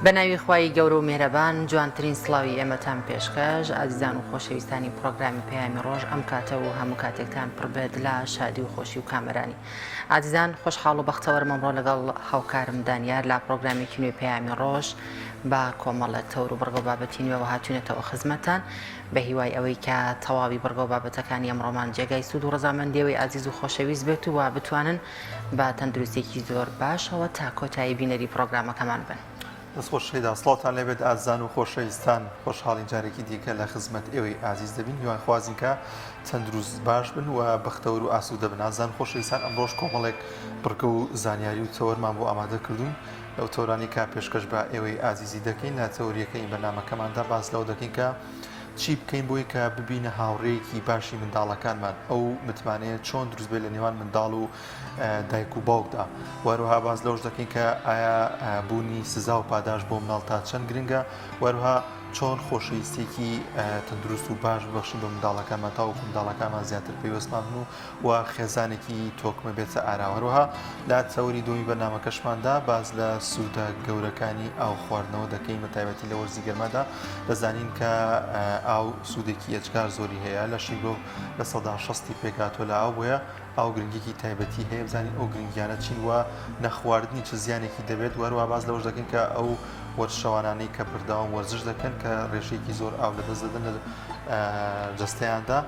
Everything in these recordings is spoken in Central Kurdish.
بەناوی خوای گەورە و مێرەبان جوانترین سڵاوی ئێمەتان پێشکەش ئازیزان و خۆشەویستانی پرۆگرامی پەیامی ڕۆژ ئەم کاتە و هەموو کاتێکتان پڕبێت لە شادی و خۆشی و کامەرانی ئازیزان خۆشحاڵ و بەختەوەر مەمڕۆ لەگەڵ هاوکارم دانیار لا پرۆگرامێکی نوێی پەیامی ڕۆژ با کۆمەڵە تەور و بڕگە و بابەتی نوێەوە هاتوونێتەوە خزمەتان بە هیوای ئەوەی کە تەواوی بڕگە و بابەتەکانی ئەمڕۆمان جێگای سوود و ڕەزامەندیەوەی ئازیز و خۆشەویست بێت و بتوانن بە تەندروستێکی زۆر باشەوە تا کۆتایی بینەری پرۆگرامەکەمان بن. دەستخۆشیدا سڵاتان لێبێت ئازان و خۆشەویستان خۆشحاڵین جارێکی دیکە لە خزمەت ئێوەی ئازیز دەبین هیوان خوازین کە تەندروست باش بن و بەختەوەر و ئاسوودە بن ئازان خۆشەویستان ئەمڕۆژ کۆمەڵێک بڕگە و زانیاری و تەوەرمان بۆ ئامادە کردوون لەو تەورانی کا پێشکەش بە ئێوەی ئازیزی دەکەین لە تەوریەکەی بەنامەکەماندا باس لەو دەکەین کە چی بکەین بۆی کە ببینە هاوڕێیەکی باشی منداڵەکانمان ئەو متمانەیە چۆن دروست بێت لە نێوان منداڵ و دایک و باوکدا وەروها باز لەوش دەکەین کە ئایا بوونی سزا و پاداش بۆ مناڵ تا چەند گرنگە وەروها چۆن خۆشەویستێکی تەندروست و باش ببەخشین بە منداڵەکانمان تاوەکو منداڵەکانمان زیاتر پێوەستمان بن و خێزانێکی تۆکمە بێتە ئاراوەروها لا تەوری دومی بەرنامەکەشماندا باز لە سوودە گەورەکانی ئاو خواردنەوە دەکەین بە تایبەتی لە وەرزی گەرمادا دەزانین کە ئاو سوودێکی ئەجگار زۆری هەیە لە شیرۆ لە 60 پێکاتۆ لە ئاو بۆیە ئاو گرنگێکی تایبەتی هەیە بزانین ئەو گرنگیانە چین وە نەخواردنی چ زیانێکی دەبێت وەروها باز لەوەش دەکەین کە ئەو وەرشەوانانەی کە پرداوام وەرزش دەکەن کە ڕێژەیەکی زۆر ئاو لەدەست دەدەن لە جەستەیاندا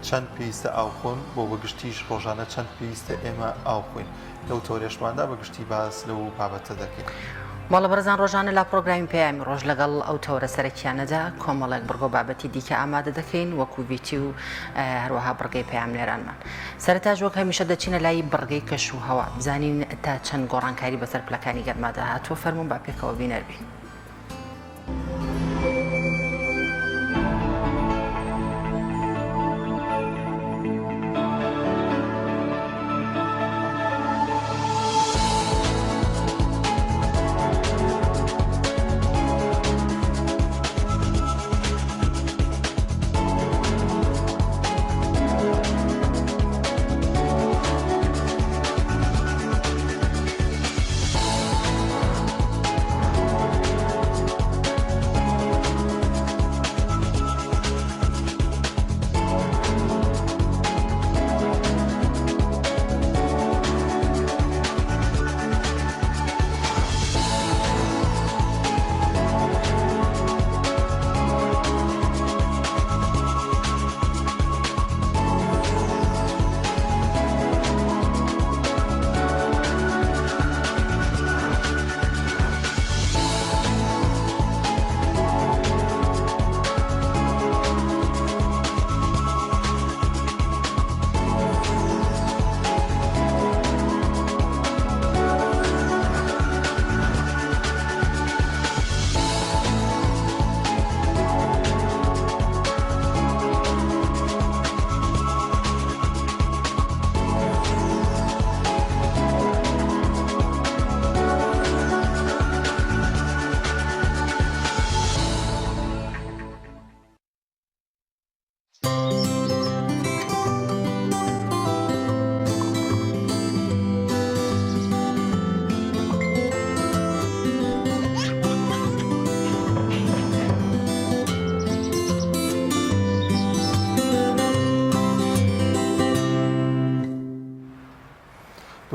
چەند پێویستە ئاو خۆن بۆ بەگشتیش ڕۆژانە چەند پێویستە ئێمە ئاو خوین لەو تۆرێشماندا بەگشتی باس لەو بابەتە دەکەین. ماڵە بەرزان ڕۆژانە لا پرۆگرامی پەیامی ڕۆژ لەگەڵ ئەو تەورە سەرەکیانەدا کۆمەڵێک بڕگۆ بابەتی دیکە ئامادە دەکەین وەکو بیتی و هەروەها بڕگەی پەیام لێرانمان سەرەتاش وەک هەمیشە دەچینە لای بڕگەی کەش و هەوا بزانین تا چەند گۆڕانکاری بەسەر پلەکانی گەرمادا هاتووە فەرموون با پێکەوە بینەربین.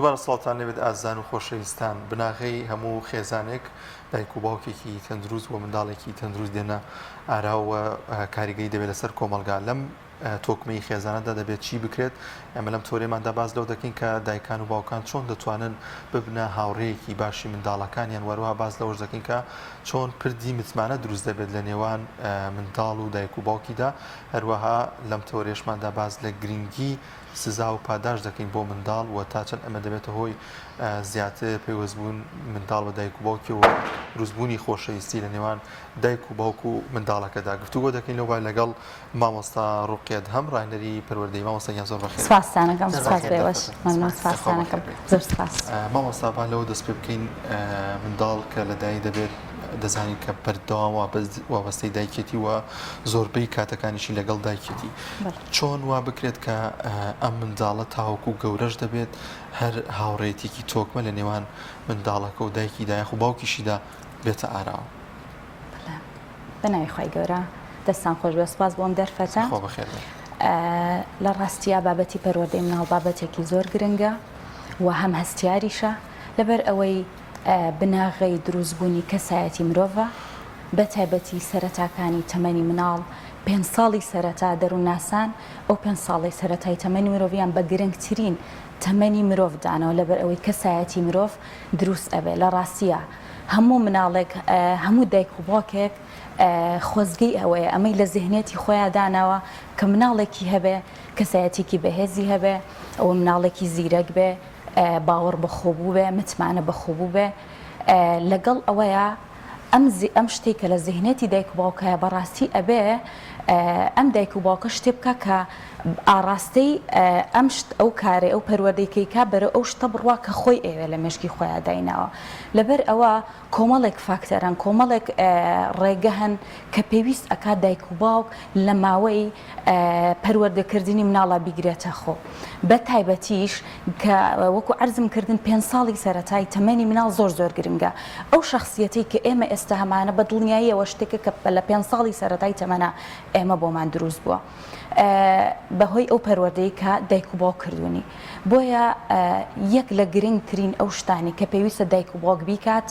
دووبارە سڵاتان لێبێت ئازان و خۆشەویستان بناغەی هەموو خێزانێک دایک و باوکێکی تەندروست و منداڵێکی تەندروست دێنە ئاراوە کاریگەری دەبێت لەسەر کۆمەلگا لەم تۆکمەی خێزانەدا دەبێت چی بکرێت ئەمە لەم تۆرێماندا باز لەو دەکەین کە دایکان و باوکان چۆن دەتوانن ببنە هاوڕێیەکی باشی منداڵەکانیان وەروها باز لەوەش دەکەین کە چۆن پردی متمانە دروست دەبێت لە نێوان منداڵ و دایک و باوکیدا هەروەها لەم تۆرێشماندا باز لە گرنگی سزا و پاداش دەکەین بۆ منداڵ و تا چەند ئەمە دەبێتە هۆی زیاتر پێوەستبوون منداڵ بە دایک و باوکی و دروستبوونی خۆشەویستی لە نێوان دایک و باوک و منداڵەکەدا گفتوگۆ دەکەین لەوە لەگەڵ مامۆستا ڕوقیەت هەم ڕاهێنەری پەروەردەی مامۆستایان زۆر بەخێر. سپاسانەکەم سپاس بێوەش مەمنون سپاسانەکەم زۆر سپاس. مامۆستا با لەوە دەست پێ بکەین منداڵ کە لەدایک دەبێت دەزانین کە بەردەوام وابەستەی دایکێتی و زۆربەی کاتەکانیشی لەگەڵ دایکێتی چۆن وا بکرێت کە ئەم منداڵە تاوەکو گەورەش دەبێت هەر هاوڕێتێکی تۆکمە لە نێوان منداڵەکە و دایکی دایخ و باوکیشیدا بێتە ئاراوە. بەناوی خی گەورە دەستان خۆش بە سپاس بۆم دەرفەتە خۆ بەخێر بێ. لە ڕاستیە بابەتی پەروەردەی مناڵ بابەتێکی زۆر گرنگە و هەم هەستیاریشە لەبەر ئەوەی بناغی دروستبوونی کەسایەتی مرۆڤە بە تایبەتی سەرەتاکانی تەمەنی مناڵ 5 ساڵی سەرەتا دەروون ناسان ئەو 5 ساڵی سەرەتای تەمەنی مرۆڤیان بە گرنگترین تەمەنی مرۆڤدانەوە لەبەر ئەوەی کەسایەتی مرۆڤ دروست ئەبێ لە ڕاستیە هەموو مناڵێک هەموو دایک و باوکێک خۆزگەی ئەوەیە ئەمەی لە زیهنێتی خۆیان داناوە کە مناڵێکی هەبێ کەسایەتێکی بەهێزی هەبێ ئەوە مناڵێکی زیرەک بێ باوەڕ بەخۆبوو بێ متمانە بەخۆبوو بێ لەگەڵ ئەوەیە ئەم شتێک کە لە زیهنێتی دایک و باوکایە بەڕاستی ئەبێ ئەم دایک و باوکە شتێ بکە کە ئاڕاستەی ئەم شت ئەو کارێ ئەو پەروەردەیکەیکا بەرە ئەو شتە بڕوا کە خۆی ئێوێ لە مێشکی خۆیان دایناوە لەبەر ئەوە کۆمەڵێک فاکتەران کۆمەڵێک ڕێگە هەن کە پێویست ئەکات دایک و باوک لە ماوەی پەروەردەکردنی مناڵە بیگرێتە خۆ بە تایبەتیش کە وەکو عەرزم کردن 5 ساڵی سەرەتای تەمەنی مناڵ زۆر زۆر گرنگە ئەو شخصیەتی کە ئێمە ئێستا هەمانە بە دڵنیاییەوە شتێکە کە لە 5 ساڵی سەرەتای تەمەنە ئێمە بۆمان دروست بووە بەهۆی ئەو پەروەردەی کە دایک و باوک کردوونی بۆیە یەک لە گرنگترین ئەو شتانی کە پێویستە دایک و باوک بیکات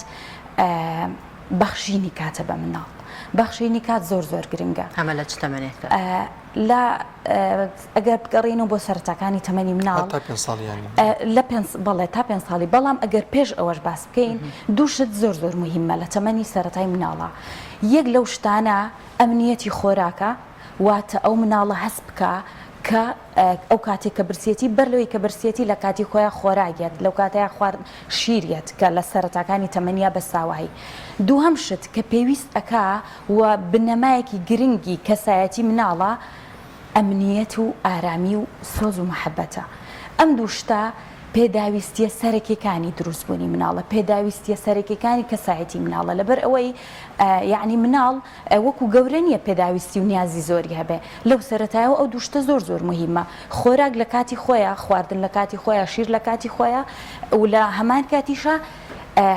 بەخشینی کاتە بە مناڵ بەخشینی کات زۆر زۆر گرنگە ئەمە لە چ تەمەنێکە لە ئەگەر بگەڕێنەوە بۆ سەرەتاکانی تەمەنی مناڵ لە بەڵێ تا 5 ساڵی بەڵام ئەگەر پێش ئەوەش باس بکەین دووشت زۆر زۆر مهمە لە تەمەنی سەرەتای مناڵە یەک لەو شتانە ئەمنیەتی خۆراکە واتە ئەو مناڵە هەست بکە کە ئەو کاتێک کە برسێتی بەر لەوەی کە برسێتی لە کاتی خۆیان خۆراگێت لەو کاتەیە خوارد شیرێت کە لە سەرەتاکانی تەمەنیا بە ساوایی دووهەم شت کە پێویست ئەکا و بنەمایەکی گرنگی کەسایەتی مناڵە ئەمنیەت و ئارامی و سۆز و محەبەتە ئەم دوو شتە پێداویستیە سەرەکیەکانی دروستبوونی مناڵە پێداویستیە سەرەکیەکانی کەسایەتی مناڵە لەبەر ئەوەی یعنی مناڵ وەکو گەورە نییە پێداویستی و نیازی زۆری هەبێ لەو سەرەتایەوە ئەو دووشتە زۆر زۆر مهمە خۆراک لە کاتی خۆیان خواردن لە کاتی خۆیان شیر لە کاتی خۆیان و لە هەمان کاتیشە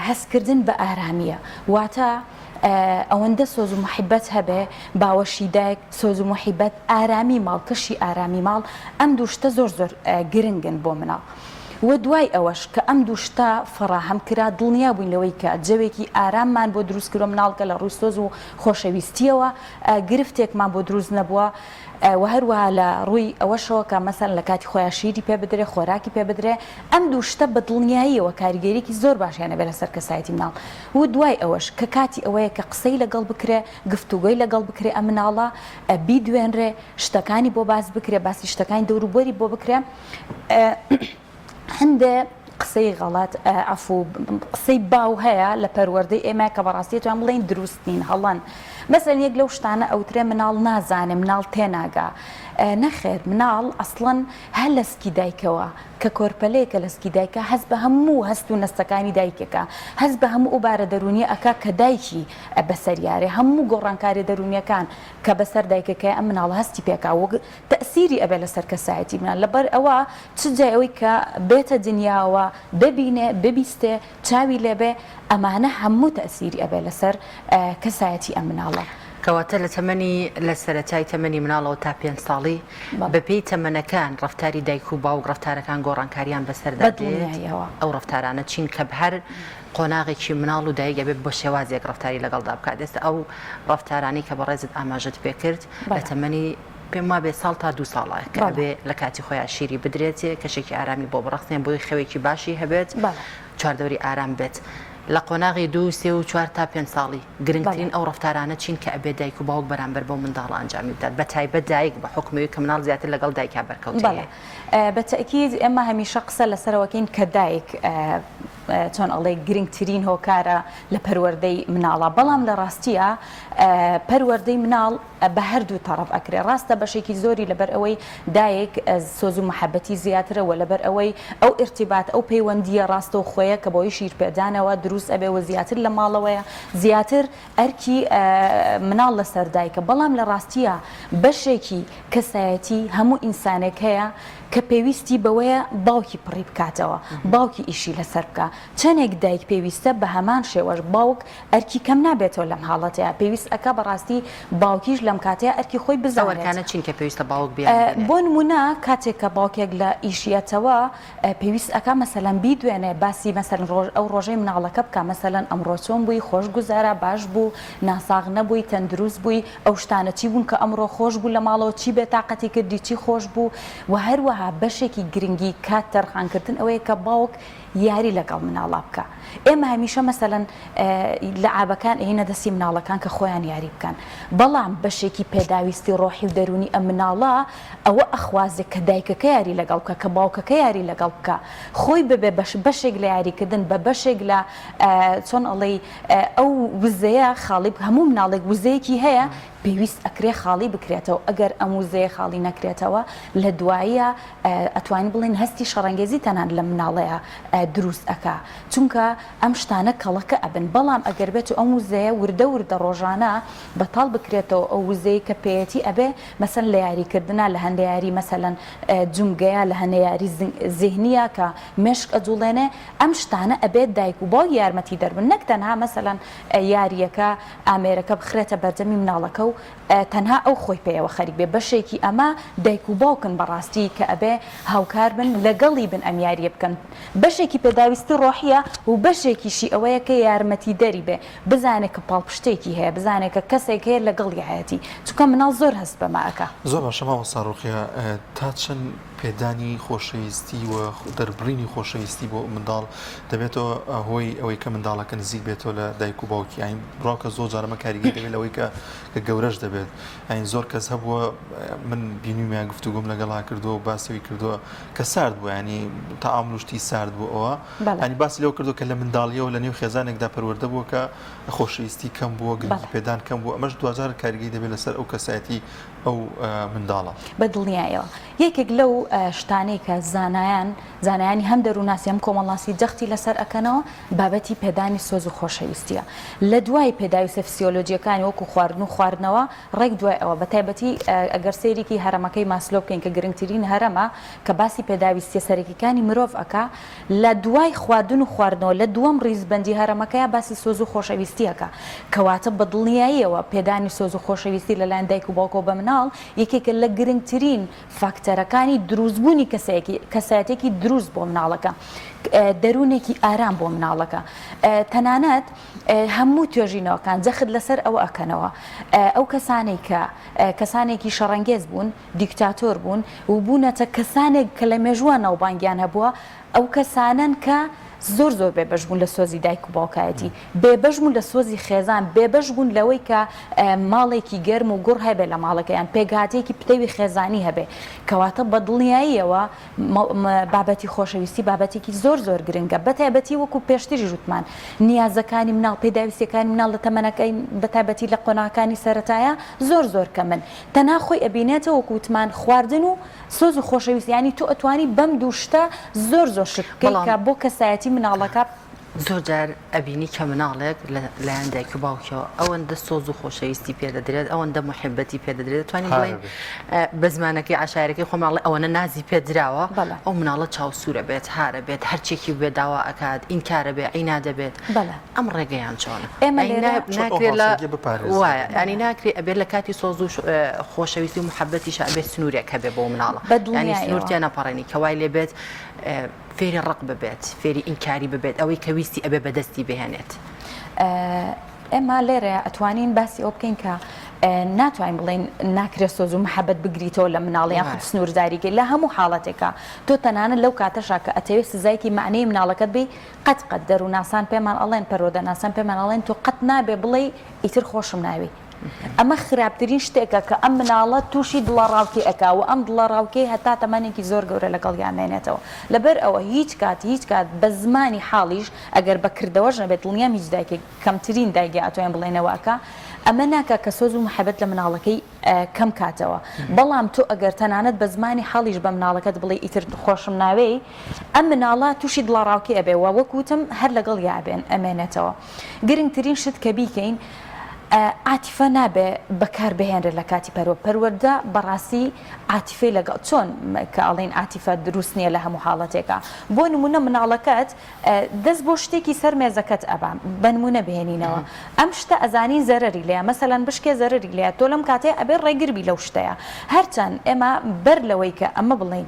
هەستکردن بە ئارامیە واتە ئەوەندە سۆز و محیبەت هەبێ باوەشی دایک سۆز و محیبەت ئارامی ماڵ کەشی ئارامی ماڵ ئەم دووشتە زۆر زۆر گرنگن بۆ مناڵ و دوای ئەوەش کە ئەم دووشتە فەڕاهەم کرا دڵنیا بووین لەوەی کە جەوێکی ئاراممان بۆ دروستکردۆ مناڵکە لە ڕووی سۆز و خۆشەویستیەوە گرفتێکمان بۆ دروست نەبووە و هەروەها لە ڕووی ئەوەشەوە کە مەسەن لە کاتی خۆیان شیری پێ بدرێ خۆراکی پێ بدرێ ئەم دووشتە بە دڵنیاییەوە کاریگەریەکی زۆر باشیانە بێت لەسەر کەسایەتی مناڵ و دوای ئەوەش کە کاتی ئەوەیە کە قسەی لەگەڵ بکرێ گفتوگۆی لەگەڵ بکرێ ئەم مناڵە بیدوێنرێ شتەکانی بۆ باس بکرێ باسی شتەکانی دەوروبەری بۆ بکرێ هەندێ قسەی غەڵات ئەفو قسەی باو هەیە لە پەروەردەی ئێمە کە بەڕاستیەوان بڵێن دروست نین هەڵەن مەسەن یەک لەو شتانە ئەوترێ مناڵ نازانێ مناڵ تێناگا نەخێر مناڵ ئەسڵەن هەر لەسکی دایکەوە کە کۆرپەلەیەکە لەسکی دایکە هەست بە هەموو هەست و نەستەکانی دایکەکە هەست بە هەموو ئەو بارە دەرونی ئەکا کە دایکی بەسەریارێ هەموو گۆڕانکاری دەرونیەکان کە بەسەر دایکەکەی ئەم مناڵ هەستی پێکا و تەسیری ئەبێ لەسەر کەسایەتی مناڵ لەبەر ئەوە چ جای ئەوەی کە بێتە دنیاوە ببینێ ببیستێ چاوی لێبێ ئەمانە هەموو تەسیری ئەبێ لەسەر کەسایەتی ئەم مناڵە کەواتە لە تەمەنی لە سەرەتای تەمەنی مناڵەوە تا 5 ساڵی بەپێی تەمەنەکان ڕەفتاری دایک و باوک ڕەفتارەکان گۆڕانکاریان بەسەردا دێت ئەو ڕەفتارانە چین کە هەر قۆناغێکی مناڵ و دایک ئەبێت بە شێوازێک ڕەفتاری لەگەڵدا بکات دەست ئەو ڕەفتارانی کە بەڕێزت ئاماژەت پێ کرد لە تەمەنی پێم وابێ ساڵ تا 2 ساڵە کە ئەبێ لە کاتی خۆیان شیری بدرێتێ کەشێکی ئارامی بۆ بڕخنێن بۆی خەوێکی باشی هەبێت چواردەوری ئارام بێت لە قۆناغی 2 3 و 4 تا 5 ساڵی گرنگترین ئەو ڕەفتارانە چین کە ئەبێ دایک و باوک بەرامبەر بۆ منداڵ ئەنجامی بدات بە تایبەت دایک بە حکمەوەی کە مناڵ زیاتر لەگەڵ دایکا بەرکەوتێ بە تەکید ئێمە هەمیشە قسە لەسەرەوەکەین کە دایک چۆن ئەڵێ گرنگترین هۆکارە لە پەروەردەی مناڵە بەڵام لە ڕاستیە پەروەردەی مناڵ بە هەردوو تەڕەف ئەکرێ ڕاستە بەشێکی زۆری لەبەر ئەوەی دایک سۆز و محەبەتی زیاترەوە لەبەر ئەوەی ئەو ئرتیبات ئەو پەیوەندیە ڕاستە و خۆیە کە بۆی شیرپێدانەوە دروست ئەبێەوە زیاتر لە ماڵەوەیە زیاتر ئەرکی مناڵ لەسەر دایکە بەڵام لە ڕاستیە بەشێکی کەسایەتی هەموو ئینسانێک هەیە کە پێویستی بەوەیە باوکی پڕی بکاتەوە باوکی ئیشی لەسەر بکە چەندێک دایک پێویستە بە هەمان شێوەش باوک ئەرکی کەم نابێتەوە لەم حاڵەتەیە پێویست ئەکە بەڕاستی باوکیش لەم کاتەیە ئەرکی خۆی بزەوەرکانە چین کە پێویستە باوک بۆ نمونە کاتێک کە باوکێک لە ئیشیەتەوە پێویست ئەکە مەسەلەن بیدوێنێ باسی مەسەلەن ئەو ڕۆژەی مناڵەکە بکە مەسەلەن ئەمڕۆ چۆن بووی خۆش گوزارە باش بوو ناساغ نەبووی تەندروست بووی ئەو شتانە چی بوون کە ئەمڕۆ خۆش بوو لە ماڵەوە چی بێتاقەتی کردی چی خۆش بوو و هەروەها بەشێکی گرنگی کات تەرخانکردن ئەوەیە کە باوک یاری لەگەڵ مناڵە بکە ئێمە هەمیشە مەسەلەن لە ئابەکان هینە دەستی مناڵەکان کە خۆیان یاری بکەن بەڵام بەشێکی پێداویستی ڕۆحی و دەرونی ئەم مناڵە ئەوە ئەخوازێک کە دایکەکە یاری لەگەڵ بکە کە باوکەکە یاری لەگەڵ بکە خۆی ببێ بەشێک لە یاریکردن بە بەشێک لە چۆن ئەڵێ ئەو وزەیە خاڵی هەموو مناڵێک وزەیەکی هەیە پێویست ئەکرێ خاڵی بکرێتەوە ئەگەر ئەم وزەیە خاڵی نەکرێتەوە لە دواییە ئەتوانین بڵێن هەستی شەڕەنگێزی تەنان لە مناڵەیە دروست ئەکا چونکە ئەم شتانە کەڵەکە ئەبن بەڵام ئەگەر بێت ئەم وزەیە وردە ڕۆژانە بەتاڵ بکرێتەوە ئەو وزەیە کە پێیەتی ئەبێ مەسەن لە یاریکردنا لە هەندێک یاری مەسەلەن جونگەیە لە هەندێک یاری زێهنیە کە مێشک ئەجوڵێنێ ئەم شتانە ئەبێت دایک و باوک یارمەتی دەربن نەک تەنها مەسەلەن یاریەکە ئامێرەکە بخرێتە بەردەمی مناڵەکە و تەنها ئەو خۆی پێیەوە خەریک بێ بەشێکی ئەمە دایک و باوکن بەڕاستی کە ئەبێ هاوکار بن لەگەڵی بن ئەم یاریە بکەن بەشێکی پێداویستی ڕۆحیە و بەشێکیشی ئەوەیە کە یارمەتی دەری بێ بزانێت کە پاڵپشتێکی هەیە بزانێت کە کەسێک هەیە لەگەڵی هەیەی چونکە مناڵ زۆر هەست بەماکە زۆر باشەماوە ساڕۆخیە تا چەند پێدانی خۆشەویستی و دەربڕینی خۆشەویستی بۆ منداڵ دەبێتەوە هۆی ئەوەی کە منداڵەکە نزیک بێتەوە لە دایک و باوکی ئاین بڕاکە زۆر جارەمە کاریگەری دەبێت لەوەی کە گەورەش دەبێت ئاین زۆر کەس هەبووە من بینیمیان گفتوگۆم لەگەڵا کردو و باسەوی کردووە کە سارد بوو ینی تەعاملوشتی سارد بوو ئەوە ینی باسی لەو کردو کە لە منداڵیەوە لە نێو خێزانێکدا پەروەردە بووە کە خۆشەویستی کەم بووە گرنگی پێدان کەم بوو ئەمەش دوجار کاریگەری دەبێت لەسەر ئەو کەسایەتی ئەو منداڵە بەدڵنیایەوە یەکێک لەو شتانەی کە زانایانی هەم دەرووناسی هەم کۆمەڵاسی جەختی لەسەر ئەکەنەوە بابەتی پێدانی سۆز و خۆشەویستیە لە دوای پێداویستە فسیۆلۆجیەکانی وەکو خواردن و خواردنەوە ڕێک دوای ئەوە بە تایبەتی ئەگەر سەیرێکی هەرەمەکەی ماسلۆ بکەین کە گرنگترین هەرەمە کە باسی پێداویستیە سەرەکیەکانی مرۆڤ ئەکا لە دوای خواردن و خواردنەوە لە دووەم ڕیزبەندی هەرەمەکەیە باسی سۆز و خۆشەویستیەکە کەواتە بەدڵنیاییەوە پێدانی سۆز و خۆشەویستی لەلایەن دایک و باوکۆ بە مناڵ یەکێکە لە گرنگترین فاکتەرەکانی دروستبوونی کەسایەتێکی دروست بۆ مناڵەکە دەروونێکی ئارام بۆ مناڵەکە تەنانەت هەموو توێژینەوەکان جەخت لەسەر ئەوە ئەکەنەوە ئەو کەسانێک کە کەسانێکی شەڕەنگێز بوون دیکتاتۆر بوون و بوونەتە کەسانێک کە لە مێژووە ناوبانگیان هەبووە ئەو کەسانن کە زۆر بێبەش بوون لە سۆزی دایک و باوکایەتی بێبەش بوون لە سۆزی خێزان بێبەش بوون لەوەی کە ماڵێکی گەرم و گوڕ هەبێ لە ماڵەکەیان پێگاتێکی پتەوی خێزانی هەبێ کەواتە بەدڵنیاییەوە بابەتی خۆشەویستی بابەتێکی زۆر گرنگە بەتایبەتی وەکو پێشتری ژوتمان نیازەکانی مناڵ پێداویستیەکانی مناڵ لە تەمەنەکەی بەتایبەتی لە قۆناغەکانی سەرەتایە زۆر کەمن تەنها خۆی ئەبینێتەوە وەکوتمان خواردن و سۆز و خۆشەویستی ینی تۆ ئەتوانی بەم دوو شتە زۆر شت بکەیت بۆ کەسایەتی مناڵەکە زۆر جار ئەبینی کە مناڵێک لایەن دایک و باوکەوە ئەوەندە سۆز و خۆشەویستی پێدەدرێت ئەوەندە محبەتی پێدەدرێت توانین بڵێن بە زمانەکەی عشارەکەی خۆماڵی ئەوەنە نازی پێدراوە ئەو مناڵە چاوسورە بێت هارە بێت هەرچێکی بێ داوا ئەکات ئینکارە بێ عینا دەبێت ئەم ڕێگەیان چۆنە ناکرێت لە وایە ینی ناکرێت ئەبێت لە کاتی سۆز و خۆشەویستی و محبەتیش ئەبێت سنوورێک هەبێ بۆ مناڵە ینی سنوورتیان نەپەڕێنی کەوای لێ بێت فێری ڕق ببێت فێری ئینکاری ببێت ئەوەی کە ویستی ئەبێ بەدەستی بهێنێت ئێمە لێرە ئەتوانین باسی ئەو بکەین کە ناتوانین بڵێن ناکرێت سۆز و محەبەت بگریتەوە لە مناڵیان خود سنوورداریگە لە هەموو حاڵەتێکە تۆ تەنانە لەو کاتەشا کە ئەتەوێت سزایکی معنەی مناڵەکەت بێ قەت دەرووناسان پێمان ئەڵێن پەرۆدەناسان پێمان ئەڵێن تۆ قەت نابێ بڵێ ئیتر خۆشم ناوی ئەمە خراپترین شتێکە کە ئەم مناڵە تووشی دڵە ڕاوکی ئەکا و ئەم دڵە ڕاوکەی هەتا تەمەنێکی زۆر گەورە لەگەڵ یامێنێتەوە لەبەر ئەوە هیچ کات بە زمانی حاڵیش ئەگەر بەکردەوەش نەبێت دڵنیام هیچ دایکێک کەمترین دایگە ئەتوانین بڵێنەوەکە ئەمە ناکە کە سۆز و محەبەت لە مناڵەکەی کەم کاتەوە بەڵام تۆ ئەگەر تەنانەت بە زمانی حاڵیش بە مناڵەکەت بڵێ ئیتر خۆشم ناوێ ئەم مناڵە تووشی دڵە ڕاوکی ئەبێ و وەکوتم هەر لەگەڵ یابێن ئەمێنێتەوە گرنگترین شت کە بیکەین عاتیفە نابێ بەکار بهێنرێت لە کاتی پەروەردە بەڕاستی عاتیفەی لەگەڵ چۆن کە ئەڵێن عاتیفە دروست نییە لە هەموو حاڵەتێکە بۆ نمونە مناڵەکەت دەست بۆ شتێکی سەر مێزەکەت ئەبا بە نمونە بهێنینەوە ئەم شتە ئەزانی زەرری لەیە مەسەلەن بشکێ زەرری لەیە تۆ لەم کاتێ ئەبێ ڕێگربی لەو شتەیە هەرچەند ئێمە بەر لەوەی کە ئەمە بڵین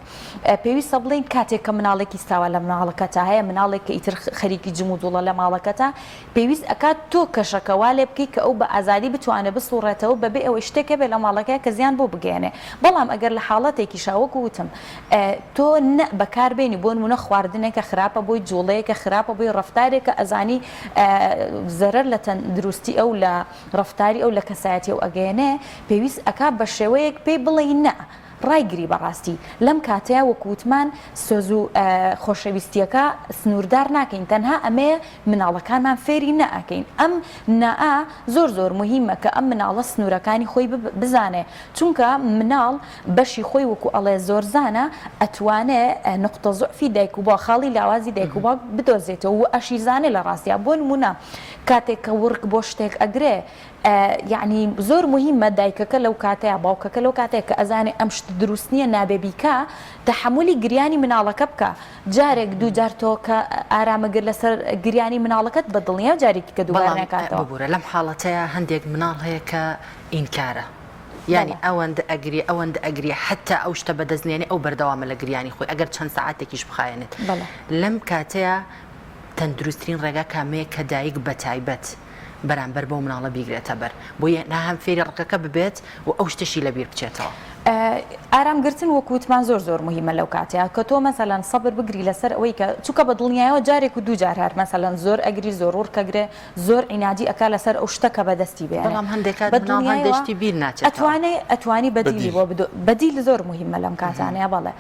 پێویستە بڵین کاتێک کە مناڵێکی ستاوە لە مناڵەکەتە هەیە مناڵێک کە ئیتر خەریکی جمودوڵە لە ماڵەکەتە پێویست ئەکات تۆ کەشەکەوا لێ بکەی کە ئەو بە ئازادی بتوانێت بسوڕێتەوە بەبێ ئەوەی شتێکە بێ لە ماڵەکەی کە زیان بۆ بگەێنێ بەڵام ئەگەر لە حاڵەتێکی شاوەکو وتم تۆ بەکاربێنی بۆ نمونە خواردنێکە خراپە بۆی جوڵەیەکە خراپە بۆی ڕفتارێکە ئەزانی زەرەر لە تەندروستی ئەو لە ڕفتاری ئەو لە کەسایەتی ئەو ئەگەێنێ پێویست ئەکا بە شێوەیەک پێی بڵێ نە ڕایگری بەڕاستی لەم کاتەیە وەکووتمان سۆز و خۆشەویستیەکە سنووردار ناکەین تەنها ئەمەیە مناڵەکانمان فێری نەئەکەین ئەم نائە زۆر مهمە کە ئەم مناڵە سنوورەکانی خۆی بزانێ چونکە مناڵ بەشی خۆی وەکو ئەڵێ زۆرزانە ئەتوانێت نقطە زوعفی دایک و باوک خاڵی لاوازی دایک و باوک بدۆزێتەوە و ئەشیزانێ لە ڕاستیە بۆ نمونە کاتێک کە ورک بۆ شتێک ئەگرێ یعنی زۆر مهمە دایکەکە لەو کاتەیە باوکەکە لەو کاتێک کە ئەزانێ ئەم شت دروست نییە نابێبیکە تەحملی گریانی مناڵەکە بکە جارێک دوو جار تۆ کە ئارامەگر لەسەر گریانی مناڵەکەت بە دڵنییا جارێکی کە دووبارە ناکاتەوە ببوورە لەم حاڵەتەیە هەندێک مناڵ هەیە کە ئینکارە یعنی ئەوەندە ئەگری حتا ئەو شتە بەدەستنێنێ ئەو بەردەوامە لە گریانی خۆی ئەگەر چەند سەعاتێکیش بخایەنێت لەم کاتەیە تەندروستترین ڕێگا کامەیە کە دایک بە تایبەت بەرامبەر بۆ مناڵە بیگرێتە بەر بۆیە ناهەم فێری ڕقەکە ببێت و ئەو شتەشی لەبیر بچێتەوە ئارامگرتن وەکووتمان زۆر مهمە لەو کاتەیە کە تۆ مەسەلەن سەبر بگری لەسەر ئەوەی کە چووکە بە دڵنیایەوە جارێک و دوو جار هەر مەسەلەن زۆر ئەگری زۆر ڕکەگرێ زۆر عینادی ئەکا لەسەر ئەو شتەکە بەدەستی بێ بەڵام هەندێکات هەندێشتی بیر ناچێت ئەتوانی بەدیلی بۆ بەدیل زۆر مهمە لەم کاتانەیە بەڵێ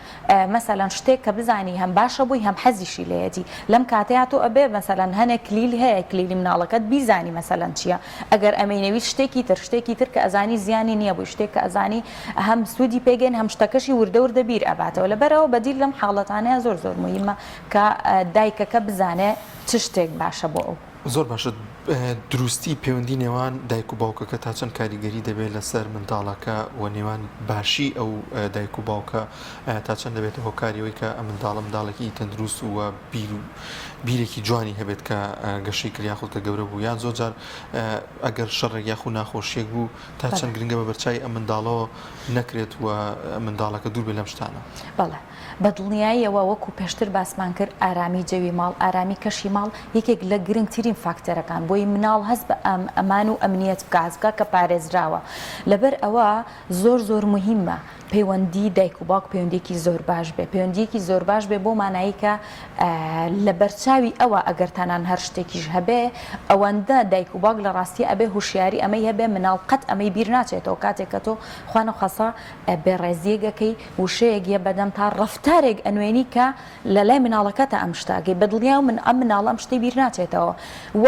مەسەلەن شتێک کە بزانی هەم باشە بووی هەم حەزیشی لێتی لەم کاتەیە تۆ ئەبێ مەسەلەن هەنێک کلیل هەیە کلیلی مناڵەکەت بیزانی مەسەلەن چییە ئەگەر ئەمەینەویست شتێکی تر کە ئەزانی زیانی نییە بووی شتێک کە ئەزانی هەم سوودی پێگەن هەم شتەکەشی وردە بیر ئەباتەوە لەبەرەوە بەدیل لەم حاڵەتانەیە زۆر مهمە کە دایکەکە بزانێ چ شتێک باشە بۆ ئەو زۆر باشە دروستی پەیوەندی نێوان دایک و باوکەکە تا چەند کاریگەری دەبێت لەسەر منداڵەکە و نێوان باشی ئەو دایک و باوکە تا چەند دەبێتە هۆکاریەوەی کە ئەم منداڵێکی تەندروست و بیرێکی جوانی هەبێت کە گەشەی کرد یاخود کە گەورە بوو یان زۆرجار ئەگەر شەڕێک یاخود ناخۆشیێک بوو تا چەند گرنگە بە بەرچای ئەم منداڵەوە نەکرێت و منداڵەکە دوور بێ لەم شتانە بەڵێ بە دڵنیاییەوە وەکو پێشتر باسمان کرد ئارامی جەوی ماڵ ئارامی کەشی ماڵ یەکێک لە گرنگترین فاکتەرەکان بۆی مناڵ هەست بە ئەمان و ئەمنیەت بکات کە پارێزراوە لەبەر ئەوە زۆر مهمە پەیوەندی دایک و باوک پەیوەندێکی زۆر باش بێ پەیوەندیەکی زۆر باش بێ بۆ مانایی کە لە بەرچاوی ئەوە ئەگەر تەنان هەر شتێکیش هەبێ ئەوەندە دایک و باوک لە ڕاستی ئەبێ هوشیاری ئەمەی هەبێ مناڵ قەت ئەمەی بیر ناچێتەوە کاتێک کە تۆ خوانە خەسا بێڕێزیەکەکەی وشەیەکیە بەدەم تا ڕفتارێک ئەنوێنی کە لە لای مناڵەکەتە ئەم شتاگەی بەدڵیا و من ئەم مناڵ ئەم شتەی بیر ناچێتەوە و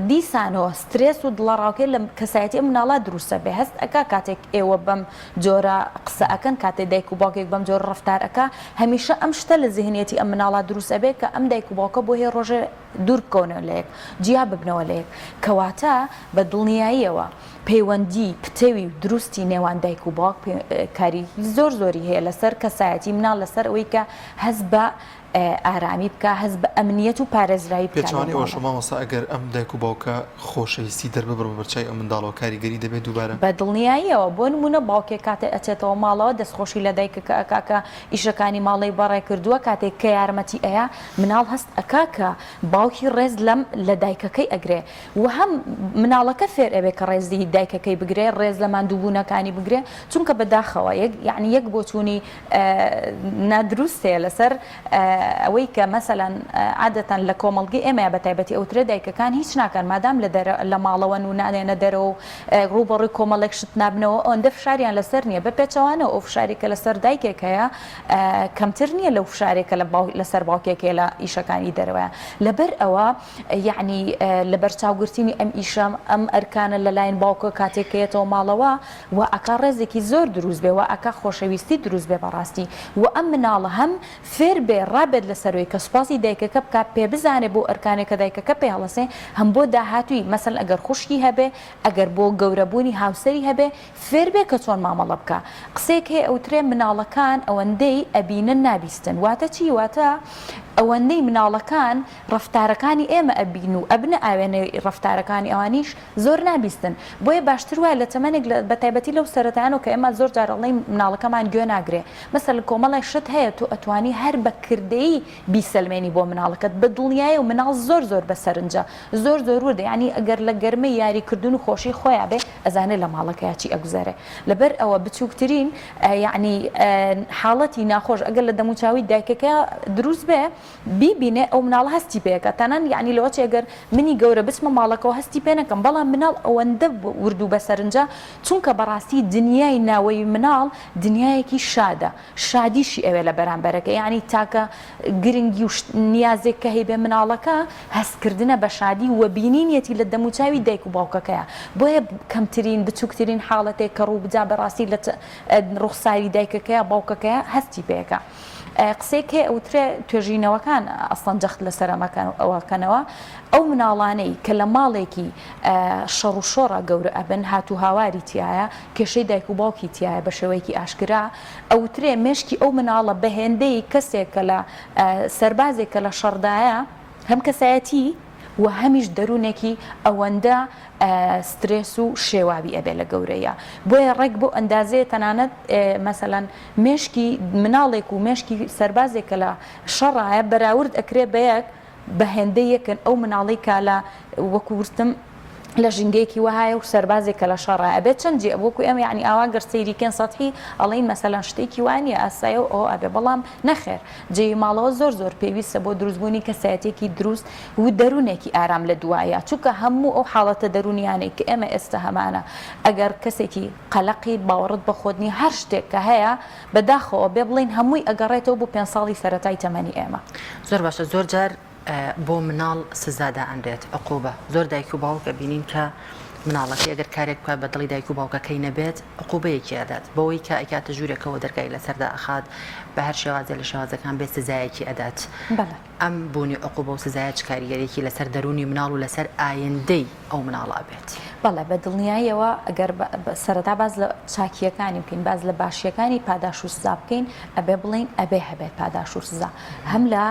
دیسانەوە سترێس و دڵەڕاوکەی لە کەسایەتی ئەم مناڵە دروستە بێ هەست ئەکا کاتێک ئێوە بەم جۆرە قسە ئەکەن کاتێک دایک و باوکێک بەم جۆر ڕفتارەکە هەمیشە ئەم شتە لە ذهنیەتی ئەم مناڵە دروستە بێت کە ئەم دایک و باوکە بۆ هێ ڕۆژێ دوور بکەونەوە لە یەک جیا ببنەوە لە یەک کەواتە بە دڵنیاییەوە پەیوەندی پتەوی دروستی نێوان دایک و باوک کاری زۆری هەیە لەسەر کەسایەتی مناڵ لەسەر ئەوەی کە هەست بە ئارامی بکە هەست بە ئەمنیەت و پارێزرایی بکات پێچوانەوە شما مەسا ئەگەر ئەم دایک و باوکە خۆشەویستی دەرببڕ بەرچای ئەم منداڵەوە کاریگەری دەبێت دووبارە بە دڵنیاییەوە بۆ نمونە باوکێک کاتێک ئەچێتەوە ماڵەوە دەستخۆشی لە دایکەکە ئەکاکە ئیشەکانی ماڵی بەڕێ کردووە کاتێک کە یارمەتی ئەیە مناڵ هەست ئەکاکە باوکی ڕێز لە دایکەکەی ئەگرێ و هەم مناڵەکە فێر ئەوێ کە ڕێزی دایکەکەی بگرێ ڕێز لە ماندووبوونەکانی بگرێ چونکە بەداخەوە یعنی یەک بۆچوونی نادروستەیە لەسەر ئەوەی کە مەسەلەن عادەتەن لە کۆمەڵگی ئێمە بە تایبەتی ئەوترە دایکەکان هیچ ناکەن مادام لە ماڵەوە و نانێنە دەرەوە ڕوبەڕووی کۆمەڵێک شت نابنەوە ئەوەندە فشاریان لەسەر نییە بە پێچەوانە ئەو فشارێکە لەسەر دایکێک هەیە کەمتر نییە لەو فشارێکە لەسەر باوکێکێ لە ئیشەکانی دەرەوەیە لەبەر ئەوە یعنی لە بەرچاوگرتنی ئەم ئیشەم ئەم ئەرکانە لەلایەن باوکە کاتێکەیەتەوە ماڵەوە و ئەکا ڕێزێکی زۆر دروست بێ و ئەکا خۆشەویستی دروست بێ بەڕاستی و ئەم مناڵە هەم فێر بێ ڕابێ نابێت لەسەرەوەی کە سوپاسی دایکەکە بکە پێ بزانێ بۆ ئەرکانێکە دایکەکە پێ هەڵەسێ هەم بۆ داهاتووی مەسەڵەن ئەگەر خوشکی هەبێ ئەگەر بۆ گەورەبوونی هاوسەری هەبێ فێر بێ کە چۆن مامەڵە بکە قسێک هەیە ئەوترێ مناڵەکان ئەوەندەی ئەبینن نابیستن واتە چی واتە ئەوەندەی مناڵەکان ڕفتارەکانی ئێمە ئەبین و ئەبنە ئاوێنەی ڕفتارەکانی ئەوانیش زۆر نابیستن بۆیە باشتر وایە لە تەمەنێک بە تایبەتی لەو سەرەتایانەوە کە ئێمە زۆر جارەڵی مناڵەکەمان گوێ ناگرێ مەسەڵ کۆمەڵی شت هەیە تو ئەتوانی هەر بە کردەی بیسەلمێنی بۆ مناڵەکەت بە دڵنیایە و مناڵ زۆر زۆر بەسەرنجە زۆر زۆر وردە یعنی ئەگەر لە گەرمەی یاریکردن و خۆشی خۆیان بێ ئەزانێت لە ماڵەکەی چی ئەگوزارێ لەبەر ئەوە بچووکترین یعنی حاڵەتی ناخۆش ئەگەر لە دەموچاوی دایکەکە دروست بێ بیبینێ ئەو مناڵ هەستی پێەکە تەنان یعنی لەوە ئەگەر منی گەورە بچمە ماڵەکەەوە هەستی پێ نەکەم بەڵام مناڵ ئەوەندە وردو بەسەرنجە چونکە بەڕاستی دنیای ناوەی مناڵ دنیایەکی شادە شادیشی ئەوێ لە بەرامبەرەکە یعنی تاکە گرنگی و نیازێک کە هەیە بێ مناڵەکە هەستکردنە بە شادی و بینینیەتی لە دەموچاوی دایک و باوکەکەیە بۆیە کەمترین بچووکترین حاڵەتێک کە ڕوو بجا بەڕاستی لە ڕوخساری دایکەکەیە باوکەکەیە هەستی پێەکە قسێک هەیە ئەوترێ توێژینەوەکان ئەسڵەن جەخت لە سەرەمەکان ئەوەکەنەوە ئەو مناڵانەی کە لە ماڵێکی شەڕ و شۆڕە گەورە ئەبن هاتوو هاواری تایە کێشەی دایک و باوکی تایە بە شێوەیەکی ئاشکرا ئەوترێ مێشکی ئەو مناڵە بەهێندەی کەسێکە لە سەربازێکە لە شەڕدایە هەم کەسایەتی و هەمیش دەروونێکی ئەوەندە سترێس و شێواوی ئەبێ لە گەورەیە بۆیە ڕێک بۆ ئەندازەیە تەنانەت مەسەلەن مێشکی مناڵێک و مێشکی سەربازێکە لە شەڕایە بەراورد ئەکرێ بە یەک بە هێندەیەکن ئەو مناڵی کا لە وەکوورتم لە ژنگەیەکی وهایە و سەربازێکە لە شەڕە ئەبێت چەندجی ئەوەکو ئەمە یعنی ئاوا گەر سەیریکەن سەتحی ئەڵین مەسەلەن شتێکی وانە ئاسایە و ئەو ئەبێ بەڵام نەخێر جێی ماڵەوە زۆر زۆر پێویستە بۆ دروستبوونی کەسایەتێکی دروست و دەروونێکی ئارام لە دوایە چونکە هەموو ئەو حاڵەتە دەرونیانەی کە ئێمە ئێستا هەمانە ئەگەر کەسێکی قەلەقی باوەڕت بەخۆدنی هەر شتێک کە هەیە بەداخەوە بێ بڵین هەمووی ئەگەڕێتەوە بۆ 5 ساڵی سەرەتای تەمەنی ئێمە زۆر باشە زۆر جار بۆ مناڵ سزادا ئەندێت عقوبە زۆر دایک و باوکە بینین کە مناڵەکە ئەگەر کارێک بکات بە دڵی دایک و باوکەکەی نەبێت عقوبەیەکی ئەدات بەوەی کە ئەکاتە ژوورێکەوە دەرگای لەسەردا ئەخات بە هەر شێوازە لە شێوازەکان بێت سزایەکی ئەدات ئەم بوونی عقوبە و سزایە چ کاریگەرێکی لەسەر دەرونی مناڵ و لەسەر ئایندەی ئەو مناڵا بێت بەڵێ بە دڵنیاییەوە ئەگەر سەرەتا باز لە چاکیەکانی بکەین باز لە باشیەکانی پاداش و سزا بکەین ئەبێ بڵین ئەبێ هەبێت پاداش و سزا هەم لە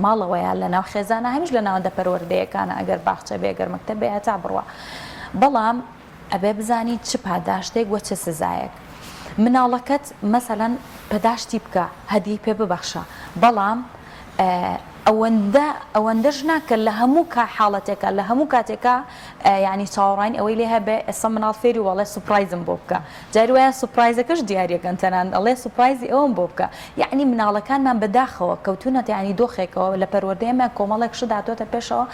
ماڵەوەیە لە ناو خێزانە هەمیش لە ناوەندە پەروەردەیەکانە ئەگەر باخچە بێ ئەگەر مەکتەب بێ تا بڕوە بەڵام ئەبێ بزانی چ پاداشتێک وە چه سزایەک مناڵەکەت مەسەلەن پەداشتی بکە هەدیی پێ ببەخشە بەڵام ئەوەندەش ناکە لە هەموو حاڵەتێکە لە هەموو کاتێکە ینی چاوەڕین ئەوەی لێ هەبێ ئێستا مناڵ فێری وەڵێ سوپرایزم بۆ بکە جاری وایە سوپرایزەکەش دیارەکەن تەنان ئەڵێ سوپرایزی ئەوم بۆ بکە یعنی مناڵەکانمان بەداخەوە کەوتونەت ینی دۆخێکەوە لە پەروەردەیەمە کۆمەڵێک شت داتۆتە پێشەوە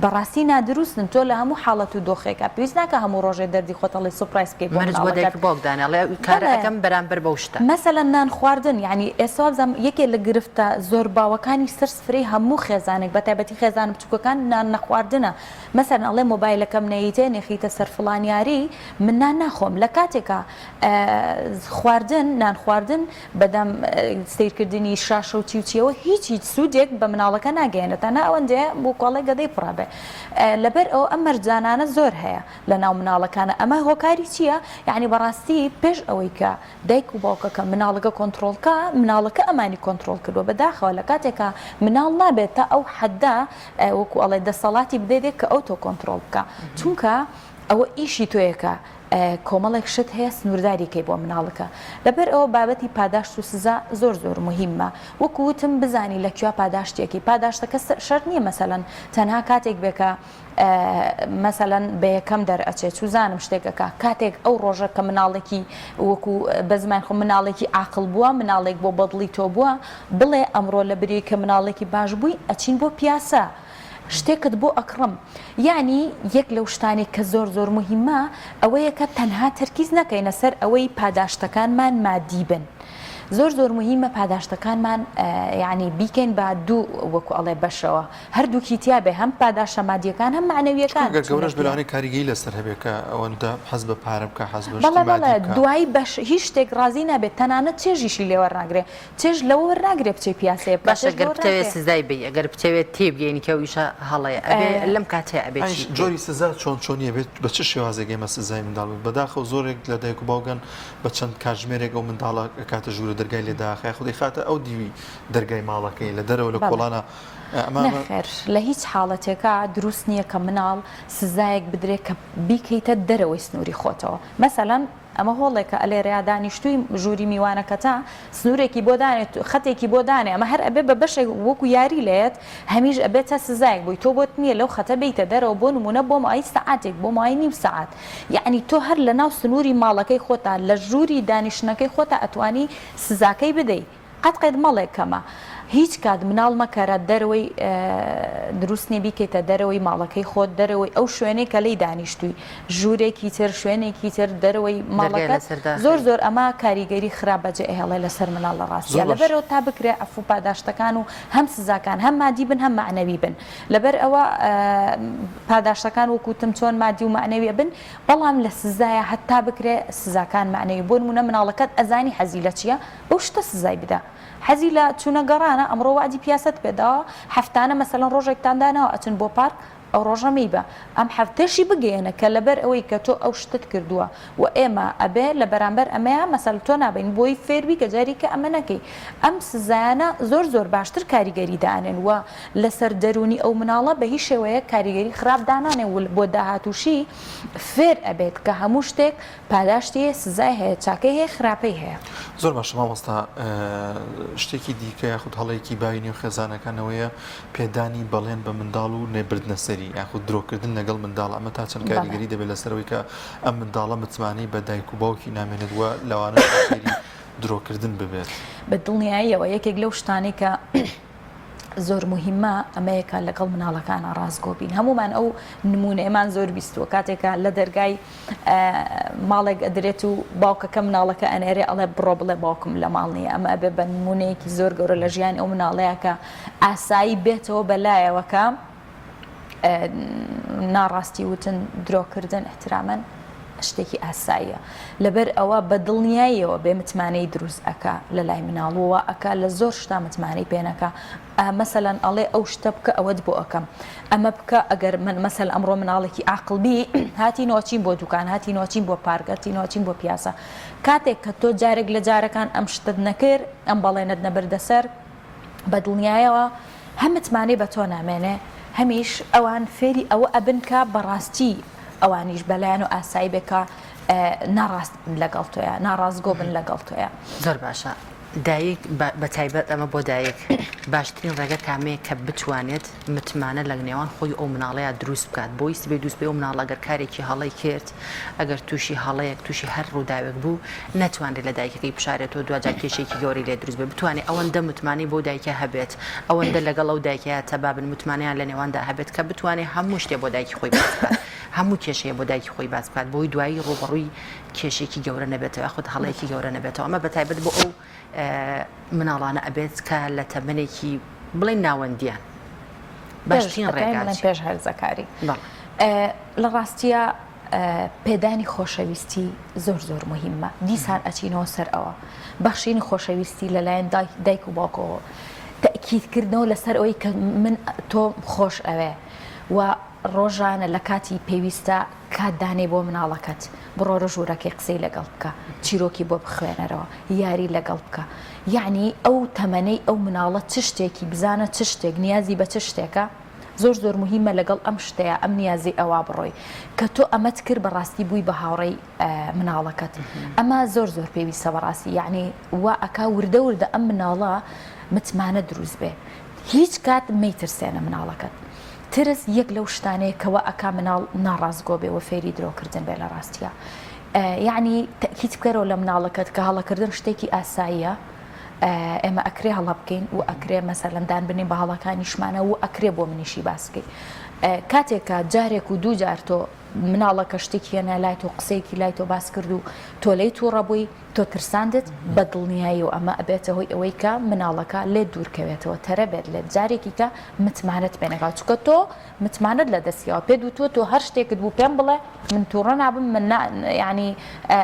بەڕاستی نادروستن تۆ لە هەموو حاڵەت و دۆخێکە پێویست ناکە هەموو ڕۆژێ دەردی خۆتەڵی سوپرایز بکەیت بۆکدانێڵێ کارەکەم بەرامبەر بەو شتە مەسەلەن نان خواردن ینی ئێستا بزانم یەکێک لە گرفتە زۆر باوەکانی سەر سفرەی هەموو خێزانێک بە تایبەتی خێزان بچووکەکان نان نەخواردنە مەسەلەن ئەڵێ مۆبایلەکەم نەیتێ نێخیتە سەر فڵانیاری من نان ناخۆم لە کاتێکە خواردن نان خواردن بەدەم سیرکردنی شاشە و چیوچیەوە هیچ سوودێک بە مناڵەکە ناگەێنێتە نا ئەوەندێ بۆ کۆڵی گەدەی پڕابێ لەبەر ئەو ئەم مەرجانانە زۆر هەیە لە ناو مناڵەکانە ئەمە هۆکاری چییە یعنی بەڕاستی پێش ئەوەی کە دایک و باوکەکە مناڵەکە کۆنتترۆلکە مناڵەکە ئەمانی کۆنتترۆل کردووە بەداخەوە لە کاتێکە مناڵ نابێت تا ئەو حەدا وەکو ئەڵێ دەسەڵاتی بدەیت کە ئەو تۆ کۆنتترۆل بکە چونکە ئەوە ئیشی تۆیەکە کۆمەڵێک شت هەیە سنوورداریکەی بۆ مناڵەکە لەبەر ئەوە بابەتی پاداشت و سزا زۆر زۆر مهمە وەکووتم بزانی لە کوێ پاداشتێکی پاداشتەکە شەرت نییە مەسەلەن تەنها کاتێک بێکە مەسەلەن بە یەکەم دەرئەچێت چوزانم شتێکەکە کاتێک ئەو ڕۆژە کە مناڵێکی وەکو بە زمان خۆ مناڵێکی عاقڵ بووە مناڵێک بۆ بەدڵی تۆ بووە بڵێ ئەمڕۆ لە بری کە مناڵێکی باش بووی ئەچین بۆ پیاسە شتێکت بۆ ئەکڕم یعنی یەک لەو شتانێک کە زۆر زۆر مهمە ئەوەیە کە تەنها تەرکیز نەکەینە سەر ئەوەی پاداشتەکانمان مادی بن زۆر مهمە پاداشتەکانمان یعنی بیکەین بە دوو وەکو ئەڵێ بەشەوە هەردووکی تیا بێ هەم پاداشە مادیەکان هەم معنەویەکان گەورەش بلانی کاریگەری لەسەر هەبێکە ئەوەندا حەز بە پارە بکە حەز بە بەڵێ دوایی بەش هیچ شتێک ڕازی نابێت تەنانەت چێژیشی لێوە ڕاگرێ چێژ لەوە وەرناگرێ بچێ پیاسەیە باشە گەر بتەوێت سزای بی ئەگەر بتەوێت تێبگەینی کە ویشە هەڵەیە ئەبێ لەم کاتێ ئەبێت جۆری سزا چۆنیە بێت بە چ شێوازێگەمە سزای منداڵ بەداخەو زۆرێک لە دایک و باوگەن بە چەند کاتژمێرێک ئەو منداڵە کاتە ژوورە دەرگای لێداخای خودی خاتە ئەو دیوی دەرگای ماڵەکەی لە دەرەوە لە کۆڵانە نەخێر لە هیچ حاڵەتێکە دروست نییە کە مناڵ سزایەک بدرێت کە بیکەیتە دەرەوەی سنووری خۆتەوە مەسەلەن ئەمە هۆڵێکە ئەلێرەیە دانیشتووی ژووری میوانەکەتا سنوورێکی بۆ دانێت خەتێکی بۆ دانێ ئەمە هەر ئەبێ بە بەشێک وەکو یاری لێت هەمیش ئەبێتە سزایەک بووی تۆ بۆت نییە لەو خەتە بیتە دەرەوە بۆ نمونە بۆ مای سەعاتێک بۆ مای نیم سەعات یعنی تۆ هەر لە ناو سنووری ماڵەکەی خۆتا لە ژووری دانیشتنەکەی خۆتا ئەتوانی سزاکەی بدەیت قەت مەڵێکەمە هیچ کات مناڵ مەکەرە دەرەوەی دروستنی بیکەیتە دەرەوەی ماڵەکەی خۆت دەرەوەی ئەو شوێنەی کە لی دانیشتووی ژوورێکی تر شوێنێکی تر دەرەوەی ماڵەکەت زۆر ئەمە کاریگەری خراپبەجێ ئەهێڵێ لەسەر مناڵ لە ڕاستە لەبەرەوە تا بکرێ ئەفو پاداشتەکان و هەم سزاکان هەم مادی بن هەم معنەوی بن لەبەر ئەوە پاداشتەکان وەکوتم چۆن مادی و معنەویە بن بەڵام لە سزایە هەتا بکرێ سزاکان معنەوی بۆ نمونە مناڵەکەت ئەزانی حەزی لە چییە بەو شتە سزای بدە حەزی لە چوونە گەڕانە ئەمڕۆ وعدی پیاست پێداوە هەفتانە مەسەلەن ڕۆژێکتاندانەوە ئەچن بۆ پارک ئەو ڕۆژەمەی بە ئەم هەفتەشی بگەێنە کە لەبەر ئەوەی کە تۆ ئەو شتت کردووە و ئێمە ئەبێ لە بەرامبەر ئەمەیە مەسەل تۆ نابین بۆی فێربی کە جاریکە ئەمە نەکەی ئەم سزایانە زۆر باشتر کاریگەری دانێن و لەسەر دەرونی ئەو مناڵە بە هیچ شێوەیە کاریگەری خراپ دانانێ بۆ داهاتوشی فێر ئەبێت کە هەموو شتێک پاداشتی سزای هەیە چاکەی هەیە خراپەی هەیە زۆر باش مامۆستا شتێکی دیکە یاخود هەڵەیەکی باوینی و خێزانەکانەوەیە پێدانی بەڵێن بە منداڵ و نێبردنە سەری یاخود درۆکردن لەگەڵ منداڵ ئەمە تا چەند کاریگەری دەبێت لەسەرەوەی کە ئەم منداڵە متمانەی بە دایک و باوکی نامێنێت وە لەوانە درۆکردن ببێت بە دڵنیاییەوە یەکێک لەو شتانی کە زۆر مهمە ئەمەیەکە لەگەڵ مناڵەکانە ڕازگۆبین هەمومان ئەو نمونەیەمان زۆر بیستووە کاتێکە لە دەرگای ماڵێک ئەدرێت و باوکەکە مناڵەکە ئەنێرێ ئەڵێ بڕۆ بڵێ باوکم لە ماڵ نییە ئەمە ئەبێ بە نمونەیەکی زۆر گەورە لە ژیانی ئەو مناڵەیە کە ئاسایی بێتەوە بەلایەوەکە ناڕاستی وتن درۆکردن احترامەن شتێکی ئاساییە لەبەر ئەوە بە دڵنیاییەوە بێ متمانەی دروست ئەکا لە لای مناڵەوە ئەکا لە زۆر شتا متمانەی پێنەکە مەسەلەن ئەڵێ ئەو شتە بکە ئەوەت بۆ ئەەکەم ئەمە بکە ئەگەر من مەسەل ئەمڕۆ مناڵێکی عاقڵبی هاتی نۆچین بۆ دوکان هاتی نۆچین بۆ پارگەتی نۆچین بۆ پیاسە کاتێک کە تۆ جارێک لە جارەکان ئەم شتت نەکرد ئەم بەڵێنت نەبردەسەر بە دڵنیایەوە هەم متمانەی بە تۆ نامێنێ هەمیش ئەوان فێری ئەوە ئەبن کە بەڕاستی ئەوانیش بەلایەن و ئاسایی بێکە ناڕاست لەگەڵ تۆیە ناڕازگۆ بن لەگەڵ تۆیە زۆر باشە دایک بە تایبەت ئەمە بۆ دایک باشترین ڕێگە کامەیە کە بتوانێت متمانە لە نێوان خۆی ئەو مناڵەیە دروست بکات بۆی سبێ دووست بێ ئەو مناڵ ئەگەر کارێکی هەڵی کرد ئەگەر تووشی هەڵەیەک تووشی هەر ڕووداوێک بوو نەتوانێت لە دایکەکەی بشارێتەوە دوجار کێشێکی گەوری لێ دروست بێ بتوانێت ئەوەندە متمانی بۆ دایکە هەبێت ئەوەندە لەگەڵ ئەو دایکەیە تەبابن متمانیان لە نێواندا هەبێت کە بتوانێت هەموو شتێ بۆ دایکی خۆی باس بکات هەموو کێشەیە بۆ دایکی خۆی باس بکات بۆی دوایی ڕوبەڕووی کێشێکی گەورە نەبێتەوە خودت هەڵەیەکی گەورە نەبێتەوە ئەمە بە تایبەت بۆ ئەو مناڵانە ئەبێت کە لە تەمەنێکی بڵێن ناوەندیان باشترین ڕێگای پێش هەرزەکاری لە ڕاستیە پێدانی خۆشەویستی زۆر مهمە دیسان ئەچینەوە سەر ئەوە بەخشینی خۆشەویستی لەلایەن دایک و باوکەوە تەکیدکردنەوە لەسەر ئەوەی کە من تۆ خۆش ئەوێ و ڕۆژانە لە کاتی پێویستە کاتدانێ بۆ مناڵەکەت بڕۆ ڕژوورەکەی قسەی لەگەڵ بکە چیرۆکی بۆ بخوێنەرەوە یاری لەگەڵ بکە یعنی ئەو تەمەنەی ئەو مناڵە چ شتێکی بزانە چ شتێک نیازی بە چ شتێکە زۆر مهمە لەگەڵ ئەم شتەیە ئەم نیازی ئەوە بڕۆی کە تۆ ئەمەت کرد بەڕاستی بووی بە هاوڕێی مناڵەکەت ئەمە زۆر پێویستە بەڕاستی یعنی وا ئەکا وردە ئەم مناڵە متمانە دروست بێ هیچ کات مەیترسێنە مناڵەکەت ترس یەک لەو شتانەیە کەوە ئەکا مناڵ ناڕازگۆ بێ و فێری درۆکردن بێ لە ڕاستیە یعنی هیچ بکەرەوە لە مناڵەکەت کە هەڵەکردن شتێکی ئاساییە ئێمە ئەکرێ هەڵە بکەین و ئەکرێ مەسەلەندان بنین بە هەڵەکانیشمانە و ئەکرێ بۆ منیشی باسکەی کاتێکە جارێک و دوو جار تۆ مناڵەکە شتێکی هێنا لای تۆ قسەیەکی لای تۆ باس کرد و تۆ لی تووڕە بووی تۆ ترساندت بە دڵنیایی و ئەمە ئەبێتە هۆی ئەوەی کە مناڵەکە لێ دوورکەوێتەوە تەرە بێت لێت جارێکی کە متمانەت پێنەکات چکە تۆ متمانەت لە دەستیەوە پێ دوو تۆ هەر شتێکت بوو پێم بڵێ من تووڕە نابم من ینی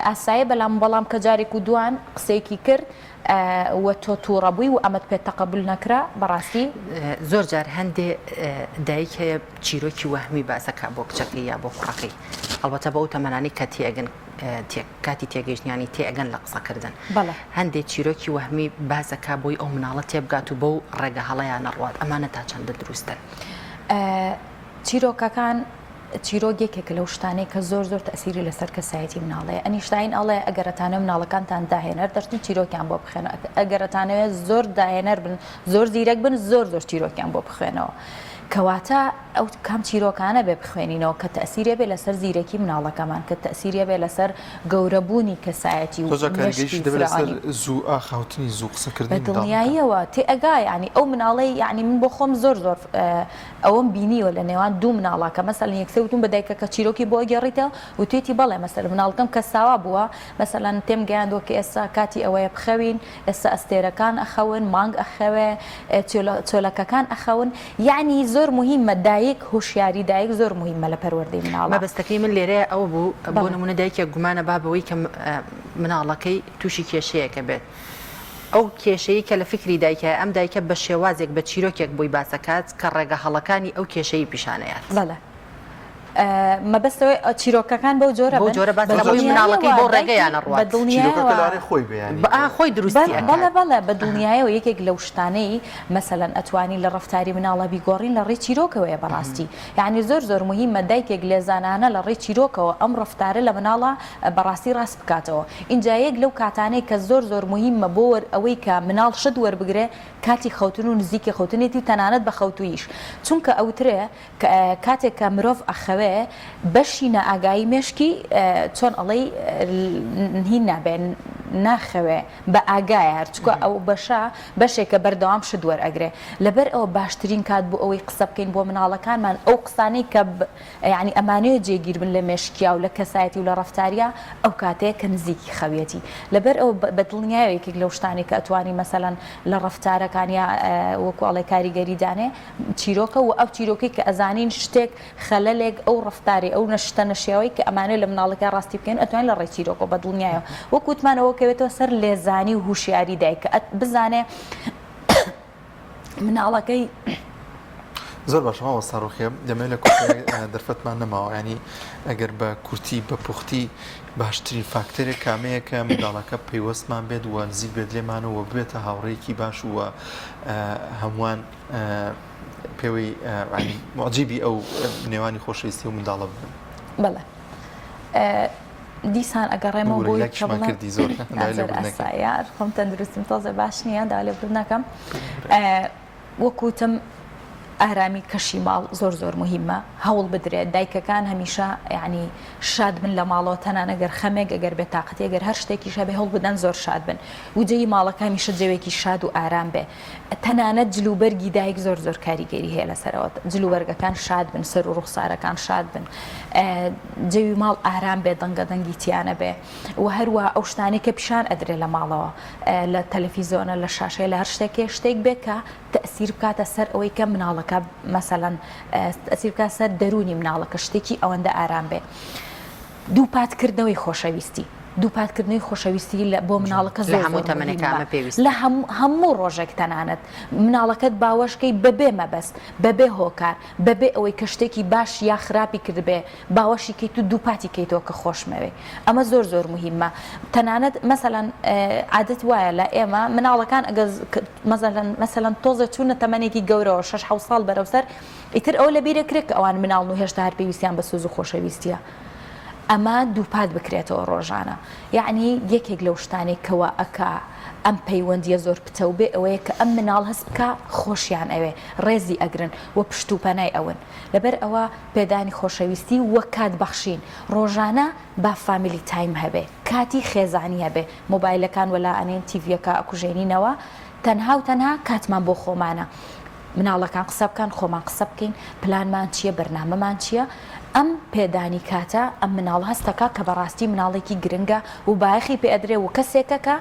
ئاسایە بەڵام کە جارێک و دوان قسەیەکی کرد وە تۆ تووڕەبووی و ئەمەت پێ تەقەبول نەکرا بەڕاستی زۆر جار هەندێ دایک هەیە چیرۆکی وەهمی باسەکە بۆ کچەکەی یا بۆ کوڕەکەی هەڵبەتە بەو تەمەنانی کە تێگەن کاتی تێگەیشتنیانی تێگەن لە قسەکردن هەندێک چیرۆکی وەهمی باسەکە بۆی ئەو مناڵە تێبگات و بەو ڕێگە هەڵەیان نەڕوات ئەمانە تا چەندە دروستن چیرۆکەکان چیرۆگێکێکە لەو شتانەی کە زۆر تەسیری لەسەر کەسایەتی مناڵەیە ئەنیشتین ئەڵێ ئەگەرەتانە مناڵەکانتان داهێنەر دەشتن چیرۆکیان بۆ بخێنە ئەگەرەتانەوێت زۆر داهێنەر بن زۆر زیرەک بن زۆر چیرۆکیان بۆ بخوێنەوە کەواتە ئەو کام چیرۆکانە بێ بخوێنینەوە کە تەسیرێ بێ لەسەر زیرەکی مناڵەکەمان کە تەسیرێ بێ لەسەر گەورەبوونی کەسایەتی و زوو ئاخاوتنی زوو قسەکردنی بە دڵنیاییەوە تێئگای ینی ئەو مناڵی یعنی من بۆ خۆم زۆر ئەوەم بینیوە لە نێوان دوو مناڵەکە مەسەڵەن یەکسەوتون بە دایکەکە چیرۆکی بۆ گەڕیتەوە و توێتی بەڵێ مەسەر مناڵەکەم کە ساوا بووە مەسەڵەن تێم گەیاندوە کە ئێستا کاتی ئەوەیە بخەوین ئێستا ئەستێرەکان ئەخەون مانگ ئەخەوێ چۆلەکەکان ئەخەون یعنی زۆر مهمە دایک هوشیاری دایک زۆر مهمە لە پەروەردەی مناڵە مەبەستەکەی من لێرەیە ئەوە بوو بۆ نمونە دایکێک گومانە بابەوەی کە مناڵەکەی تووشی کێشەیەکە بێت ئەو کێشەیە کە لە فکری دایکە ئەم دایکە بە شێوازێک بە چیرۆکێک بۆی باسەکات کە ڕێگە هەڵەکانی ئەو کێشەی پیشانەیەات بەڵێ مەبەستەوەی چیرۆکەکان بەو جۆرە مناڵەکەی بۆ ڕێگەیانە ڕوات خۆی دروستی بەڵێ بە دڵنیایەوە یەکێک لەو شتانەی مەسەلەن ئەتوانی لە ڕفتاری مناڵە بیگۆڕین لە ڕێی چیرۆکەوەیە بەڕاستی یعنی زۆر مهمە دایکێک لێزانانە لە ڕێی چیرۆکەوە ئەم ڕفتارە لە مناڵە بەڕاستی ڕاست بکاتەوە اینجا یەک لەو کاتانەی کە زۆر مهمە بۆ ئەوەی کە مناڵ شت وەربگرێ کاتی خەوتن و نزیکی خەوتنێتی تەنانەت بە خەوتویش چونکە ئەوترێ کاتێک کە مرۆڤ ئەخەوێ بەشینە ئاگایی مێشکی چۆن ئەڵەی هین نابێن ناخەوێ بە ئاگایە هەرچکە ئەو بەشێکە بەردەوام شت وەرئەگرێ لەبەر ئەوە باشترین کات بوو ئەوەی قسە بکەین بۆ مناڵەکانمان ئەو قسانەی کە ینی ئەمانەیە جێگیر بن لە مێشکیا و لە کەسایەتی و لە ڕفتاریە ئەو کاتەیە کە نزیکی خەویەتی لەبەر ئەو بەدڵنیایەوەیەکێک لەو شتانی کە ئەتوانی مەسەلەن لە ڕفتارەکان یا وەکوڵی کاریگەری دانێ چیرۆکە و ئەو چیرۆکی کە ئەزانین شتێک خەلەلێک ئەو ڕفتاری ئەو نەشتە نەشێەوەی کە ئەمانە لە مناڵەکە ڕاستی بکەین ئەتوانین لە ڕێی چیرۆکە بەدڵنیایەوە وەکوتمانەوە کەوێتەوە سەر لێزانی و هوشیاری دایکە بزانێ مناڵەکەی زۆر باشەوە ساڕۆخێ دەمێت لە دەرفەتمان نەماوە ینی ئەگەر بە کورتی بە پوختی باشترین فاکتەرێک کامەیە کە منداڵەکە پەیوەستمان بێت و نزیک بێت لێمانەوە بێتە هاوڕێیەکی باش وە هەمووان پێوەی معجیبی ئەو نێوانی خۆشەویستی و منداڵە بن بەڵێ دیسان ئەگەڕێمەوە بۆی کردی زۆر ئەسایار خۆم تەندروستم تۆزە باش نییە دا لێبور نەکەم وەکوتم ئارامی کەشی ماڵ زۆر مهمە هەوڵ بدرێت دایکەکان هەمیشە ینی شاد بن لە ماڵەوە تەنان ئەگەر خەمێک ئەگەر بێت تااقەتی ئەگەر هەر شتێکی شەبێ هەوڵ بدەن زۆر شاد بن و جێی ماڵەکە هەمیشە جێوێکی شاد و ئارام بێ تەنانەت جلوبەرگی دایک زۆر کاریگەری هەیە لەسەرەوە جلوبەرگەکان شاد بن سەر و ڕوخسارەکان شاد بن جەوی ماڵ ئارام بێ دەنگی تیانە بێ و هەروە ئەو شتانی کە پیشان ئەدرێ لە ماڵەوە لە تەلەڤیزۆنە لە شاشەیە لە هەر شتێک بێ کە تەسیر بکاتە سەر ئەوەی کە مناڵەکە مەسەلەن تەسیر بکات سەر دەرونی مناڵەکە شتێکی ئەوەندە ئارام بێ دووپاتکردنەوەی خۆشەویستی دووپاتکردنەوەی خۆشەویستی بۆ مناڵەکە زۆر لە هەموو ڕۆژێک تەنانەت مناڵەکەت باوەشکەی بەبێ مەبەست بەبێ هۆکار بەبێ ئەوەی کە شتێکی باش یا خراپی کردبێ باوەشی کەیت و دووپاتی کەیتەوە کە خۆشمەوێ ئەمە زۆر مهمە تەنانەت مەسەلەن عادەت وایە لە ئێمە مناڵەکان مەسەلەن تۆزە چوونە تەمەنێکی گەورەوە 6 ساڵ بەرەوسەر ئیتر ئەو لە بیرەکرێت کە ئەوان مناڵ و هێشتا هەر پێویستیان بە سوز و خۆشەویستیە ئەمە دووپات بکرێتەوە ڕۆژانە یعنی یەکێک لەو شتانێکەوە ئەکا ئەم پەیوەندیە زۆر پتەو بێ ئەوەیە کە ئەم مناڵ هەست بکە خۆشیان ئەوێ ڕێزی ئەگرن و پشت و پەنای ئەون لەبەر ئەوە پێدانی خۆشەویستی وە کات بەخشین ڕۆژانە با فامیلی تایم هەبێ کاتی خێزانی هەبێ مۆبایلەکان وەلا ئەنێن تیڤەکە ئەکوژێنینەوە تەنها کاتمان بۆ خۆمانە مناڵەکان قسە بکەن خۆمان قسە بکەین پلانمان چییە بەرنامەمان چییە ئەم پێدانی کاتە ئەم مناڵ هەستەکە کە بەڕاستی مناڵێکی گرنگە و بایەخی پێ ئەدرێ و کەسێکە کە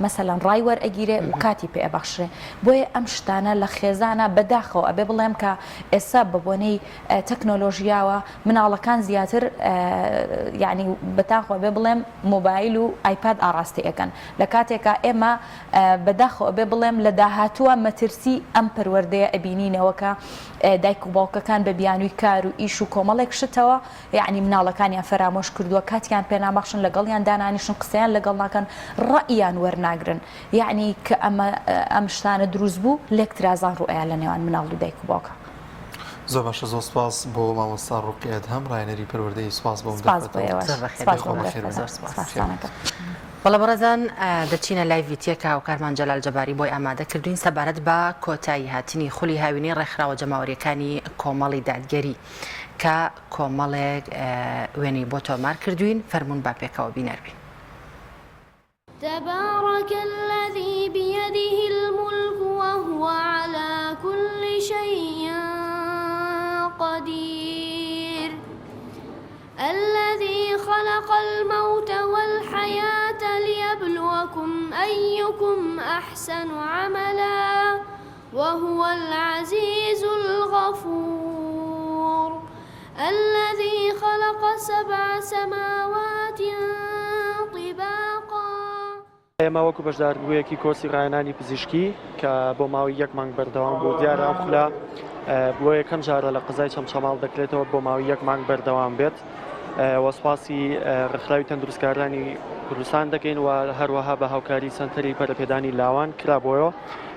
مەسەلەن ڕای وەرئەگیرێ و کاتی پێ ئەبەخشێ بۆیە ئەم شتانە لە خێزانە بەداخەوە ئەبێ بڵێم کە ئێستا بە بۆنەی تەکنۆلۆژیاوە مناڵەکان زیاتر یعنی بەتاخۆ بێ بڵێم مۆبایل و ئایپاد ئاڕاستی ئەەکەن لە کاتێکە ئێمە بەداخەوە بێ بڵێم لە داهاتووە مەترسی ئەم پەروەردەیە ئەبینینەوەکە دایک و باوکەکان بە بیانووی کار و ئیش و کۆمەڵێک شتەوە یعنی مناڵەکانیان فەرامۆش کردووە کاتیان پێنامەخشن لەگەڵیان دانانیشن قسەیان لەگەڵ ناکەن ڕەئیان وەرناگرن یعنی کە ئەم شتانە دروست بوو لێکترازان ڕوئیان لە نێوان مناڵ و دایک و باوکە. زۆر باشە زۆر سپاس بۆ مامۆستا ڕوقیەت هەم ڕایەنەری پەروەردەی سپاس بۆ بەڵە بەڕێزان دەچینە لای ڤیتیەکە و کارمان جەلال جەباری بۆی ئامادە کردوین سەبارەت بە کۆتایی هاتنی خولی هاوینی ڕێکخراوە جەماوەریەکانی کۆمەڵی دادگەری کە کۆمەڵێک وێنەی بۆ تۆمار کردوین فەرموون با پێکەوە بینەربین. تبارك الذي بيده الملك وهو على كل شيء قدير الذي خلق الموت والحياة ليبلوكم أيكم أحسن عملا وهو العزيز الغفور الذي خلق 7 سماوات طباقا. ئێمە وەکو بەشداربوویەکی کۆرسی ڕایەنانی پزیشکی کە بۆ ماوەی 1 مانگ بەردەوام بوو دیارە ئەم خولە بۆ یەکەم جارە لە قزای چەمچەماڵ دەکرێتەوە بۆ ماوەی 1 مانگ بەردەوام بێت وەسپاسی ڕێکخراوی تەندروستکارانی کوردستان دەکەین و هەروەها بە هاوکاری سەنتەری پەرەپێدانی لاوان کرابۆیەوە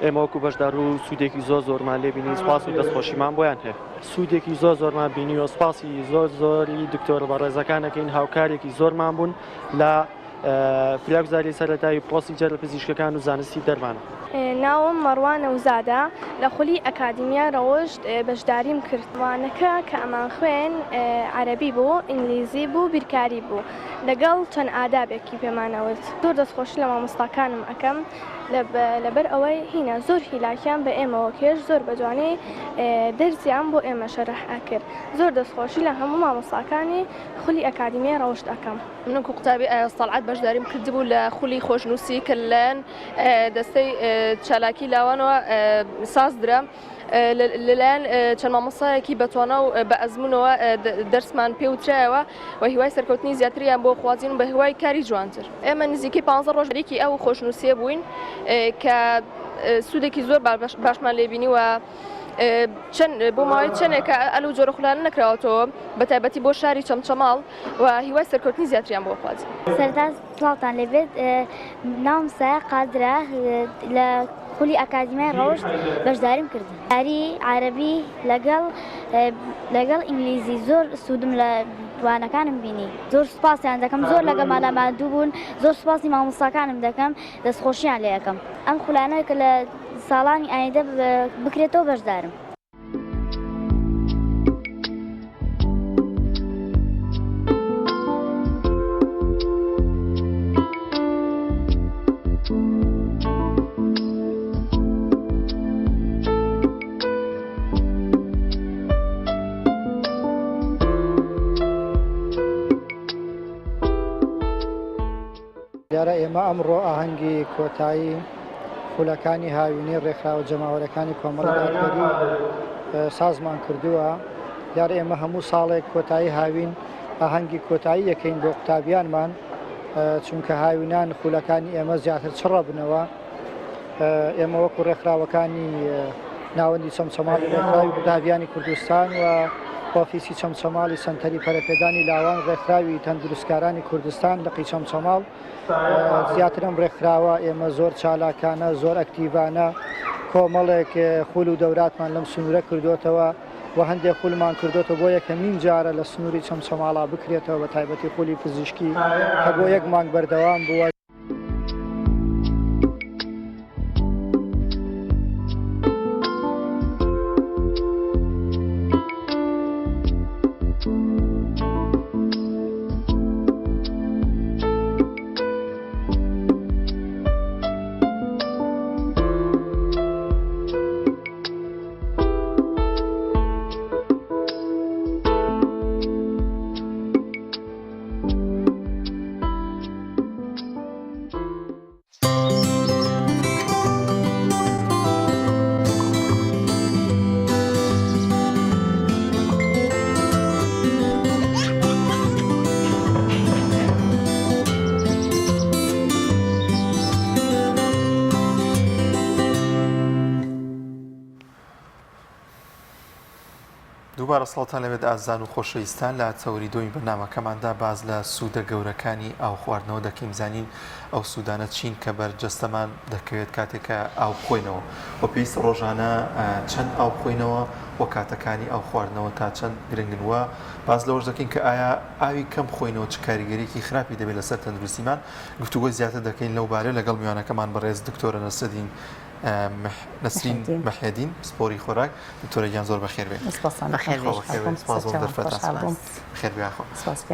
ئێمە وەکو بەشدار و سوودێکی زۆرمان لێبینی سپاس و دەستخۆشیمان بۆیان هەیە سوودێکی زۆرمان بینی و سپاسی زۆری دکتۆر بەڕێزەکانەکەین هاوکارێکی زۆرمان بوون لە فراگوزاری سەرەتایی پۆستی جەرە پزیشکەکان و زانستی دەرمانە. ناوم مەڕوانە وزادە لە خولی ئەکادیمیا ڕەوشت بەشداریم کردوانەکە کە ئەمان خوێن عەرەبی بوو ئینگلیزی بوو بیرکاری بوو لەگەڵ چەند ئادابێکی پێمانەوت زۆر دەستخۆشی لە مامۆستاکانم ئەەکەم لەبەر ئەوەی هینە زۆر هیلاکیان بە ئێمەوە کێش زۆر بەجوانەی دەرزیان بۆ ئێمە شەرح ئەکرد زۆر دەستخۆشی لە هەموو مامۆستاکانی خولی ئەکادیمیە ڕەوشت ئەەکەم. من قوتابی ئاستەڵعات بەشداریم کردبوو لە خولی خۆشنووسی کە لەلایەن دەستەی چالاکی لاوانەوە ساز درا لەلایەن چەند مامۆستایەکی بەتوانە و بە ئەزمونەوە دەرسمان پێوترایەوە و هیوای سەرکەوتنی زیاتریان بۆ خوازیین و بە هیوای کاری جوانتر. ئێمە نزیکەی 15 ڕۆژێکی ئەو خۆشنووسیە بووین کە سوودێکی زۆر باشمان لێبینی و بۆ ماوەی چەندێکە ئەلو جۆرە خولانە نەکراوەتەوە بە تایبەتی بۆ شاری چەمچەماڵ و هیوای سەرکەوتنی زیاتریان بۆ خوازی. سەرتا سڵاوتان لێبێت ناوم سایە قادرە لە خولی ئەکادیمیای ڕەوشت بەشداریم کرد یاری عەرەبی لەگەڵ ئینگلیزی زۆر سوودم لە توانەکانم بینی زۆر سوپاسیان دەکەم زۆر لەگەڵمانەمان دوو بوون زۆر سوپاسی مامۆستاکانم دەکەم دەستخۆشییان لێ یەکەم ئەم خولانەوەی کە لە ساڵانی ئایندا بکرێتەوە بەشدارم. دیارە ئێمە ئەمڕۆ ئاهەنگی کۆتایی خولەکانی هاوینی ڕێکخراوە جەماوەریەکانی کۆمەڵی دادگەری سازمان کردووە دیارە ئێمە هەموو ساڵێک کۆتایی هاوین ئاهەنگی کۆتایی یەکەین بۆ قوتابیانمان چونکە هاوینان خولەکانی ئێمە زیاتر چڕە بنەوە ئێمە وەکو ڕێکخراوەکانی ناوەندی چەمچەماڵی ڕێکخراوی قوتابیانی کوردستان و ئۆفیسی چەمچەماڵی سەنتەری پەرەپێدانی لاوان ڕێکخراوی تەندروستکارانی کوردستان لە قی چەمچەماڵ زیاترم ڕێکخراوە ئێمە زۆر چالاکانە زۆر ئەکتیڤانە کۆمەڵێک خول و دەوراتمان لەم سنوورە کردوتەوە و هەندێک خولمان کردوتەوە بۆ یەکەمین جارە لە سنووری چەمچەماڵا بکرێتەوە بە تایبەتی خولی پزیشکی کە بۆ 1 مانگ بەردەوام بووە. دووبارە سڵاتان لەبێت ئازان و خۆشەویستان لە چاوەری دۆی بەرنامەکەماندا باز لە سوودە گەورەکانی ئاو خواردنەوە دەکەین زانین ئەو سوودانە چین کە بەرجەستەمان دەکەوێت کاتێکە ئاو بخۆینەوە و پێویست ڕۆژانە چەند ئاو بخۆینەوە و کاتەکانی ئاو خواردنەوە تا چەند گرنگن وە باز لەوەش دەکەین کە ئایا ئاوی کەم بخۆینەوە چ کاریگەریەکی خراپی دەبێت لەسەر تەندروستیمان گفتوگۆی زیاتر دەکەین لەو بارە لەگەڵ میوانەکەمان بەڕێز دکتۆرە نەسرین نسرین محیدین سپۆری خۆراک دکتۆرە گیان زۆر بەخێر بێت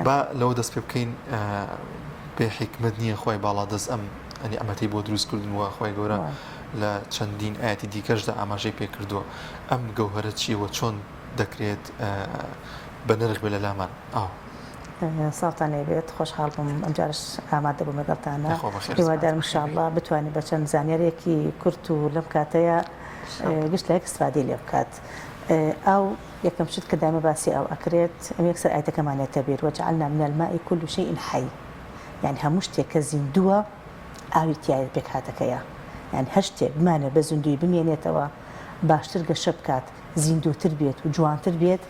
با لەوە دەست پێ بکەین بێ حکمت نییە خۆی باڵا دەست ئەنی ئەمەتی بۆ دروستکردنەوە خۆی گەورە لە چەندین ئاەتی دیکەشدا ئاماژەی پێ کردووە ئەم گەوهرە چیەوە چۆن دەکرێت بە نرخ بێ لە لامان ساڵتان لێبێت خۆشحاڵ بووم ئەمجارش ئامادە بووم لەگەڵتانە هیوادارم انشاءالله بتوانێت بە چەند زانیارێکی کورت و لەم کاتەیە گشت لە ئەکسفادی لێ بکات ئەو یەکەم شت کە دایمە باسی ئەو ئەکرێت ئەم یەکسەر ئایتەکەمانێتە بێت وجعلنا من الماء كل شيء حي يعني هەموو شتێک کە زیندووە ئاوی تایە پێک هاتەکەیە يعني هەر شتێک بمانە بە زیندوی بمێنێتەوە باشتر گەشە بکات زیندوتر بێت و جوانتر بێت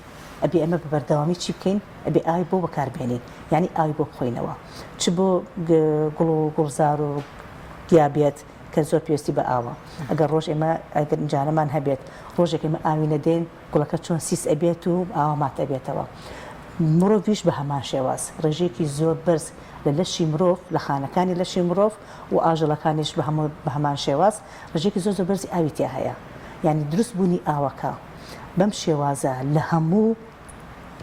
ئەبێ ئەمە بە بەردەوامی چی بکەین ئەبێ ئاوی بۆ بەکاربێنین یعنی ئاوی بۆ بخۆینەوە چ بۆ گوڵ و گوڵزار و گیا بێت کە زۆر پێویستی بە ئاوە ئەگەر ڕۆژ ئێمە ئەگەر جانەمان هەبێت ڕۆژێک ئێمە ئاوی نەدەین گوڵەکە چۆن سیس ئەبێت و ئاوا مات ئەبێتەوە مرۆڤیش بە هەمان شێواز ڕێژێکی زۆر بەرز لە لەشی مرۆڤ لە خانەکانی لەشی مرۆڤ و ئاژەڵەکانیش بە هەمان شێواز ڕێژێکی زۆر زۆر بەرزی ئاوی تیا هەیە یعنی دروست بوونی ئاوەکە بەم شێوازە لە هەموو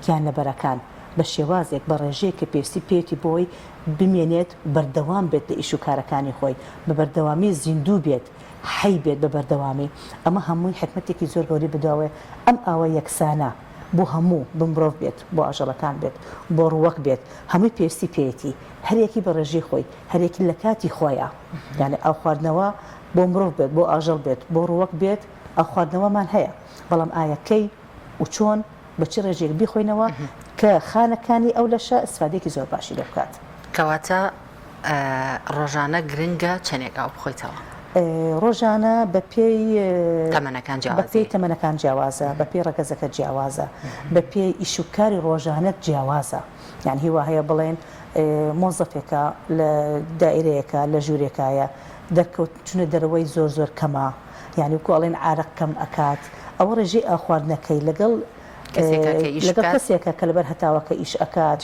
گیانلەبەرەکان بە شێوازێک بە ڕێژەیە کە پێویستی پێویستی بۆی بمێنێت بەردەوام بێت لە ئیش و کارەکانی خۆی بە بەردەوامی زیندوو بێت حی بێت بە بەردەوامی ئەمە هەمووی حکمەتێکی زۆر گەوری بداوێ ئەم ئاوە یەکسانە بۆ هەموو بمرۆڤ بێت بۆ ئاژەڵەکان بێت بۆ ڕووەک بێت هەمووی پێویستی پێیەتی هەرێکی بە ڕێژەی خۆی هەرێکی لە کاتی خۆیە یعنی ئاو خواردنەوە بۆ مرۆڤ بێت بۆ ئاژەڵ بێت بۆ ڕووەک بێت ئەو خواردنەوەمان هەیە بەڵام ئایەکەی و چۆن بەچی ڕێژێک بیخۆینەوە کە خانەکانی ئەو لەشە ئیسفادێکی زۆر باشی لێ بکات کەواتە ڕۆژانە گرنگە چەندێک ئاو بخۆیتەوە ڕۆژانە بە پێی تەمەنەکان جیاوازە بە پێی ڕەگەزەکە جیاوازە بە پێی ئیشوکاری ڕۆژانەت جیاوازە یان هیوا هەیە بڵێن مۆزەفێکە لە دائیرەیەکە لە ژوورێکایە دەرکەوت چونە دەرەوەی زۆر زۆر کەمە یعنی وکڵێن عارق کەم ئەکات ئەوە ڕێژەی ئاخواردنەکەی لەگەڵ کەسێکە کە لەبەر هەتاوەکە ئیش ئەکات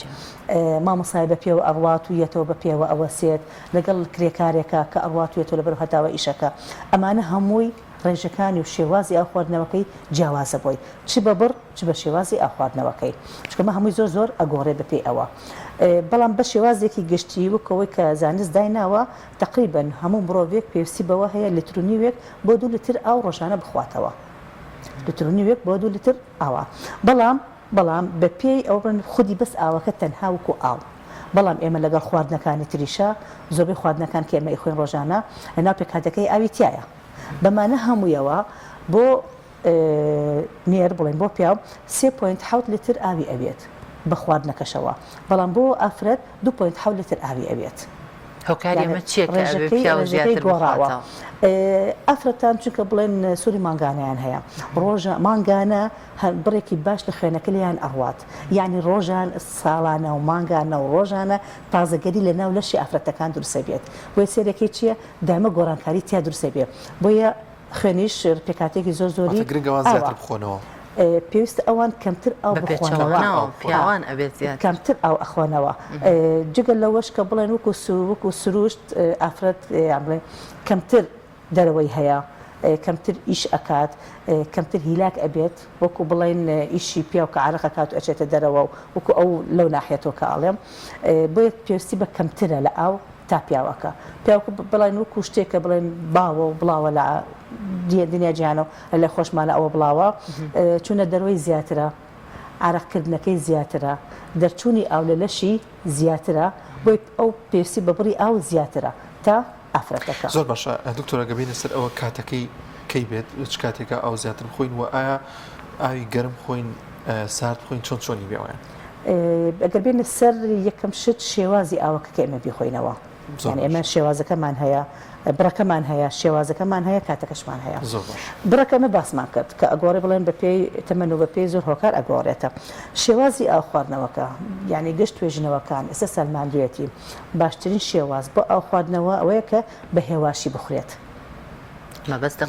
مامەسای بە پێوە ئەڕوات و یەتەوە بە پێوە ئەوەسێت لەگەڵ کرێکارێکە کە ئەڕوات و یەتەوە لەبەر هەتاوە ئیشەکە ئەمانە هەمووی ڕێژەکانی و شێوازی ئاخواردنەوەکەی جیاوازە بۆی چ بە بڕ چ بە شێوازی ئاخواردنەوەکەی چکەمە هەمووی زۆر زۆر ئەگۆڕێ بەپێی ئەوە بەڵام بە شێوازێکی گشتی وکەوەی کە زانست دایناوە تقریبن هەموو مرۆڤێک پێویستی بەوە هەیە لیترونیوێک بۆ 2 لیتر ئاو ڕۆژانە بخواتەوە لیترونیوێک بۆ 2 لیتر ئاوە بەڵام بە پێی ئەو خودی بەس ئاوەکە تەنها وکو ئاو بەڵام ئێمە لەگەڵ خواردنەکانی تریشە زۆربەی خواردنەکان کە ئێمە ئیخۆین ڕۆژانە لەناو پێکهاتەکەی ئاوی تایە بەمانە هەموویەوە بۆ نێر بڵێن بۆ پیاو 3.7 لیتر ئاوی ئەوێت بە خواردنەکەشەوە بەڵام بۆ ئافرەت 2.7 لیتر ئاوی ئەوێت هەوکاریمە چێکڕێژەکەی گۆڕاوە ئافرەتان چونکە بڵێن سووری مانگانیان هەیە ڕۆژە مانگانە بڕێکی باش لە خوێنەکە لیان ئەڕوات یعنی ڕۆژان ساڵانە و مانگانە و ڕۆژانە تازەگەری لە ناو لەشی ئافرەتەکان دروسە بێت بۆیە سێرەکەی چییە دامە گۆڕانکاری تیا دروسە بێت بۆیە خوێنیش پێکاتێکی زۆر زۆری بخۆنەوە پێویستە ئەوان کەمتر ئەو پیاوان ئەبێت کەمتر ئەو ئەخۆنەوە جگەل لەوەش کە بڵێن وەکو سروشت ئافرەت بڵێن کەمتر دەرەوەی هەیە کەمتر ئیش ئەکات کەمتر هیلاک ئەبێت وەکو بڵێن ئیشی پیا و کە عرەقەکات و ئەچێتە دەرەوە و وەکو ئەو لەو ناحێتەوە کە ئاڵێم بۆیە پێویستی بە کەمترە لە ئاو تا پیاوەکە پیاوەکە بڵێن وەکو شتێکە بڵێن باوە و بڵاوە لە دنیا جیهانەوە لە خۆشمانە ئەوە بڵاوە چونە دەروەی زیاترە عرەقکردنەکەی زیاترە دەرچوونی ئاو لە لەشی زیاترە بۆی ئەو پێویستی بە بڕی ئاو زیاترە تا ئافرەتەکە زۆر باشە دکتۆرە گەبینە سەر ئەوە کاتەکەی کەی بێت چ کاتێکە ئاو زیاتر بخۆین و ئایا ئاوی گەرم خۆین سارد خۆین چۆنی بێوەیان ئەگەر بێنە سەر یەکەم شت شێوازی ئاوەکە کە ئێمە بیخۆینەوە یعنی ئێمە شێوازەکەمان هەیە بڕەکەمان هەیە شێوازەکەمان هەیە کاتەکەشمان هەیە بڕەکەمە باسمان کرد کە ئەگۆڕێ بڵێن بە پێی تەمەن و بە پێی زۆر هۆکار ئەگۆڕێتە شێوازی ئاو خواردنەوەکە یعنی گەشت توێژینەوەکان ئێستا سەلماندوێتی باشترین شێواز بۆ ئاو خواردنەوە ئەوەیە کە بە هێواشی بخورێت مەبەستە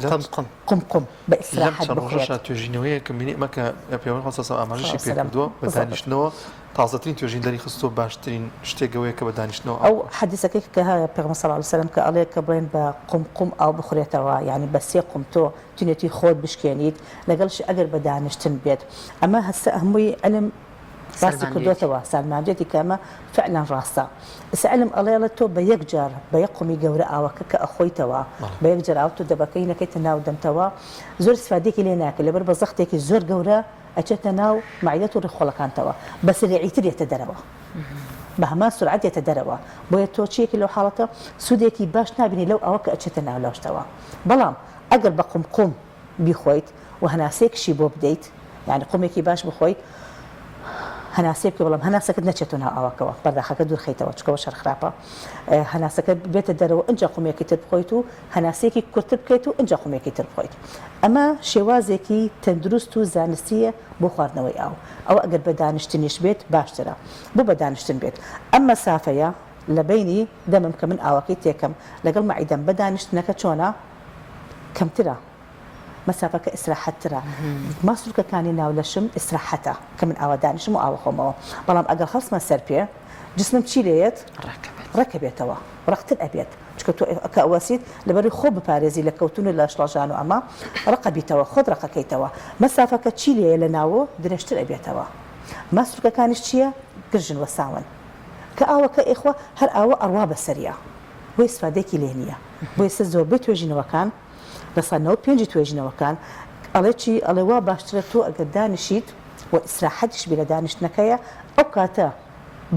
قمقم بە ئیسراحەت بخورێت توێژینەوەیە کە مینێمەکە پێوەی خۆسەسە ئاماژەشی پێکردووە بە دانیشتنەوە تازەترین توێژین دەری خستۆ باشترین شتێکەوەیە کە بە دانیشتنەوە ئەو حەدیسەکەی کە هەیە پێغەمبەر صلی الله علیه و سلم کە ئەڵێ کە بڵێن بە قمقم ئاو بخورێتەوە یعنی بە سێ قم تۆ تونێتی خۆت بشکێنیت لەگەڵش ئەگەر بە دانیشتن بێت ئەمە هەستا هەمووی علم باسی کردوێتەوە سالماندوێتی کە ئەمە فعلا ڕاستە ئێستا علم ئەڵێڵێت تۆ بە یەک جار بە یەک قومی گەورە ئاوەکە کە ئەخۆیتەوە بە یەک جار ئاو تۆ دەبەکەی نەکەیتە ناو دەمتەوە زۆر استفادەیەکی لێ ناکە لەبەر بە زەختێکی زۆر گەورە ئەچێتە ناو معدەت و ڕێخۆڵەکانتەوە بە سریعیتر دێتە دەرەوە بە هەمان سرعەت دێتە دەرەوە بۆیە تۆ چیەکی لەو حاڵەتە سوودێکی باش نابینی لەو ئەوە کە ئەچێتە ناو لاشتەوە بەڵام ئەگەر بە قمقم بیخۆیت و هەناسەیەکشی بۆ بدەیت یعنی قومێکی باش بخۆیت هەناسێ بکە بەڵام هەناسەکەت نەچێتۆ ناو ئاوەکەوە بەرداخەکە دوور خەیتەوە چکەوە شەرخراپە هەناسەکە بێتە دەرەوە ئەنجا قومێکی تر بخۆیت و هەناسەیەکی کورتتر بکەیت و ئەنجا قومێکی تر بخۆیت ئەمە شێوازێکی تەندروست و زانستیە بۆ خواردنەوەی ئاو ئەوە ئەگەر بە دانیشتنیش بێت باشترە بۆ بە دانیشتن بێت ئەم مەسافەیە لە بینی دەمم کە من ئاوەکەی تێکەم لەگەڵ مەعیدەم بە دانیشتنەکە چۆنە کەمترە مەسافەکە ئیسراحەتترە ماسوولکەکانی ناو لەشم ئیسراحەتە کە من ئاوا دانیشم و ئاوە خۆمەوە بەڵام ئەگەر خەڵسمە سەر پێ جسمم چی لێت ڕێکە بێتەوە ڕەختر ئەبێت چکە تۆ ئەکە ئەوەسیت لەبەری خۆ بپارێزی لە کەوتون لە شڵەژان و ئەمە ڕقەبیتەوە خۆت ڕقەکەیتەوە مەسافەکە چی لێیە لە ناوە درێژتر ئەبێتەوە ماسوولکەکانیش چییە گرژن وە ساون کە ئاوەکە ئێخوا هەر ئاوە ئەڕوا بەسەریە بۆ ئیسفادێکی لێ نییە بۆ ئێستا زۆربەی توێژینەوەکان لەسانەوە پێنجی توێژینەوەکان ئەڵێ چی ئەڵێ وا باشترە تۆ ئەگەر دانیشیت و ئیسراحەتیش بێ لە دانیشتنەکەیە ئەو کاتە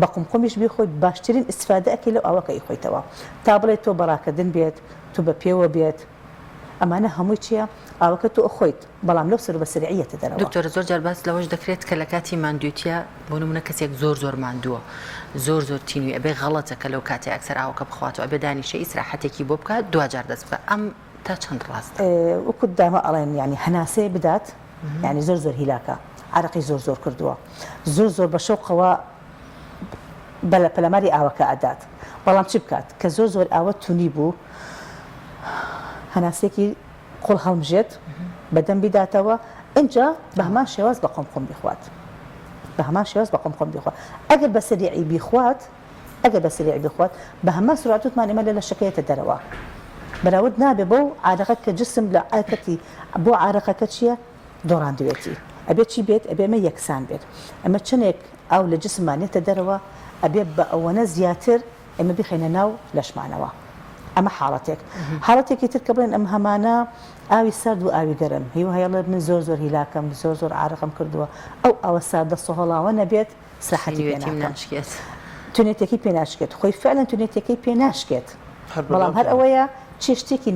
بە قمقمیش بخۆیت باشترین ئیسفادە ئەکەی لەو ئەوەکە ئیخۆیتەوە تا بڵێت تۆ بەڕاکردن بێت تو بە پێوە بێت ئەمانە هەمووی چییە ئاوەکە تۆ ئەخۆیت بەڵام لەو سەر بە سریعەتە دەرەوە دکتۆر زۆر جار باس لەوەش دەکرێت کە لە کاتی ماندووتیە بۆ نمونە کەسێک زۆر ماندووە زۆر تینوی ئەبێ غەڵەتە کە لەو کاتی ئەکسەر ئاوەکە بخواتەوە ئەبێ دانیشە ئیسراحەتێکی بۆ بکات دوجار دەست بکە ئەم تا چەند ڕاست وەکو دامە ئەڵێن ینی هەناسەیە بدات ینی زۆر هیلاکە عرەقی زۆر کردووە زۆر بە شەوقەوە بەلە پەلەماری ئاوەکە ئەدات بەڵام چی بکات کە زۆر ئاوە تونی بوو هەناسێکی قوڵ هەڵمژێت بەدەم بیداتەوە ئەنجا بە هەمان شێواز بە قمقم بیخوات بە هەمان شێواز بە قمقم بیخوات ئەگەر بە سریعی بیخوات بە هەمان سرعەتوتمان ئێمە لە لەشەکەیەتە دەرەوە بەراورد نابێ بەو عارەقە کە جسم لە ئاکەتی بۆ عارەقەکە چییە دۆڕاندوێتی ئەبێت چی بێت ئەبێمە یەکسان بێت ئەمە چنێک ئاو لە جسممانێتە دەرەوە ئەبێت بە ئەوەنە زیاتر ئێمە بخێنە ناو لەشمانەوە ئەمە حاڵەتێکی تر کە بڵێن ئەم هەمانە ئاوی سارد و ئاوی گەرم هیوا هەیەڵێ من زۆر هیلاکەم زۆر عارەقم کردووە ئەو ئەوە ساردە سۆهۆڵاوە نەبێت سەحەتی ناشکێت تونێتێکی پێ ناشکێت خۆی فعلەن تونێتێکی پێ ناشکێت بەڵام هەر ئەوەیە شتێکی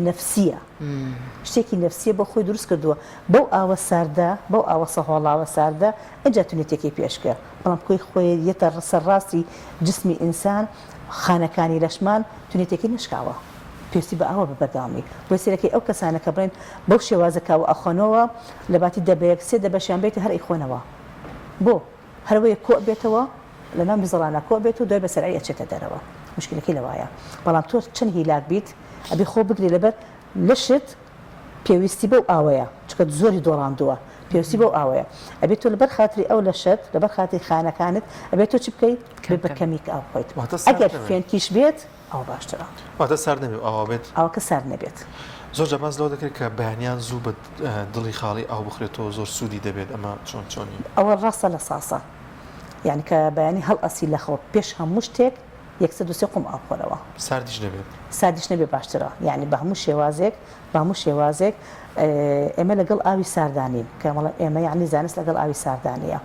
نەفسیە بۆ خۆی دروست کردووە بەو ئاوە ساردە بەو ئاوە سەهۆڵاوە ساردە ئەجا تونێتێکی پێشکە بەڵام خۆی یەتە سەرڕاستی جسمی ئینسان خانەکانی لەشمان تونێتێکی نشکاوە پێویستی بە ئاوە بەبەرداوامی بۆ سێرەکەی ئەو کەسانە کە بڵێن بەو شێوازەکەوە ئەخۆنەوە لە باتی دەبەیەک سێ دەبەشیان بێت هەر ئەیخۆنەوە بۆ هەروەیە کۆ بێتەوە لە نام بزڵانە کۆ بێت و دوای بەسەرعی ئەچێتە دەرەوە مشکلەکەی لەوایە بەڵام تۆ چەند هیلاک بیت ئەبێ خۆ بگری لەبەر لەشت پێویستی بەو ئاوەیە چکە زۆری دۆڕاندووە پێویستی بەو ئاوەیە ئەبێت تۆ لەبەر خاتری ئەو لەشت لەبەر خاتری خانەکانت ئەبێت تۆ چی بکەیت بە کەمیک ئاو بخۆیت ئەگەر فێنکیش بێت ئەو باشترە واتە سارد نەبێت ئاوا بێت ئاوەکە سارد نەبێت زۆر جەباز لەوە دەکرێت کە بەیانیان زوو بە دڵی خاڵی ئاو بخرێتەوە زۆر سوودی دەبێت ئەمە چۆنی ئەوە ڕاستە لە ساسە یعنی کە بەیانی هەڵ ئەسی لەخەوە پێش هەموو شتێک یەکسە دوسێ قوم ئاو خۆرەوە ساردیش نەبێت باشترە یعنی بە هەموو شێوازێک ئێمە لەگەڵ ئاوی ساردانین کە ئێمە یعنی زانست لەگەڵ ئاوی ساردانیە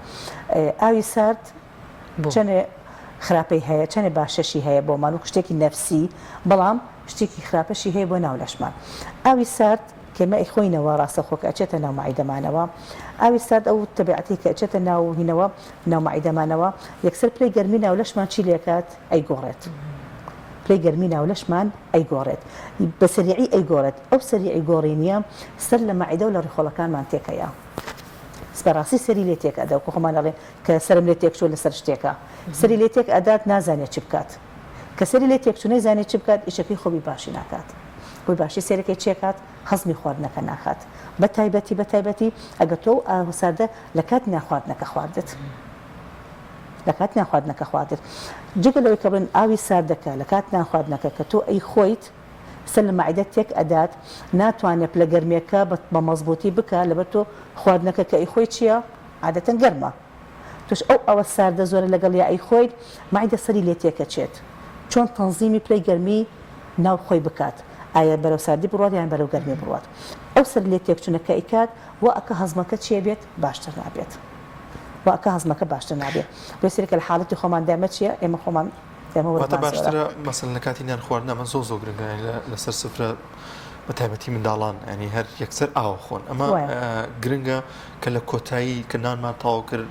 ئاوی سارد چەنێ خراپەی هەیە چەنێ باشەشی هەیە بۆمان و شتێکی نەفسی بەڵام شتێکی خراپەشی هەیە بۆ ناو لەشمان ئاوی سارد کەمە ئەیخۆینەوە ڕاستە خۆکە ئەچێتە ناو مەعیدەمانەوە ئاوی سارد ئەو تەبیعەتی کە ئەچێتە ناو ناو مەعیدەمانەوە یەکسەر پلەی گەرمی ناو لەشمان چی لێکات ئەیگۆڕێت پلەی گەرمی ناولەشمان ئەیگۆڕێت بە سەریعی ئەیگۆڕێت ئەو سەریعی گۆڕینیە سەر لە مەعیدە و لە ڕیخۆڵەکانمان تێکەیە بەڕاستی سەری لێ تێک ئەدا و خۆمان دەڵێ کە سەرم لێ تێکچوو لەسەر شتێکە سەری لێ تێک ئەدات نازانێت چی بکات کە سەری لێ تێکچوو نەیزانێت چی بکات ئیشەکەی خۆی باشی ناکات خۆی باشی سێرەکەی چێکات هەزمی خواردنەکە ناخات بە تایبەتی ئەگەر تۆ ئاوساردە لە کات ناخواردنەکە خواردت لە کات ناخواردنەکە خواردت جگە لەوەی کە بڵێن ئاوی ساردەکە لە کات ناخواردنەکە کە تۆ ئەی خۆیت سەر لە مەعیدە تێک ئەدات ناتوانێت لە گەرمێکە بە مەزبوطی بکە لەبەر تۆ خواردنەکە کە ئەی خۆی چییە عادەتەن گەرمە توش ئەوە ساردە زۆرە لەگەڵ یا ئەی خۆیت مەعیدە سەری لێ تێکە چێت چۆن تەنزیمی پلەی گەرمی ناو خۆی بکات ئایا بەرەو ساردی بڕوات یان بەرەو گەرمی بڕوات ئەو سەر لێ تێکچوونەکە ئیکات وە ئەکە هەزمەکە چێ بێت باشتر نابێت وە ئەکە هەزمەکە باشتر نابێت بۆسێکە لە حاڵەتی خۆمان دامە چییە ئێمە خۆمان باشترە مەسەن لە کاتی نان خواردن ئەمە زۆر گرنگە لەسەر سفرە بە تایبەتی منداڵان ینی هەر یەکسەر ئاوە خۆن ئەمە گرنگە کە لە کۆتایی کە نانمان تاو کرد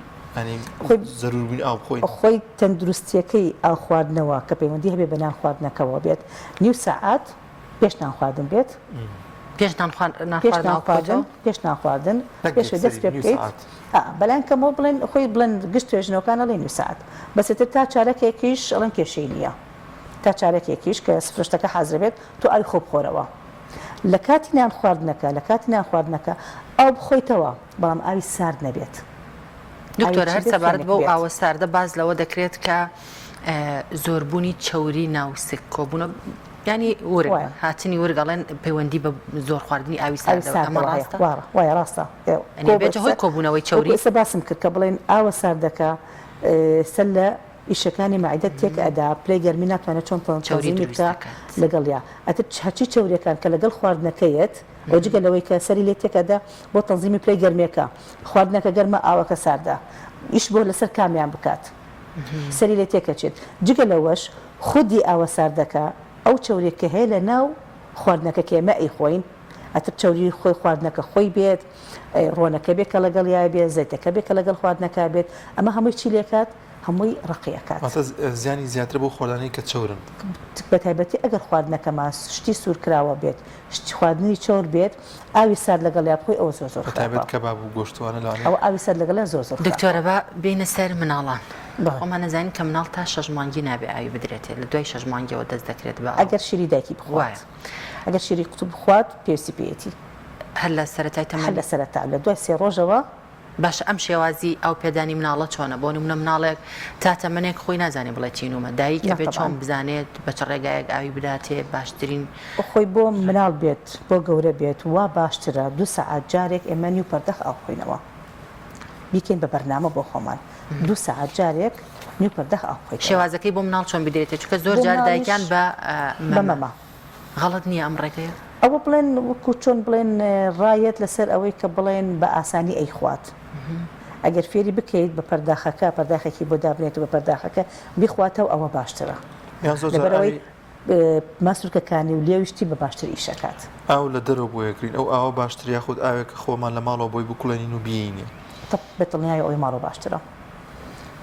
زەروروبوون ئاو خۆی خۆی تەندروستیەکەی ئاو خواردنەوە کە پەیوەندی هەبێ بە نان خواردنەکەەوە بێت نیو سەعات پێش نان خواردن بێت پێش نان خواردن پێش دەست پێ بکەیت بەلایەن کەمەوە بڵێن خۆی بڵێن گشت توێژنەوەکان ئەڵێ نیو سەعات بەسێتر تا چارەکێکیش ئەڵەن کێشەی نییە تا چارەکێکیش کە سفرشتەکە حازر بێت تۆ ئاوی خۆ بخۆرەوە لە کاتی نان خواردنەکە ئاو بخۆیتەوە بەڵام ئاوی سارد نەبێت دکتۆر هەر سەبارەت بۆ ئاوە ساردە باز لەوە دەکرێت کە زۆربوونی چەوری ناوسک کۆبوونە ینی ورگ هاتنی وەرگەڵێن پەیوەندی بە زۆر خواردنی ئاوی ساردەوە ئەمە ڕاستە وایە ڕاستە بێت هۆی کۆبوونەوەی چەوری ئێستا باسم کرد کە بڵێن ئاوە ساردەکە سەر لە ئیشەکانی مەعیدە تێک ئەدا پلەی گەرمی ناتوانێت چۆن تەنزیمی بکە لەگەڵیا ئەتر هەرچی چەوریەکان کە لەگەڵ خواردنەکەیەت ئەو جگە لەوەی کە سەری لێ تێکەدا بۆ تەنزیمی پلەی گەرمێکە خواردنەکە گەرمە ئاوەکە ساردە ئیش بۆ لەسەر کامیان بکات سەری لێ تێکەچێت جگە لەوەش خودی ئاوە ساردەکە ئەو چەورێککە هەیە لە ناو خواردنەکە کێمە ئەی خۆین ئەتر چەوری خۆی خواردنەکە خۆی بێت ڕۆنەکە بێت کە لەگەڵ یا بێت زەیتەکە بێت کە لەگەڵ خواردنەکە بێت ئەمە هەمووی چی لێکات هەمووی ڕقیەکات زیانی زیاتر بۆ خواردنی کە چەورن بە تایبەتی ئەگەر خواردنەکەمان شتی سوور کراوە بێت خواردنی چۆر بێت ئاوی سارد لەگەڵ یا بخۆی ئەوە زۆر تایبەت کە باب و گۆشتوانە لەوانەیە ئەو ئاوی سارد لەگەڵ زۆر دکتۆرە بە بینە سەر مناڵان خۆمان نەزانین کە مناڵ تا 6 مانگی نابێ ئاوی بدرێتێت لە دوای 6 مانگیەوە دەست دەکرێت بە ئەگەر شیری دایکی بخوات ئەگەر شیری قوتوب بخوات پێویستی پێیەتی هەر لە سەرەتای تەمەن لە سەرەتا لە دوای 3 ڕۆژەوە باش ئەم شێوازی ئەو پێدانی مناڵە چۆنە بۆ نمونە مناڵێک تا تەمەنێک خۆی نازانێت بڵێ چینومە دایک بێت چۆن بزانێت بە چ ڕێگایەک ئاوی بداتێ باشترین خۆی بۆ مناڵ بێت بۆ گەورە بێت وا باشترە 2 سەعات جارێک ئێمە نیو پەردەخ ئاو بخۆینەوە بیکەین بە بەرنامە بۆ خۆمان 2 سەعات جارێک نیو پەردەخ ئاو بخۆین شێوازەکەی بۆ مناڵ چۆن بدرێتێت چونکە زۆر جار دایکان بە مەمە غەڵەت نییە ئەم ڕێگەیە ئەوە بڵێن وەکو چۆن بڵێن ڕایەت لەسەر ئەوەی کە بڵێن بە ئاسانی ئەی خوات ئەگەر فێری بکەیت بە پەرداخەکە پەرداخێکی بۆ دابنێت و بە پەرداخەکە بیخواتەوە ئەوە باشترە لەبەرەوەی ماسوولکەکانی و لێویشتی بە باشتر ئیشەکات ئاو لە دەرەوە بۆ یەکرین ئەو ئاوە باشتر یاخود ئاوێکە خۆمان لە ماڵەوە بۆی بکوڵێنین و بینێ بەتڵنیای ئەوی ماڵەوە باشترە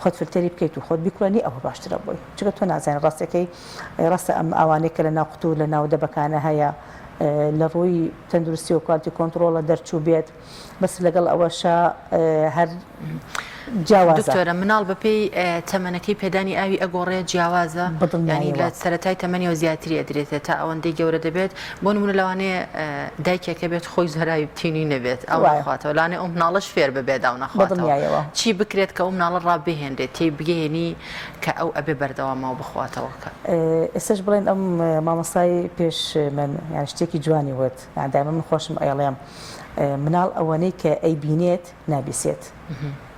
خۆت فلتەری بکەیت و خۆت بیکوڵێنی ئەوە باشترە بۆی چونکە تۆ نازانێت ڕاستەکەی ڕاستە ئەم ئەوانەی کە لە ناوقوتو لە ناو دەبەکانە هەیە لە ڕووی تەندروستی و کواڵتی کۆنتڕۆڵە دەرچوو بێت بەس لەگەڵ ئەوەشە هەر جیاوازە دکتۆرە مناڵ بەپێی تەمەنەکەی پێدانی ئاوی ئەگۆڕێت جیاوازە ینی لە سەرەتای تەمەنیەوە زیاتری ئەدرێتێت تا ئەوەندەی گەورە دەبێت بۆ نمونە لەوانەیە دایکێکە بێت خۆی زۆرایی بتینی نەبێت ئەو نەخواتەوە لانێ ئەو مناڵش فێر ببێت ئەو نەخواتەوە چی بکرێت کە ئەو مناڵە ڕابهێنرێت تێی بگەێنی کە ئەو ئەبێ بەردەوامەوە بخواتەوە ئێستش بڵێن ئەم مامۆستای پێش من یان شتێکی جوانی وت دایما من خۆشم ئەڵێم مناڵ ئەوەنەی کە ئەیبینێت نابیسێت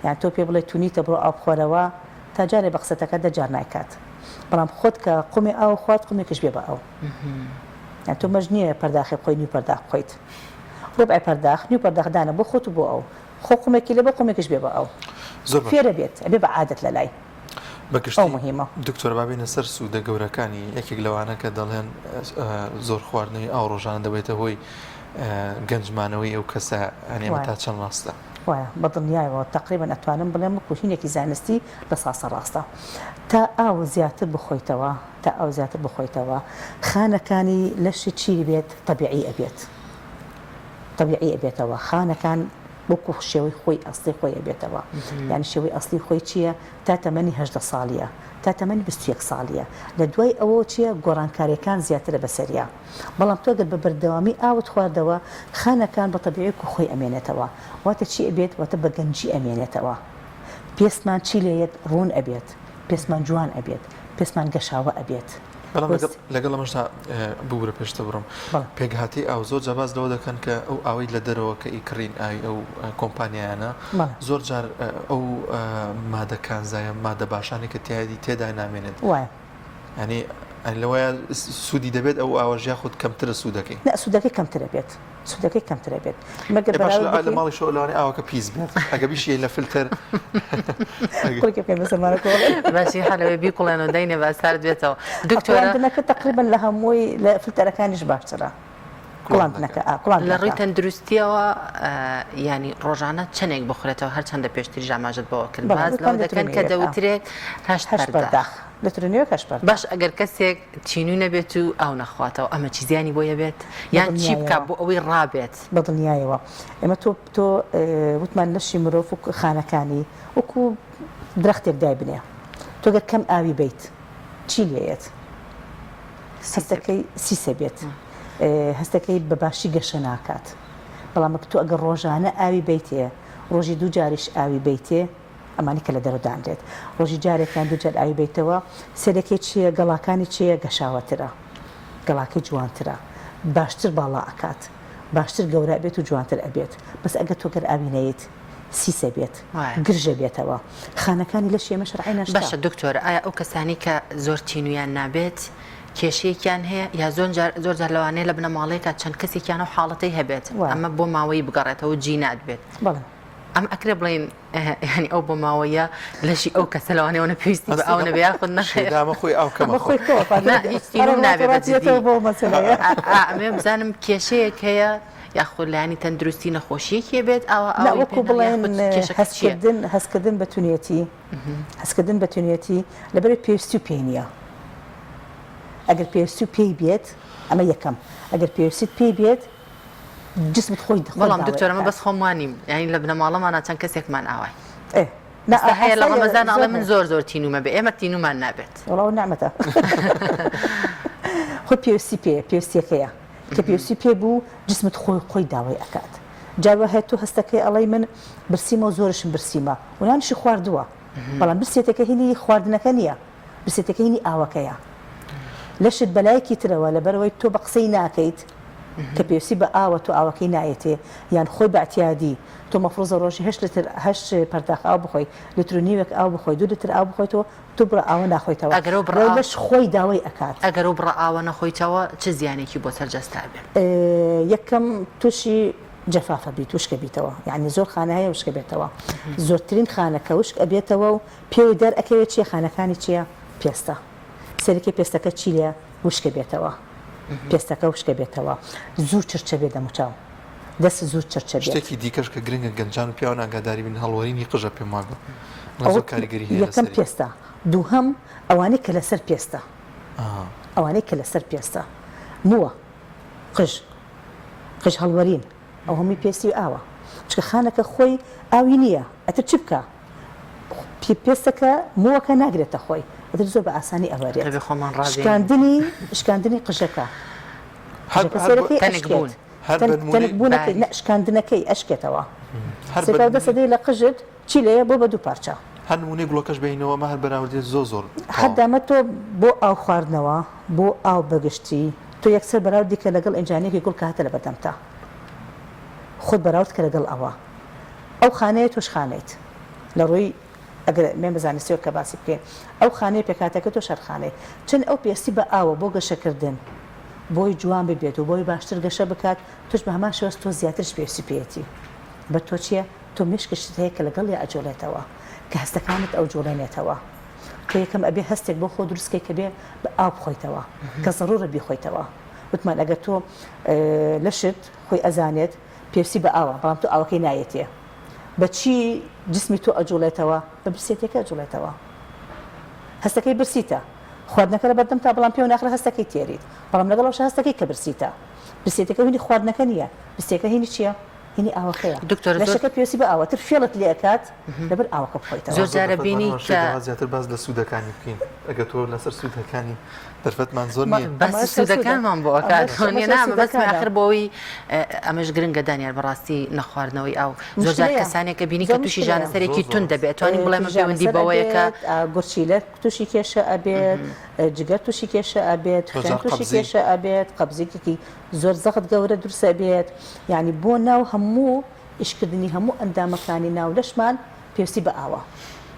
یان تۆ پێ بڵێ تونیتە بڕۆ ئاو بخۆرەوە تا جارێ بە قسەتەکە دەجار نایکات بەڵام خۆت کە قومی ئاو خوات قومێکش بێ بە ئەو یان تۆ مەژ نییە پەرداخی بخۆی نیو پەرداخ بخۆیت ڕۆبعی پەرداخ نیو پەرداخدانە بۆ خۆت و بۆ ئەو خۆ قومێکی لێ بە قومێکش بێ بە ئەو فێرە بێت ئەبێ بە عادەت لە لای بەگشتی دکتۆر بابینە سەر سوودە گەورەکانی یەکێک لەوانە کە دەڵێن زۆر خواردنەوەی ئاو ڕۆژانە دەبێتە هۆی گەنجمانەوەی ئەو کەسە هەنێمە تا چەند ڕاستە وایە بەدڵنیایەوە تقریبا ئەتوانم بڵێم کوشینێکی زانستی لە ساسە ڕاستە تا ئاو زیاتر بخۆیتەوە خانەکانی لەشی چی بێت طبیعی ئەبێتەوە خانەکان وەکو شێوەی خۆی ئەسلی خۆی ئەبێتەوە یعنی شێوەی ئەسلی خۆی چییە تا تەمەنی 18 ساڵیە تا تەمەنی 21 ساڵیە لە دوای ئەوە چییە گۆڕانکاریەکان زیاترە بەسەریە بەڵام تۆ گەر بە بەردەوامی ئاوت خواردەوە خانەکان بە تەبیعی خۆی ئەمێنێتەوە واتە چی ئەبێت واتە بە گەنجی ئەمێنێتەوە پێسمان چی لێیەت ڕوون ئەبێت پێسمان جوان ئەبێت پێسمان گەشاوە ئەبێت لەگەڵ ئەمەشتا ببوورە پێشتە بڕم پێکهاتی ئاو زۆر جاواز لەوە دەکەن کە ئەو ئاوەی لە دەرەوە کە ئیکڕین ئاوی ئەو کۆمپانیایانە زۆر جار ئەو مادەکان زایە مادە باشانی کە تێدا نامێنێت ینی لەوەیە سوودی دەبێت ئەو ئاوەژیا خودت کەمترە سوودەکەی سوودەکەی کەمترە بێت سوودەکەی کەمترە بێت لە ماڵی شۆ لەوانێ ئاوەکە پیس بێت ئەگە بیشی لە فلتر باشی حالەوەی بیکوڵێنەوە دەینێ باسار دوێتەوە دکتۆرەکە تقریبا لە هەمووی لە فلتەرەکانیش باشترە لە ڕووی تەندروستیەوە ینی ڕۆژانە چەندێک بخورێتەوە هەر چەندە پێشتری ژاماژت بەوە کرد باز لەوە دەکەن کە دەوترێت 8 بەرداخ لەترنیوە باش ئەگەر کەسێک چینوی نەبێت و ئەو نەخواتەوە ئەمە چیزیانی بۆیە بێت یان چی بکات بۆ ئەوەی ڕابێت بەدڵنیایەوە ئێمە تۆ وتمان لەشی مرۆڤ و خانەکانی وەکو درەختێک دای بنێ تۆگەر کەم ئاوی بیت چی لێیەت هەستەکەی سیسە بێت هەستەکەی بەباشی گەشە ناکات بەڵام تۆ ئەگەر ڕۆژانە ئاوی بیتێ ڕۆژی دوو جاریش ئاوی بیتێ ئەمانی کە لە دەرەدانرێت ڕۆژی جارێکیان دووجار ئاوی بیتەوە سەرەکەی چییە گەڵاکانی چییە گەشاوەترە گەڵاکەی جوانترە باشتر باڵا ئەکات باشتر گەورە بێت و جوانتر ئەبێت بەس ئەگە تۆ گەر ئاوی نەیت سیسە بێت گرژە بێتەوە خانەکانی لە شێمە شەرعی نەشتا باشە دکتۆرە ئایا ئەو کەسانی کە زۆر چینویان نابێت کێشەیەکیان هەیە یا زۆر جار لەوانەیە لە بنەماڵەیەکە چەند کەسێکیان و حاڵەتەی هەبێت ئەمە بۆ ماوەی بگەڕێتەوە جی نادبێت ئەم ئەکرێ بڵین ینی ئەو بۆ ماوەیە لەشی ئەو کەسە لەوانەیەوە پێویستی بە ئەو نەبێ خۆت نەخێرامە خۆی ئەمێ بزانم کێشەیەک هەیە یاخود لایانی تەندروستی نەخۆشیەکێ بێت وەکو بڵێن هەستکردن بەتونێتی لەبەر پێویستی و پێی نییە ئەگەر پێویستی و پێی بێت ئەمە یەکەم ئەگەر پێویستیت پێی بێت جسمت خۆی بەڵام دکتۆرەمە بەس خۆمانیم یعنی لە بنەماڵەمانە چەند کەسێکمان ئاوای هەیە لە ڕەمەزان ئاڵێ من زۆر تینومە بێ ئێمە تینومان نابێت وەڵاو نعمەتە خۆی پێویستی پێویستیەکەیە کە پێویستی پێ بوو جسمت خۆی داوای ئەکات جاوە هەیە تۆ هەستەکەی ئەڵەی من برسیمە و زۆرشم برسیمە وانیشی خواردووە بەڵام برسێتەکە هینی خواردنەکە نییە برسێتەکە هینی ئاوەکەیە لەشت بەلایەکی ترەوە لەبەرەوەی تۆ بە قسەی ناکەیت کە پێویستی بە ئاوە تۆ ئاوەکەی نایەتێ یان خۆی بە ئەتیادی تۆ مەفرۆزە ڕۆژی 8 پەرداخ ئاو بخۆی لتر و نیوێک ئاو بخۆی 2 لتر ئاو بخۆیتەوە تۆ بڕە ئاوە ناخۆیتەوە لەش خۆی داوای ئەکات ئەگەر و بڕە ئاوە نەخۆیتەوە چ زیانێکی بۆ سەرجەستا بێت یەکەم تووشی جەفافە بیت وشکە بیتەوە یعنی زۆر خانەیە وشکە بێتەوە زۆرترین خانەکە وشک ئەبێتەوە و پێوی دەرئەکەوێت چیە خانەکانی چییە پێستە سەرەکی پێستەکە چی لێ وشکە بێتەوە پێستەکە وشکە بێتەوە زوو چرچە بێ دەموچاو دەست زوو چرچە بێت شتێکی دیکەش کە گرنگە گەنجان و پیاوان ئاگاداری بن هەڵوەرینی قژە پێم واگە کاریگەری یەکەم پێستە دووهەم ئەوانەی کە لەسەر پێستە ئەوانەی کە لەسەر پێستە مووە قژ هەڵوەرین ئەو هەمی پێستی ئاوە چکە خانەکە خۆی ئاوی نییە ئەتر چ بکە پێستەکە مووەکە ناگرێتە خۆی ئەتر زۆر بە ئاسانی ئەوەرێت شکاندنی قژەکە شکاندنەکەی ئەشکێتەوە دەسەدەی لە قژت چی لەیە بۆ بە دوو پارچە هەر نمونەی گوڵەکەش بینەوە مە هەر بەراوردێت زۆر حدامە تۆ بۆ ئاو خواردنەوە بۆ ئاو بەگشتی تۆ یەکسەر بەراوردی کە لەگەڵ ئەنجانێکی گوڵ کاتە لە بەدەمتا خۆت بەراورد کە لەگەڵ ئەوە ئەو خانەیە تۆش خانیت لە ڕووی ئەگەر مێ بزانستیەوە کە باسی بکەین ئەو خانەیە پێکاتەکە تۆ شەرخانەی چەند ئەو پێستی بە ئاوە بۆ گەشەکردن بۆی جوان ببێت و بۆی باشتر گەشە بکات توش بە هەمان شێوەز تۆ زیاترش پێویستی پێێتی بە تۆ چییە تۆ مشکشت هەیە کە لەگەڵ یا ئەجۆڵێتەوە کە هەستەکانت ئەو جوڵێنێتەوە تۆ یەکەم ئەبێ هەستێک بۆ خۆ دروستکەی کە بێ بە ئاو بخۆیتەوە کە زەڕورە بیخۆیتەوە وتمان ئەگەر تۆ لەشت خۆی ئەزانێت پێویستی بە ئاوە بەڵام تۆ ئاوەکەی نایەتێ بەچی جسمی تۆ ئەجوڵێتەوە بە برسێتێکە ئەجوڵێتەوە هەستەکەی برسیتە خواردنەکە لە بەردەم تا بەڵام پێ ناخرە هەستەکەی تێریت بەڵام لەگەڵەوەش هەستەکەی کە برسیتە برسێتەکە هینی خواردنەکە نییە برسێکە هینی چییە؟ هینی ئاوەکەیە لەشەکە پێویستی بە ئاوە تر فێڵت لێکات لەبەر ئاوەکە بخۆیتەوە زۆر جارە بینی زیاتر باز لە سوودەکانی بکەین ئەگە تۆ لەسەر سوودەکانی دەرفەتمان زۆر نییە بەس سوودەکانمان بۆ ئەکات نامە بەسمە آخر بۆەوەی ئەمەش گرنگە دانیار بەڕاستی نەخواردنەوەی ئاو زۆر جار کەسانێکە بینی کە تووشی ژانەسەرێکی تون دەبێت توانین بڵێ مە پەیوەندی بەوەیەکە گورچیلە تووشی کێشە ئەبێت جگەر تووشی کێشە ئەبێت خوێن تووشی کێشە ئەبێت قەبزێکی زۆر زەخت گەورە درسە بێت یعنی بۆ ناو هەموو ئیشکردنی هەموو ئەندامەکانی ناو لەشمان پێویستی بە ئاوە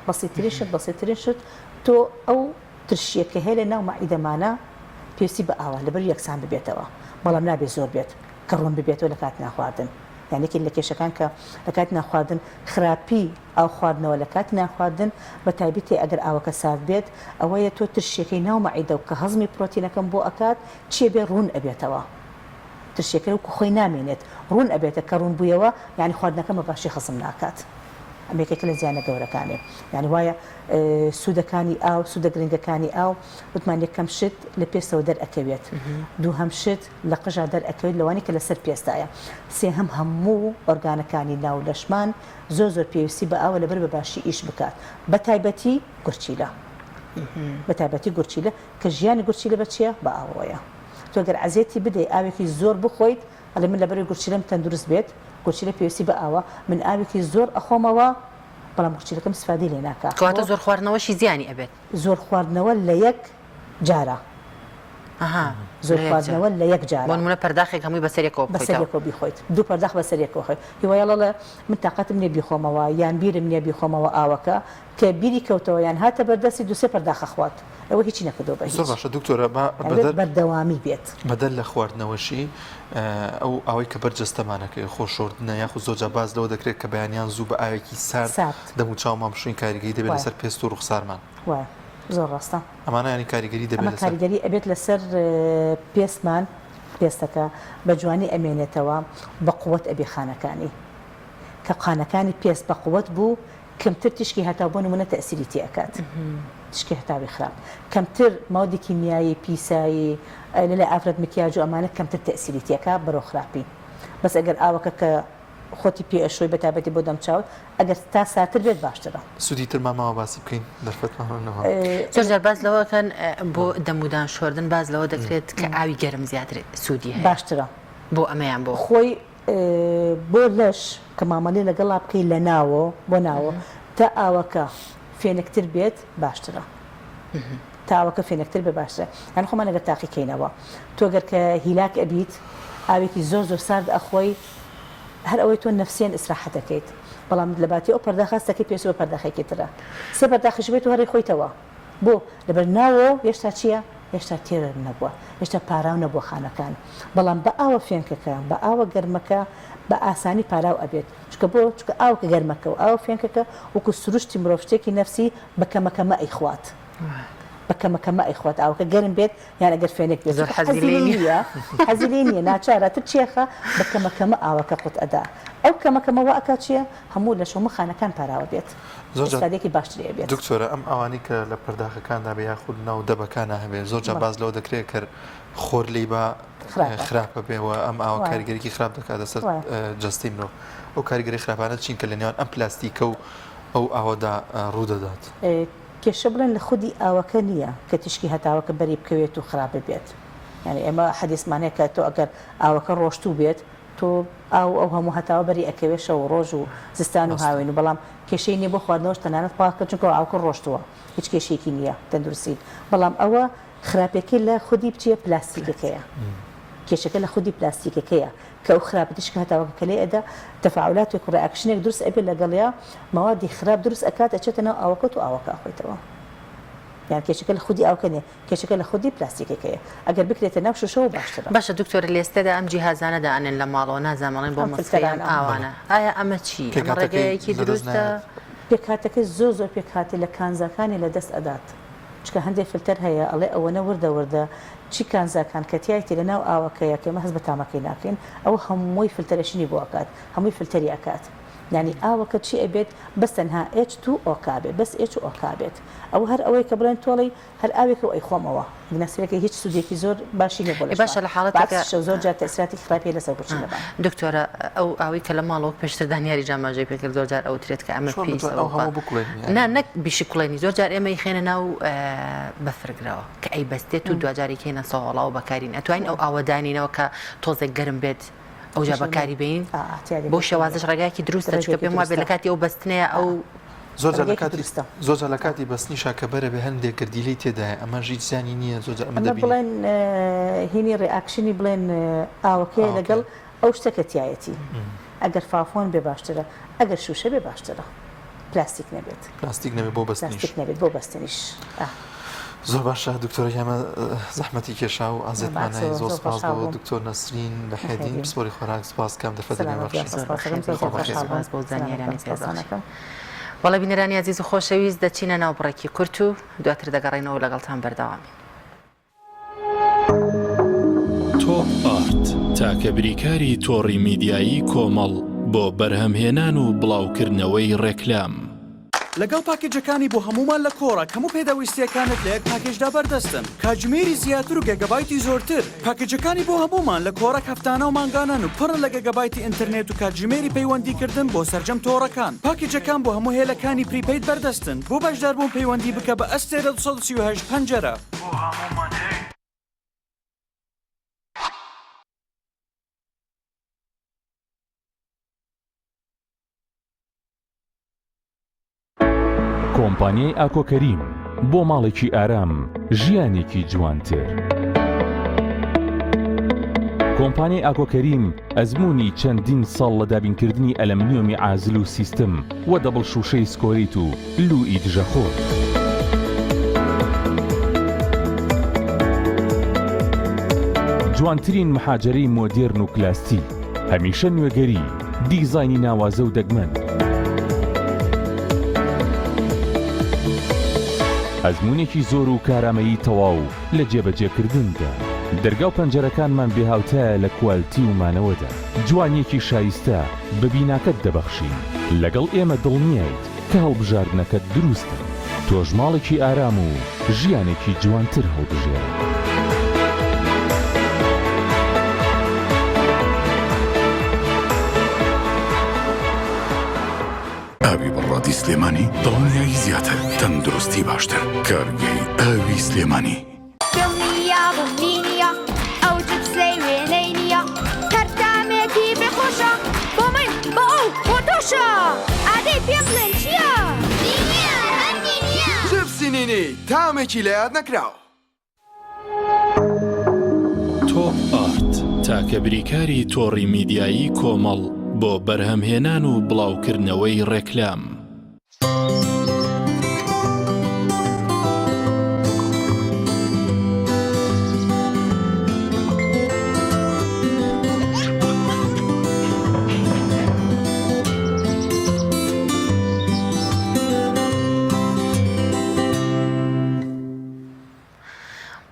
بەسیترین شت تۆ ئەو ترشیەکە هەیە لە ناو مەعیدەمانە پێویستی بە ئاوە لەبەر یەکسان ببێتەوە بەڵام نابێت زۆر بێت کە ڕوون ببێتەوە لە کات ناخواردن یانێکی لە کێشەکان کە لە کات ناخواردن خراپی ئاو خواردنەوە لە کات ناخواردن بە تایبەتی ئەگەر ئاوەکە سارد بێت ئەوەیە تۆ ترشیەکەی ناو مەعیدە و کە هەزمی پرۆتینەکەم بۆ ئەکات چیە بێ ڕوون ئەبێتەوە ترشیەکە وەکو خۆی نامێنێت ڕوون ئەبێتە کە ڕوون بوویەوە یعنی خواردنەکەم بە باشی خەزم ناکات ئەمێکێک لە زیانە گەورەکانێ یعنی وایە سوودەکانی ئاو سوودە گرنگەکانی ئاو وتمان یەکەم شت لە پێستەوە دەرئەکەوێت دووهەم شت لە قژا دەرئەکەوێت لەوانی کە لەسەر پێستایە سێهەم هەموو ئۆرگانەکانی ناو لەشمان زۆر پێویستی بە ئاوە لەبەر بە باشی ئیش بکات بە تایبەتی گورچیلە بە تایبەتی گورچیلە کە ژیانی گورچیلە بە چییە بە ئاوەیە تۆ گەر عەزێتی بدەی ئاوێکی زۆر بخۆیت ئەڵێ من لەبەری گورچیلەم تەندروست بێت گورچیلە پێویستی بە ئاوە من ئاوێکی زۆر ئەخۆمەوە بەڵام گورچیلەکەم سفادی لێ ناکات کەواتە زۆر خواردنەوەشی زیانی ئەبێت زۆر خواردنەوە لە یەک جارە زۆر خواردنەوە لە یەک جارە بۆ نمونە پەرداخێک هەمووی بەسەرێکەوە بیخۆیت دوو پەرداخ بەسەرێکەوە خۆیت هیوایەڵە لە من تااقەتم نییە بیخۆمەوە یان بیرم نییە بیخۆمەوە ئاوەکە کە بیری کەوتەوە یان هاتە بەردەستی دووسێ پەرداخە خوات ئەوە هیچی نەکردەوە بە زۆر باشە دکتۆرە بەردەوامی بێت بەدەل لە خواردنەوەشی ئەو ئەوەی کە بەرجەستەمانەکە خۆشۆردنە یاخود زۆرجا باز لەوە دەکرێت کە بەیانیان زوو بە ئاوێکی سارد دەمو چاومان بشوین کاریگەری دەبێت لەسەر پێست و ڕوخسارمان زۆر ڕاستە ئەمانە ینی کاریگەری دەبێت کاریگەری ئەبێت لەسەر پێستمان پێستەکە بە جوانی ئەمێنێتەوە بە قووەت ئەبێ خانەکانی کە قانەکانی پێست بە قووەت بوو کەمتر تشکی هەتا بۆ نمونە تەسیری تێکات تشکی هەتاوی خراپ کەمتر ماودی کیمیایی پیسایی لە ئافرەت مکیاج و ئەمانە کەمتر تەسیری تێکا بەرەو خراپی بەس ئەگەر ئاوەکە کە خۆتی پێ ئەشۆی بەتابەتی بۆ دەمچاوت ئەگەر تا ساتر بێت باشترە سوودی ترماماوە باسی بکەین دەرفەتمانەوە زۆر باز لەوەکەن بۆ دەمودان شۆردن باز لەوە دەکرێت کە ئاوی گەرم زیاتر سوودی هەیە باشترە بۆ ئەمەیان بۆ خۆی بۆ لەش کە مامەڵی لەگەڵا بکەی لە ناوە بۆ ناوە تا ئاوەکە فێنکتر بێت باشترە تاوەکە فێنکتر بێ باشترە یان خۆمان لەگەر تاقیکەینەوە تۆ گەر کە هیلاک ئەبیت ئاوێکی زۆر سارد ئەخۆی هەر ئەوەی تۆ نەفسیان ئیسراحەت دەکەیت بەڵام لە باتی ئەو پەرداخستەکەی پێویستە بە پەرداخێکی ترە سێ پەرداخیش بێت و هەڕێ خۆیتەوە بۆ لەبەر ناوە هێشتا چییە؟ هێشتا تێرە نەبووە هێشتا پاراو نەبووە خانەکان بەڵام بە ئاوە فێنکەکە بە ئاوە گەرمەکە بە ئاسانی پاراو ئەبێت چکە بۆ چکە ئاوکە گەرمەکە و ئاو فێنکەکە وەکو سروشتی مرۆڤ شتێکی نەفسی بە کەمەکەمە ئەیخوات بە کەمەکەمە ئەیخوات ئاوکە گەرم بێت یان ئەگەر فێنێک بێت حەزی نیە ناچارە تر چێخە بە کەمەکەمە ئاوەکە قوت ئەدا ئەو کەمەکەمەوە ئەکا چییە هەموو لە شەمە خانەکان پاراوە بێت زۆرێکی باشترێ بێت دکتۆرە ئەم ئەوانی کە لە پەرداخەکاندا بە یاخود ناو دەبەکانە هەبێت زۆرجا باز لەوە دەکرێت کە خۆر لی بە خراپە بێەوە ئەم ئاوە کاریگەریکی خراپ دەکات دەسەر جەستی مرۆڤ ئەو کاریگەری خراپانە چین کە لە نێوان ئەم پلاستیکە و ئەو ئاوەدا ڕوودەدات کێشە بڵێن لە خودی ئاوەکە نییە کە تشکی هەتاوەکە بەری بکەوێت و خراپە بێت یعنی ئێمە حەدیثمانەیە کە تۆ ئەگەر ئاوەکە ڕۆشتوو بێت تۆ ئەو هەموو هەتاوە بەری ئەکەوێت شەو ڕۆژ و زستان و هاوێن و بەڵام کێشەی نیە بۆ خواردنەوەش تەنانەت پاکە چونکە ئاوکە ڕۆشتووە هیچ کێشێکی نییە تەندروستی بەڵام ئەوە خراپەکەی لە خودی بچیە پلاستیکەکەیە کێشەکە لە خودی پلاستیکەکەیە کە ئەو خراپەتیش کە هەتاوەکە لێ ئەدا تەفاعولات و ڕێئەکشنێک دروست ئەبێت لەگەڵیا مەوادی خراپ دروست ئەکات ئەچێتە ناو ئاوەکەت و ئاوەکە ئەخۆیتەوە یان کێشەکە لە خودی ئاوکە نیە کێشەکە لە خودی پلاستیکەکەیە ئەگەر بکرێتە ناو شوشەوە باشترە باشە دکتۆر لێستەدا ئەم جیهازانە دائنێن لە ماڵەوە نازانڵێن بۆ مەسەیان ئاوانە ئایا ئەمە چی ئەمە ڕێگەیەکی دروستە پێکهاتەکە زۆر پێکهاتە لە کانزاکانی لە دەست ئەدات چکە هەندێک فلتەر هەیە ئەڵێ ئەوەنە وردە چی کانزاکان کە تایەتی لە ناو ئاوەکەیە کە ئێمە هەست بە تامەکەی ناکەین ئەو هەمووی فلتەرەشینی بۆ ئەکات هەمووی فلتەری ئەکات ینی ئاوەکە چی ئەبێت بەس تەنها H2O کابێت بەس H2O کابێت ئەو هەر ئەوەی کە بڵێن تۆڵی هەر ئاوێکە و ئەی خۆمەوە نەسوێکی هیچ سوودێکی زۆر باشی لێ بۆ باشە لە حاڵەتێکە زۆر جار تەسیراتی خراپی لەسەر بچینە دکتۆرە ئەو ئاوی کە لە ماڵەوە پێشتر دانیاری جاماژەی پێکرد زۆر جار ئەوترێت کە ئەمە نەک بیشی کوڵێنی زۆر جار ئێمە خێنە ناو بەفرگرەوە کە ئەی بەستێت و دوجاری کێنە ساڵاو بەکارین ئەتوانین ئەو ئاوەدانینەوە کە تۆزێک گەرم بێت ئەوجا بەکاری بین بۆ شێوازش ڕێگایکی دروستە چکە پێم وابێت لە کاتی ئەو بەستنەیە ئەو زۆر لە کاتی بەستنیشا کە بەرە بە هەندێک گردیلەی تێدایە ئەمە ژیت زیانی نییە زۆر بڵێن هینی ڕێئاکشنی بڵێن ئاوەکەی لەگەڵ ئەو شتەکە تایەتی ئەگەر فافۆن بێ باشترە ئەگەر شوشە بێ باشترە پلاستیک نەبێت بۆ بەستنیش نەبێت بۆ بەستنیش زۆر باشە دکتۆرە ئێمە زەحمەتی کێشا و ئازێتمانای زۆر سپاس بۆ دکتۆر نەسرین بەحێدین پسپۆری خۆراک سپاس کەم دەفەدەمەبخش بۆ زانیارانی پێزانەکەم وەڵە بینەرانی عزیز و خۆشەویست دەچینە ناو بڕێکی کورت و دواتر دەگەڕێنەوە لەگەڵتان بەردەوامی تۆپ ئارت تاکە بریکاری تۆڕی میدیایی کۆمەڵ بۆ بەرهەمهێنان و بڵاوکردنەوەی ڕێکلام لەگەڵ پاکێجەکانی بۆ هەمومان لە کۆڕە هەموو پێداویستیەکانت لە یەک پاکێجدا بەردەستن کاتژمێری زیاتر و گەگەبایتی زۆرتر پاکێجەکانی بۆ هەمومان لە کۆڕە هەفتانە و مانگانان و پڕ لە گەگەبایتی ئینتەرنێت و کاتژمێری پەیوەندیکردن بۆ سەرجەم تۆڕەکان پاکێجەکان بۆ هەموو هێلەکانی پریپەید بەردەستن بۆ بەشداربوون پەیوەندی بکە بە ئەستێرە 238 پەنجەرە کۆمپانیای ئاکۆکەریم بۆ ماڵێکی ئارام ژیانێکی جوانتر. کۆمپانیای ئاکۆکەریم ئەزمموی چەندین ساڵ لە دابینکردنی ئەلەمنیۆمی ئازل و سیستم و دەبڵ شوشەی سکۆریت و لوئی دژەخۆر. جوانترین مەحاجەرەی مۆدێرن و کلاستی هەمیشە نوێگەری دیزاینی ناوازە و دەگمەن. ئەزمونێکی زۆر و کارامەیی تەواو لە جێبەجێکردندا دەرگا و پەنجەرەکانمان بێهاوتایە لە کوالتی و مانەوەدا جوانیەکی شایستە بە بیناکەت دەبەخشین لەگەڵ ئێمە دڵنیایت کە هەڵبژاردنەکەت دروستە تۆش ماڵێکی ئارام و ژیانێکی جوانتر هەڵبژێرە. ئاوی بەڕادی سلێمانی دڵنیایی زیاتر تەندروستی باشتر کارگەی ئاوی سلێمانی دڵنیا بمنینیە ئەو جبسەی وێنەی نییە کەرتامێکی بێخۆشە بۆ من بۆ ئەو بۆ تۆشە ئادەی پێم بڵێن چییە؟ جبسی نینی تامێکی لە یاد نەکراوە. تۆپ ئارت تاکە بریکاری تۆڕی میدیایی کۆمەڵ بۆ بەرهەمهێنان و بڵاوکردنەوەی ڕێکلام.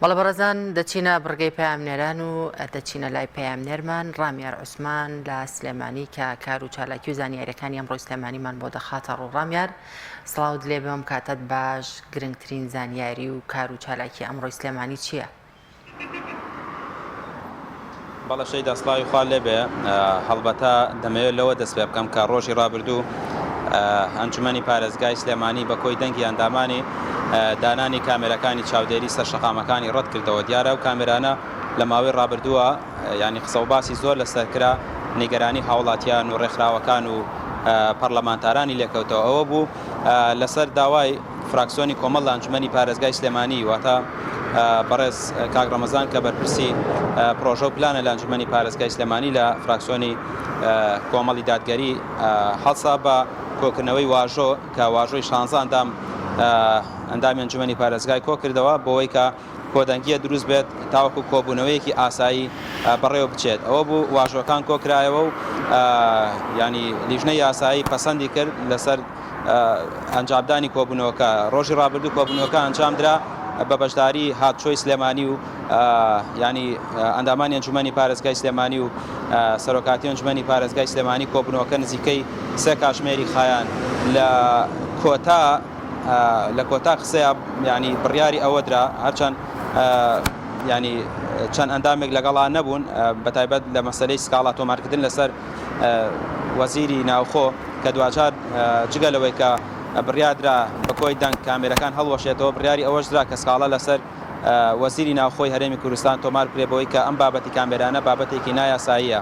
بەڵە بەڕێزان دەچینە بڕگەی پەیامنێران و دەچینە لای پەیامنێرمان ڕامیار عوسمان لە سلێمانی کە کار و چالاکی و زانیاریەکانی ئەمڕۆی سلێمانیمان بۆ دەخاتە ڕوو. ڕامیار سڵاوت لێ بێم کاتت باش گرنگترین زانیاری و کار و چالاکی ئەمڕۆی سلێمانی چییە؟ بەڵە شەی دەسڵاوی خوا لێ بێ هەڵبەتە دەمەوێت لەوە دەست پێ بکەم کە ڕۆژی ڕابردوو ئەنجومەنی پارێزگای سلێمانی بە کۆی دەنگی ئەندامانی دانانی کامێرەکانی چاودێری سەر شەقامەکانی ڕەت کردەوە دیارە و کامێرانە لە ماوەی ڕابردووە ینی قسە و باسی زۆر لەسەرکرا نیگەرانی هاوڵاتیان و ڕێکخراوەکان و پەرلەمانتارانی لێکەوتەوە ئەوە بوو لەسەر داوای فراکسیۆنی کۆمەڵ لە ئەنجومەنی پارێزگای سلێمانی واتە بەڕێز کاک ڕەمەزان کە بەرپرسی پرۆژە و پلانە لە ئەنجومەنی پارێزگای سلێمانی لە فراکسیۆنی کۆمەڵی دادگەری هەڵسا بە کۆکردنەوەی واژۆ کە واژۆی 16 ئەندام ئەندامی ئەنجومەنی پارێزگای کۆ کردەوە بۆەوەی کە کۆدەنگیە دروست بێت تاوەکو کۆبوونەوەیەکی ئاسایی بەڕێوە بچێت ئەوە بوو واژۆکان کۆکرایەوە و ینی لیژنەی یاسایی پەسەندی کرد لەسەر ئەنجامدانی کۆبوونەوەکە ڕۆژی ڕابردوو کۆبوونەوەکە ئەنجامدرا بە بەشداری هاتچۆی سلێمانی و ینی ئەندامانی ئەنجومەنی پارێزگای سلێمانی و سەرۆکاتی ئەنجومەنی پارێزگای سلێمانی کۆبوونەوەکە نزیکەی سێ کاتژمێری خایان لە کۆتا قسەیە ینی بڕیاری ئەوە درا هەرچەند ینی چەند ئەندامێک لەگەڵان نەبوون بەتایبەت لە مەسلەی سکاڵا تۆمارکردن لەسەر وەزیری ناوخۆ کە دوجار جگەلەوەی کە بڕیادرا بەکۆی دەنگ کامێرەکان هەڵوەشێتەوە بڕیاری ئەوەش درا کە سکاڵا لەسەر وەزیری ناوخۆی هەرێمی کوردستان تۆمار کرێبەوەی کە ئەم بابەتی کامێرانە بابەتێکی نایاساییە.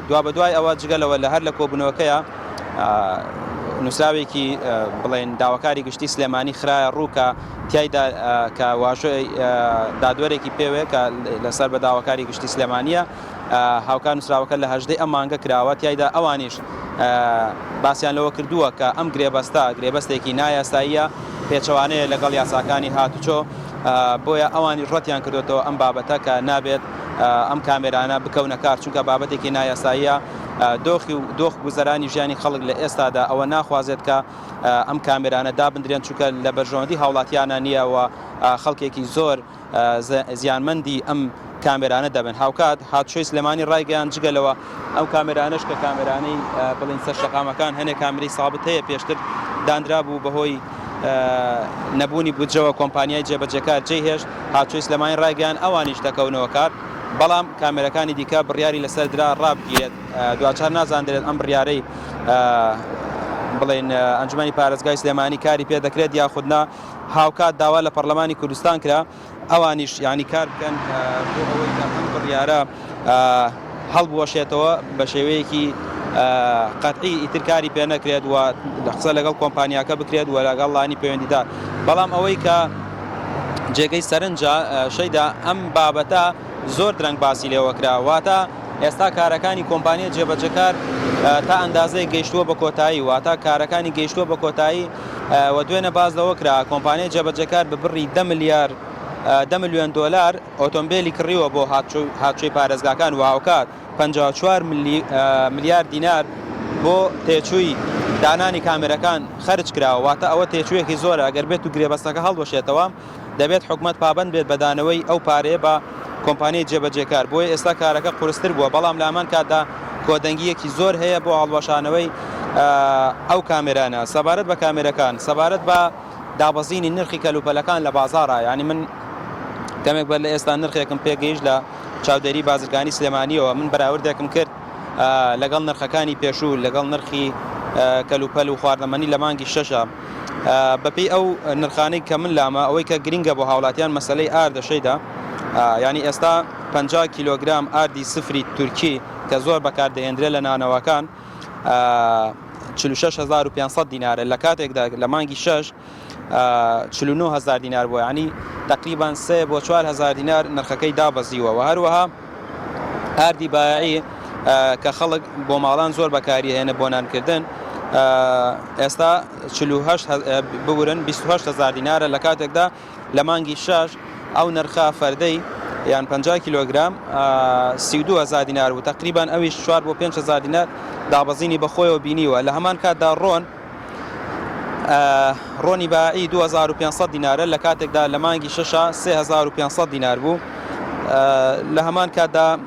دوا بەدوای ئەوە جگەلەوە لە هەر لە کۆبوونەوەکەیە نووسراوێکی بڵێن داواکاری گشتی سلێمانی خراە ڕووکە تایدا کە واژۆی دادوەرێکی پێوێ کە لەسەر بە داواکاری گشتی سلێمانیە هاوکار نووسراوەکە لە هەژدەی ئەم مانگە کراوە تایدا ئەوانیش باسییان لەوە کردووە کە ئەم گرێبەستێکی نایاساییە پێچەوانەیە لەگەڵ یاساکانی هاتوچۆ بۆیە ئەوانی ڕەتیان کردوێتەوە ئەم بابەتە کە نابێت ئەم کامێرانە بکەونە کار چونکە بابەتێکی نایاساییە دۆخ گوزەرانی ژیانی خەڵک لە ئێستادا ئەوە ناخوازێت کە ئەم کامێرانە دابدرێن چونکە لە بەرژەوەندی هاوڵاتیانە نییە و خەڵکێکی زۆر زیانمەندی ئەم کامێرانە دەبن. هاوکات هاتوچۆی سلێمانی ڕایگەیان جگەلەوە ئەو کامێرانش کە کامێرانەی بڵین سەر شەقامەکان هەنێک کامێرەی سابت هەیە پێشتر دانرا بوو بەهۆی نەبوونی بودجەوە کۆمپانیای جێبەجێکار جێهێشت هاتوچۆی سلێمانی ڕایگەیان ئەوانیش دەکەونەوە کار بەڵام کامێرەکانی دیکە بڕیاری لەسەر درا ڕابگیرێت دوچار نازانرێت ئەم بڕیارەی بڵێن ئەنجومەنی پارێزگای سلێمانی کاری پێ دەکرێت یاخودنا هاوکات داوا لە پەرلەمانی کوردستان کرا ئەوانیش ینی کار بکەن بۆ ئەوەی ئەم بڕیارە هەڵبوەشێتەوە بە شێوەیەکی قەتعی ئیتر کاری پێ نەکرێت و قسە لەگەڵ کۆمپانیاکە بکرێت و لەگەڵ لانی پەیوەندیدا بەڵام ئەوەی کە جێگەی سەرنجە شەیدا ئەم بابەتە زۆر درەنگ باسی لێوەکراواتە ئێستا کارەکانی کۆمپانیە جێبەجەکار تا ئەندازەی گەیشتووە بە کۆتایی واتە کارەکانی گەیشتووە بە کۆتایی و دوێنە باز لەوە کرا کۆمپانیای جێبەجەکار بە بڕی 10 میلیۆن دۆلار ئۆتۆمبیلی کڕیوە بۆ هاتوچۆی پارێزگاکان و هاوکات 54 ملیارد دینار بۆ تێچووی دانانی کامێرەکان خەرج کراوە واتە ئەوە تێچوویەکی زۆرە ئەگەر بێت و گرێبەستەکە هەڵبەشێتەوە دەبێت حکوومەت پابند بێت بەدانەوەی ئەو پارەیە بە کۆمپانیای جێبەجێکار بۆیە ئێستا کارەکە قورستر بووە بەڵام لە هەمان کاتدا کۆدەنگیەکی زۆر هەیە بۆ هەڵوەشانەوەی ئەو کامێرانە سەبارەت بە کامێرەکان سەبارەت بە دابەزینی نرخی کەلوپەلەکان لە بازاڕە ینی من کەمێک بەر لە ئێستا نرخێکم پێگەیشت لە چاودێری بازرگانی سلێمانیەوە من بەراوردێکم کرد لەگەڵ نرخەکانی پێشوو لەگەڵ نرخی کەلوپەل و خواردەمەنی لە مانگی شەشە بەپێی ئەو نرخانەی کە من لامە ئەوەی کە گرینگە بۆ هاوڵاتیان مەسلەی ئاردەشەیدا ینی ئێستا 50 کیلۆگرام ئاردی سفری تورکی کە زۆر بەکاردەهێنرێت لە نانەوەکان 46,500 دینارە لە کاتێکدا لە مانگی 6 49,000 دینار بۆ ینی تقریبان 3 بۆ 4,000 دینار نرخەکەی دابەزیوە و هەروەها ئاردی بایعی کە خەڵک بۆ ماڵان زۆر بەکاری هێنە بۆ نانکردن ئێستا 48 بورن 28,000 دینارە لە کاتێکدا لە مانگی 6 ئەو نرخە فەردەی یان 50 کیلۆگرام 32,000 دینار و تقریبان ئەویش 4 بۆ 5,000 دینار دابەزینی بەخۆیەوە بینیوە لە هەمان کاتدا ڕۆنی بایی 2500 دینارە لە کاتێکدا لە مانگی 6 3500 دینار بوو لە هەمان کاتدا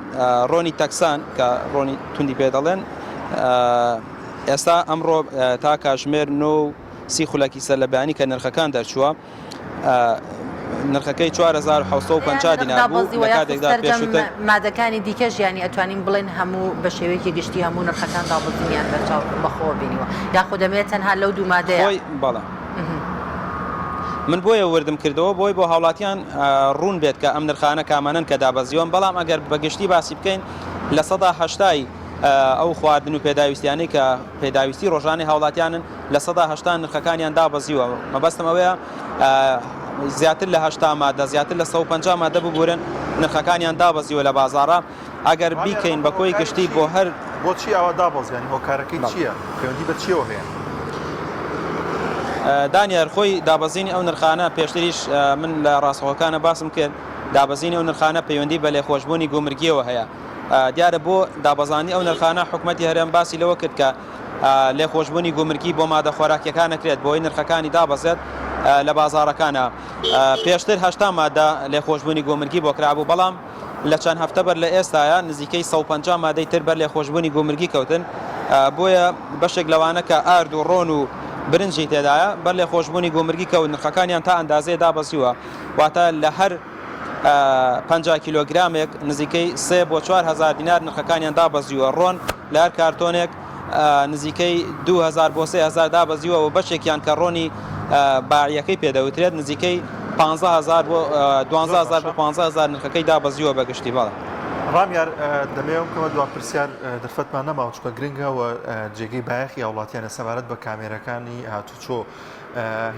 ڕۆنی تەکسان کە ڕۆنی توندی پێ دەڵێن ئێستا ئەمڕۆ تا کاتژمێر 9 خولەکی سەر لە بەیانی کە نرخەکان دەرچووە نرخەکەی 4,750 دینار بوو لە کاتێکدا پێشووتر مادەکانی دیکەش ینی ئەتوانین بڵێن هەموو بە شێوەیەکی گشتی هەموو نرخەکان دابەزینیان بەرچاو بەخۆ بینیوە یاخود دەمێت تەنها لەو دوو مادەیە بەڵێ من بۆیە وردم کردەوە بۆی بۆ هاوڵاتیان ڕوون بێت کە ئەم نرخانە کامانن کە دابەزیۆن بەڵام ئەگەر بەگشتی باسی بکەین لە 180 ئەو خواردن و پێداویستیانەی کە پێداویستی ڕۆژانی هاوڵاتیانن لە 180 نرخەکانیان دابەزیوە مەبەستم ئەوەیە زیاتر لە 80 مادە زیاتر لە 150 مادە ببورن نرخەکانیان دابەزیوە لە بازاڕە ئەگەر بیکەین بە کۆی گشتی بۆ هەر بۆچی ئەوە دابەزیانی هۆکارەکەی چییە پەیوەندی بە چیەوە هەیە دانیار خۆی دابەزینی ئەو نرخانە پێشتریش من لە ڕاستەوەکانە باسم کرد دابەزینی ئەو نرخانە پەیوەندی بە لێخۆشبوونی گومرگیەوە هەیە دیارە بۆ دابەزانی ئەو نرخانە حکوومەتی هەرێم باسی لەوە کرد کە لێخۆشبوونی گومرگی بۆ مادە خۆراکیەکان نەکرێت بۆی نرخەکانی دابەزێت لە بازاڕەکانە پێشتر 80 مادە لێخۆشبوونی گومرگی بۆ کرابوو بەڵام لە چەند هەفتە بەر لە ئێستاە نزیکەی 150 مادەی تر بەر لێخۆشبوونی گومرگی کەوتن بۆیە بەشێک لەوانە کە ئارد و ڕۆن و برنجی تێدایە بەر لێ خۆشببوونی گۆمرگی کە و نرخەکانیان تا ئەندازەیە دابەزیوە واتە لە هەر 50 کیلۆگرامێک نزیکەی 3 بۆ 4,000 دینار نرخەکانیان دابەزیوە ڕۆن لە هەر کارتۆنێک نزیکەی 2,000 بۆ 3,000 دابەزیوە و بەشێکیان کە ڕۆنی باعیەکەی پێدەوترێت نزیکەی 15,000 بۆ 12,000 بۆ 15,000 نرخەکەی دابەزیوە بەگشتی بەڵێ ڕامیار دەمەوێم کەمە دوا پرسیار دەرفەتمان نەماوە چکە گرنگەوە جێگەی بایەخی هاوڵاتیانە سەبارەت بە کامێرەکانی هاتوچۆ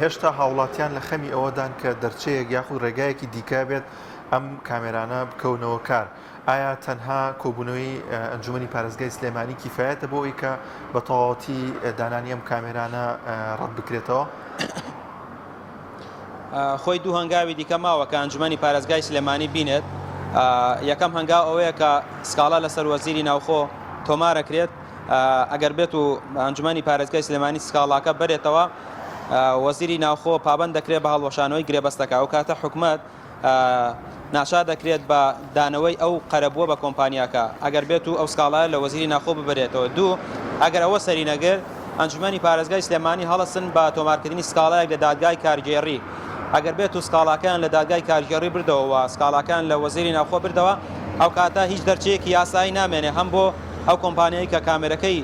هێشتا هاوڵاتیان لە خەمی ئەوەدان کە دەرچەیەک یاخود ڕێگایەکی دیکە بێت ئەم کامێرانە بکەونەوە کار ئایا تەنها کۆبوونەوەی ئەنجومەنی پارێزگای سلێمانی کیفایەتە بۆ ئەوەی کە بە تەواوەتی دانانی ئەم کامێرانە ڕەت بکرێتەوە؟ خۆی دوو هەنگاوی دیکە ماوە کە ئەنجومەنی پارێزگای سلێمانی بینێت یەکەم هەنگاو ئەوەیە کە سکاڵا لەسەر وەزیری ناوخۆ تۆمارەکرێت ئەگەر بێت و ئەنجومەنی پارێزگای سلێمانی سکاڵاکە بەرێتەوە وەزیری ناوخۆ پابەند دەکرێت بە هەڵوەشانەوەی گرێبەستەکە و کاتە حکومەت ناشا دەکرێت بە دانەوەی ئەو قەرەبووە بە کۆمپانیاکە ئەگەر بێت و ئەو سکاڵایە لە وەزیری ناوخۆ ببرێتەوە دوو ئەگەر ئەوە سەری نەگەر ئەنجومەنی پارێزگای سلێمانی هەڵەسن بە تۆمارکردنی سکاڵایەک لە دادگای کارگێڕی ئەگەر بێت و سکاڵاکان لە دادگای کارگێڕی بردەوە سکاڵاکان لە وەزیری ناوخۆ بردەوە ئەو کاتە هیچ دەرچەیەکی یاسایی نامێنێ هەم بۆ ئەو کۆمپانیایی کە کامێرەکەی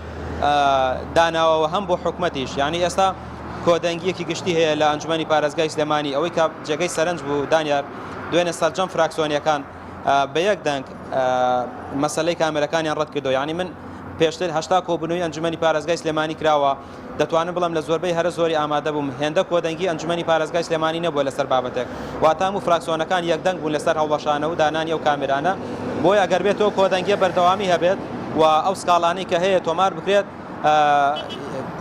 داناوەوە هەم بۆ حکومەتیش یعنی ئێستا کۆدەنگیەکی گشتی هەیە لە ئەنجومەنی پارێزگای سلێمانی ئەوەی کە جێگەی سەرنج بوو دانیار دوێنێ سەرجەم فراکسیۆنیەکان بە یەک دەنگ مەسەلەی کامێرەکانیان ڕەت کردو یعنی من پێشتر هەشتا کۆبوونەوەی ئەنجومەنی پارێزگای سلێمانی کراوە دەتوانم بڵم لە زۆربەی هەرە زۆری ئامادە بووم هێندە کۆدەنگی ئەنجومەنی پارێزگای سلێمانی نەبووە لەسەر بابەتێک واتام و فراکسیۆنەکان یەکدەنگ بوون لەسەر هەڵوەشانە و دانانی ئەو کامێرانە بۆی ئەگەر بێتەوە کۆدەنگیە بەردەوامی هەبێت و ئەو سکاڵانەی کە هەیە تۆمار بکرێت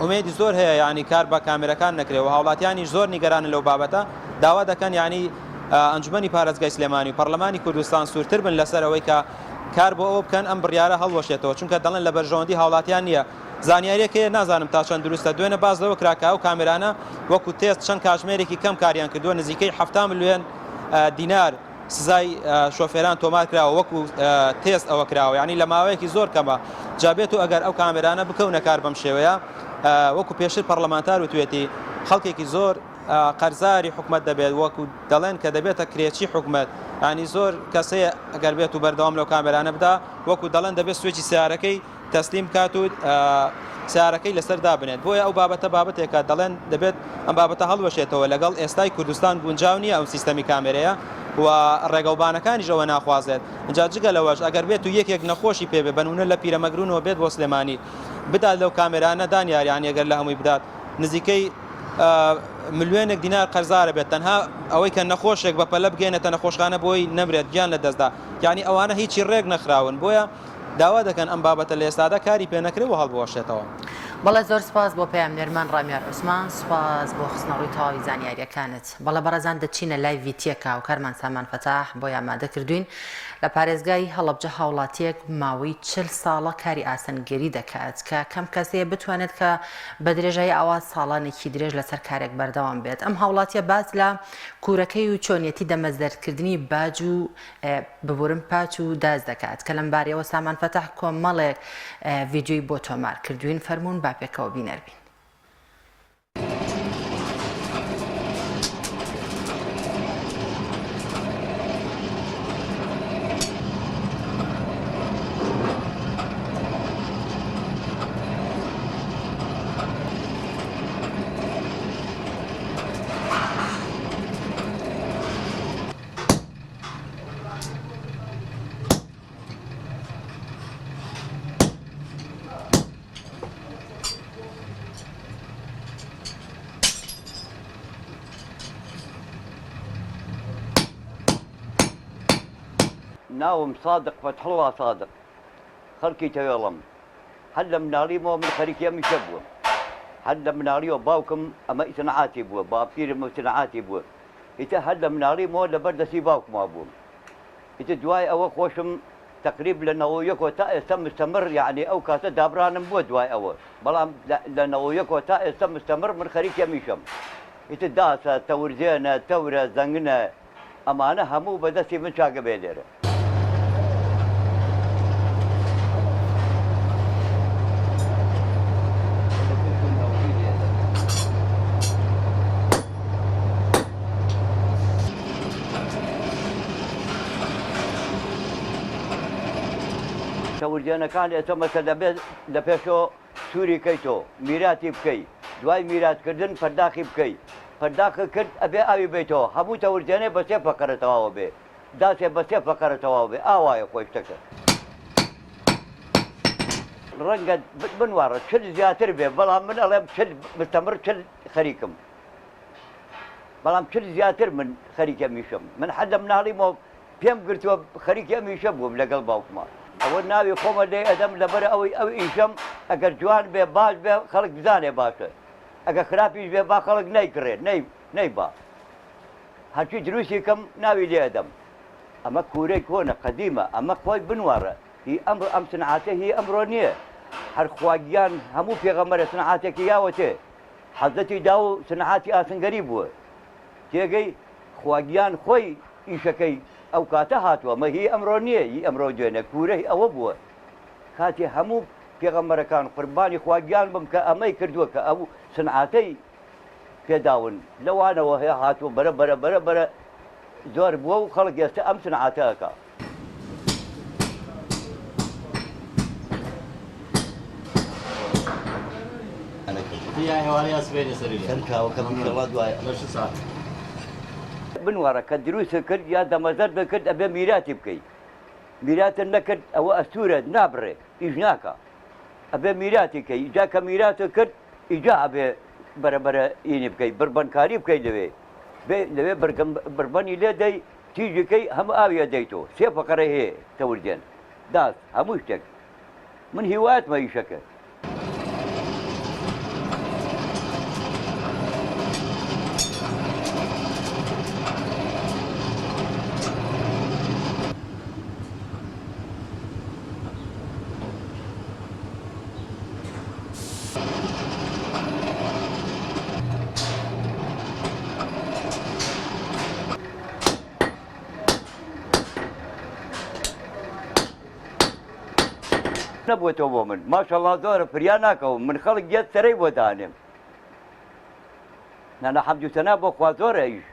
ئومێدی زۆر هەیە ینی کار بە کامێرەکان نەکرێەوە هاوڵاتیانی زۆر نیگەرانە لەو بابەتە داوا دەکەن ینی ئەنجومەنی پارێزگای سلێمانی و پەرلەمانی کوردستان سوورتر بن لەسەر ئەوەی کە کار بۆ ئەوە بکەن ئەم بڕیارە هەڵوەشێتەوە چونکە دەڵێن لە بەرژەوەندی هاوڵاتیان نییە زانیاریەکەیە نازانم تا چەند دروستە دوێنە باز لەوە کراکە و کامێرانە وەکو تێست چەند کاتژمێرێکی کەم کاریان کردووە نزیکەی 7 ملیۆن دینار سزای شۆفێران تۆمار کراوە وەکو تێست ئەوە کراوە ینی لە ماوەیەکی زۆر کەمە جابێت و ئەگەر ئەو کامێرانە بکەونە کار بەم شێوەیە وەکو پێشتر پەرلەمانتار وتوێتی خەڵکێکی زۆر قەرزاری حکومەت دەبێت وەکو دەڵێن کە دەبێتە کرێچی حکومەت ینی زۆر کەسەیە ئەگەر بێت و بەردەوام لەو کامێرانە بدا وەکو دەڵێن دەبێت سوێکی سیارەکەی تەسلیم کات و سیارەکەی لەسەر دابنێت بۆیە ئەو بابەتە بابەتێکە دەڵێن دەبێت ئەم بابەتە هەڵوەشێتەوە لەگەڵ ئێستای کوردستان گونجاو نییە ئەو سیستەمی کامێرەیە و ڕێگەوبانەکانیش ئەوە ناخوازێت اینجا جگە لەوەش ئەگەر بێت و یەکێک نەخۆشی پێبێ بەنمونە لە پیرەمەگرونەوە بێت بۆ سلێمانی بدات لەو کامێرانە دانیاریان ئەگەر لە هەمووی بدات نزیکەی ملیۆنێک دینار قەرزارە بێت تەنها ئەوەی کە نەخۆشێک بە پەلە بگەێنێتە نەخۆشخانە بۆی نەبرێت گیان لە دەستدا یعنی ئەوانە هیچی ڕێک نەخراون بۆیە داوا دەکەن ئەم بابەتە لە ئێستادا کاری پێ نەکرێت و هەڵبوەشێتەوە بەڵێ زۆر سپاس بۆ پەیامنێرمان ڕامیار عوسمان سپاس بۆ خستنەڕووی تەواوی زانیاریەکانت بەڵێ بەڕێزان دەچینە لای ڤیتیەکە و کارمان سامان فەتاح بۆ ئامادە کردوین لە پارێزگای هەڵەبجە هاوڵاتیەک ماوەی 40 ساڵە کاری ئاسەنگەری دەکات کە کەم کەسەیە بتوانێت کە بە درێژایی ئاوا ساڵانێکی درێژ لەسەر کارێک بەردەوام بێت ئەم هاوڵاتیە باز لە کوورەکەی و چۆنیەتی دەمەزدەرکردنی باج و ببورم پاچ و داز دەکات کە لەم بارەیەوە سامان فەتاح کۆمەڵێک ڤیدیۆی بۆ تۆمار کردوین فەرمونون باپێکەوە بینەربین ناوم صادق فتح الله صادق خەڵکی تەوێڵم هەر لە مناڵیمەوە من خەریکی ئەمی شە بووە هەر لە مناڵیەوە باوکم ئەمە ئیسنعاتی بووە باپیرم ئیسنعاتی بووە ئیتر هەر لە مناڵیمەوە لەبەر دەستی باوکما بووم ئیتر دوای ئەوە خۆشم تقریب لە 91 تا ئێستا مستەمر یعنی ئەو کاتە دابرانم بووە دوای ئەوە بەڵام لە 91 تا ئێستا مستەمر من خەریکی ئەمیشەم ئیتر داسە تەورزێنە تەورە زەنگنە ئەمانە هەموو بەدەستی من چاکە بێ لێرە تەورجێنەکان ئێستا مەسە دەبێت لە پێشەوە سووری کەیتۆ میراتی بکەی دوای میراتکردن پەرداخی بکەی پەرداخە کرد ئەبێ ئاوی بێتەوە هەموو تەورجێنێ بە سێ فەقەرە تەواوە بێ داسێ بە سێ فەقەرە تەواو بێ ئاوایە خۆی شتەکە ڕەنگە بنوارە چل زیاتر بێ بەڵام من ئەڵێم چل مستەمر چل خەریکم بەڵام چل زیاتر من خەریکە میشم من حەدە مناڵیمەوە پێم گرتووە خەریکە میشە بووم لەگەڵ باوکمان ئەوە ناوی خۆمە لێ ئەدەم لەبەر ئەوەی ئەو ئیشەم ئەگەر جوان بێ باش بێ خەڵک بزانێ باشە ئەگەر خراپیش بێ با خەڵک نەیکڕێ نەیبا هەرچی دروستی کەم ناوی لێ ئەدەم ئەمە کوورەی کۆنە قەدیمە ئەمە خۆی بنوارە هی ئەمڕۆ ئەم سنعاتە هی ئەمڕۆ نییە هەر خواگیان هەموو پێغەمبەرە سنعاتێکی یاوەتێ حەزەتی دا و سنعاتی ئاسنگەری بووە تێگەی خواگیان خۆی ئیشەکەی ئەو کاتە هاتووە مە هی ئەمڕۆ نییە هی ئەمڕۆ دوێنە کوورەی ئەوە بووە کاتی هەموو پێغەمبەرەکان قوربانی خواگیان بم کە ئەمەی کردووە کە ئەو سنعاتەی پێداون لەوانەوە هەیە هاتووە بەرە زۆر بووە و خەڵک ئێستا ئەم سنعاتەکە بنوارە کە دروستە کرد یا دەمەزەر بکرد ئەبێ میراتی بکەیت میراتن نەکرد ئەوە ئەستورە نابڕێ ئیش ناکە ئەبێ میراتی بکەی ئیجا کە میراتە کرد ئیجا ئەبێ بەرەبەرە ئینی بکەیت بربەنکاری بکەیت لەوێ بربەنی لێ دەی تیژەکەی هەموو ئاویە دەیتەوە سێ فەقەرە هەیە تەورجێن داست هەموو شتێک من هیوایەتمە ئیشەکە نەبووێتەوە بۆ من ماشەڵڵا زۆرە فریا ناکەوم من خەڵک گێت سەرەی بۆ دانێم نانە حەمدوتەنا بۆ خوا زۆرە ئیش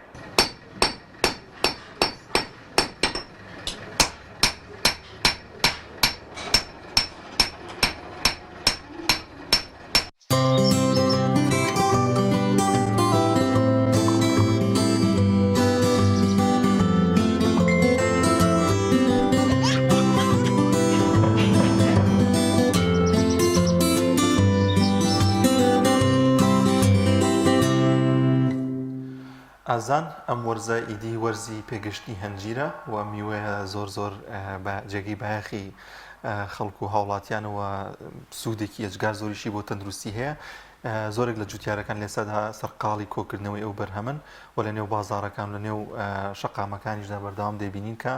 ئازان ئەم وەرزە ئیدی وەرزی پێگەشتی هەنجیرە و میوەیە زۆر بە جێگەی بایەخی خەڵک و هاوڵاتیانەوە سوودێکی ئەجگار زۆریشی بۆ تەندروستی هەیە زۆرێک لە جوتیارەکان لێسەدا سەرقاڵی کۆکردنەوەی ئەو بەرهەمن و لە نێو بازاڕەکان لە نێو شەقامەکانیشدا بەردەوام دەبینین کە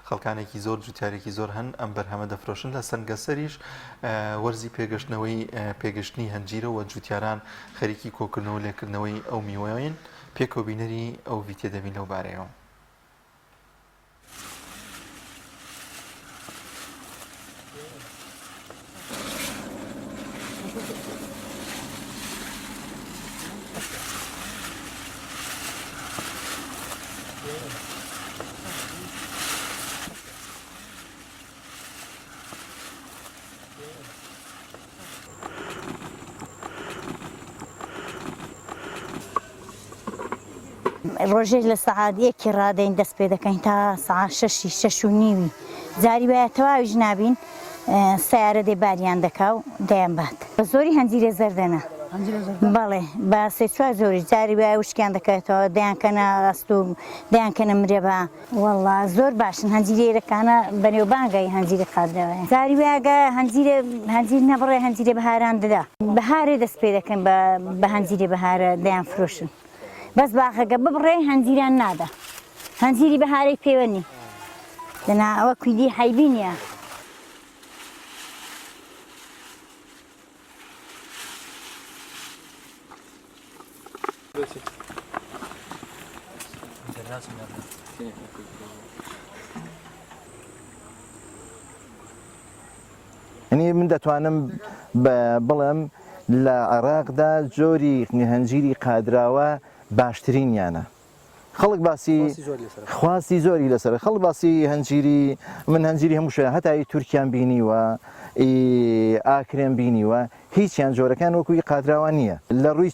خەڵکانێکی زۆر جوتیارێکی زۆر هەن ئەم بەرهەمە دەفرۆشن لە سەنگەسەریش وەرزی پێگەشتنەوەی پێگەشتنی هەنجیرە و جوتیاران خەریکی کۆکردنەوە لێکردنەوەی ئەو میوەین پێکۆبینەری ئەو ڤیتێ دەبین لەو بارەیەوە ڕۆژێک لە سەعاتێکی ڕادەین دەست پێ دەکەین تا سەعات 6:30 جاری وایە تەواویش نابین سیارە دێ باریان دەکا و دەیان بات بە زۆری هەنجیرە زەردەنە بەڵێ بە سێ چوار زۆری جاری وایە وشکیان دەکەوێتەوە دەیانکەنە ئەستوم دەیانکەنە مرێبە وەڵڵا زۆر باشن هەنجیرەیەکانە بەنێوبانگای هەنجیرە قادرەوەی جاری وایەگە هەنجیر نەبڕێ هەنجیرە بەهاران دەدا بەهارێ دەست پێ دەکەن بە هەنجیرە بەهارە دەیان فرۆشن بەس باخەکە ببڕێ هەنجیران نادا هەنجیری بەهارەی پێوە نی دەنا ئەوە کویدی حەیبی نییە ئەنی من دەتوانم بڵێم لە عێراقدا جۆری هەنجیری قادراوە باشترینیانە خەڵک باسی خواستی زۆری لەسەر خەڵ باسی هەنجیری من هەنجیری هەموو شوێن هەتایی تورکیان بینیوە ئاکرێن بینیوە هیچیان جۆرەکان وەکوی قادراوان نییە لە ڕووی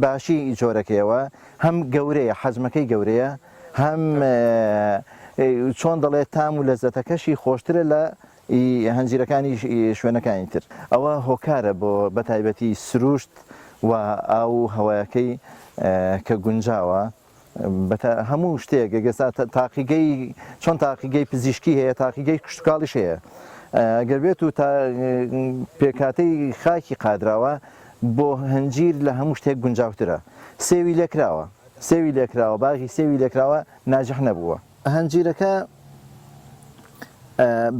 باشی جۆرەکەیەوە هەم گەورەیە حەجمەکەی گەورەیە هەم چۆن دەڵێت تام و لەزەتەکەشی خۆشترە لە هەنجیرەکانی شوێنەکانی تر ئەوە هۆکارە بۆ بەتایبەتی سروشت و ئاو هەوایەکەی کە گونجاوە هەموو شتێک گەسا تاقیگەی چۆن تاقیگەی پزیشکی هەیە تاقیگەی کشتتوکاڵیش هەیە گەر بێت و پێکاتەی خاکی قادراوە بۆ هەنجیر لە هەموو شتێک گونجاوترە سێوی لێکراوە باغی سێوی لێکراوە ناجح نەبووە هەنجیرەکە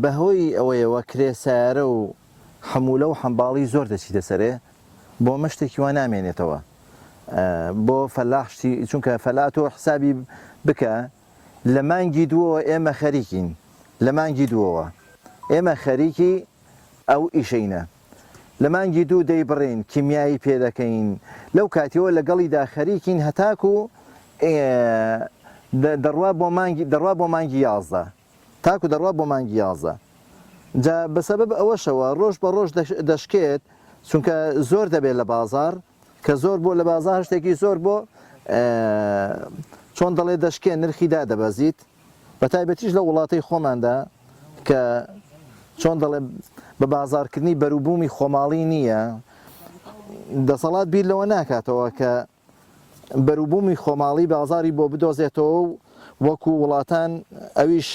بەهۆی ئەوەیەوە کرێسارە و حمولە و حەمباڵی زۆر دەچیتە سەرێ بۆ مەشتێکی وا نامێنێتەوە بۆ فەلاحشتی چونکە فەلاتۆ حسابی بکە لە مانگی دووەوە ئێمە خەریکین لە مانگی دووەوە ئێمە خەریکی ئەو ئیشەینە لە مانگی دوو دەیبڕین کیمیایی پێدەکەین لەو کاتیەوە لەگەڵیدا خەریکین هەتاکو دەڕوا بۆ مانگی 11 تاکو دەڕوا بۆ مانگی 11 جا بەسەبەب ئەوەشەوە ڕۆژ بە ڕۆژ دەشکێت چونکە زۆر دەبێت لە بازار کە زۆر بۆ لە بازار شتێکی زۆر بۆ چۆن دەڵێ دەشکێ نرخیدا دەبەزیت بە تایبەتیش لە وڵاتی خۆماندا کە چۆن دەڵێ بە بازارکردنی بەروبوومی خۆماڵی نییە دەسەڵات بیر لەوە ناکاتەوە کە بەروبوومی خۆماڵی بازاری بۆ بدۆزێتەوە و وەکو وڵاتان ئەویش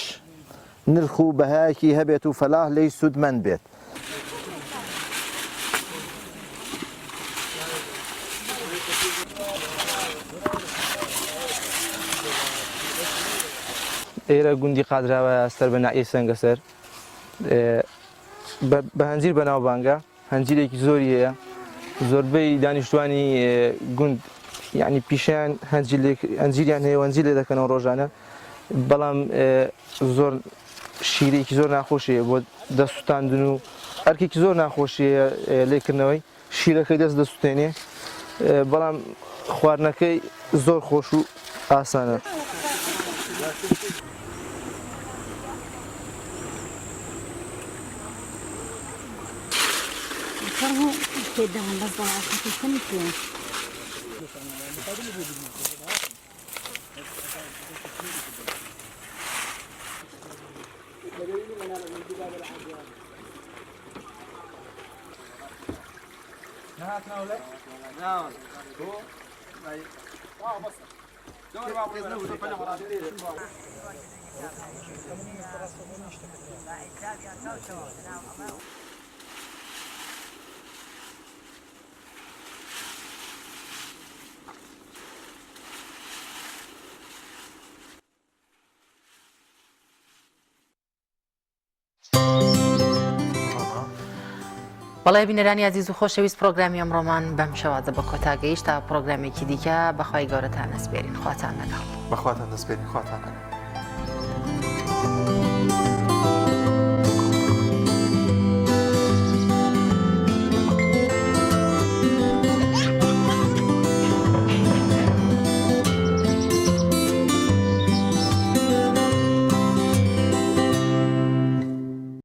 نرخ و بەهایەکی هەبێت و فەلاح لی سوودمەند بێت. ئێرە گوندی قادراوە ئەستەر بە نائیە سەنگەسەر بە هەنجیر بەناوبانگە هەنجیرێکی زۆری هەیە زۆربەی دانیشتوانی گوند یعنی پیشیان هەنجیریان هەیە هەنجیر لێ دەکەنەوە ڕۆژانە بەڵام زۆر شیرێکی زۆر ناخۆشیە بۆ دەستوتاندن و ئەرکێکی زۆر ناخۆشیە لێکردنەوەی شیرەکەی دەست دەسووتێنێ بەڵام خواردنەکەی زۆر خۆش و ئاسانە. بەڵێ بینەرانی عزیز و خۆشەویست پرۆگرامی ئەمڕۆمان بەم شەوازە بە کۆتا گەیشت تا پرۆگرامێکی دیکە بەخوای گەورەتان دەسپێرین خواتان لەگەڵ بەخواتان دەسپێرین خواتان لەگەڵ.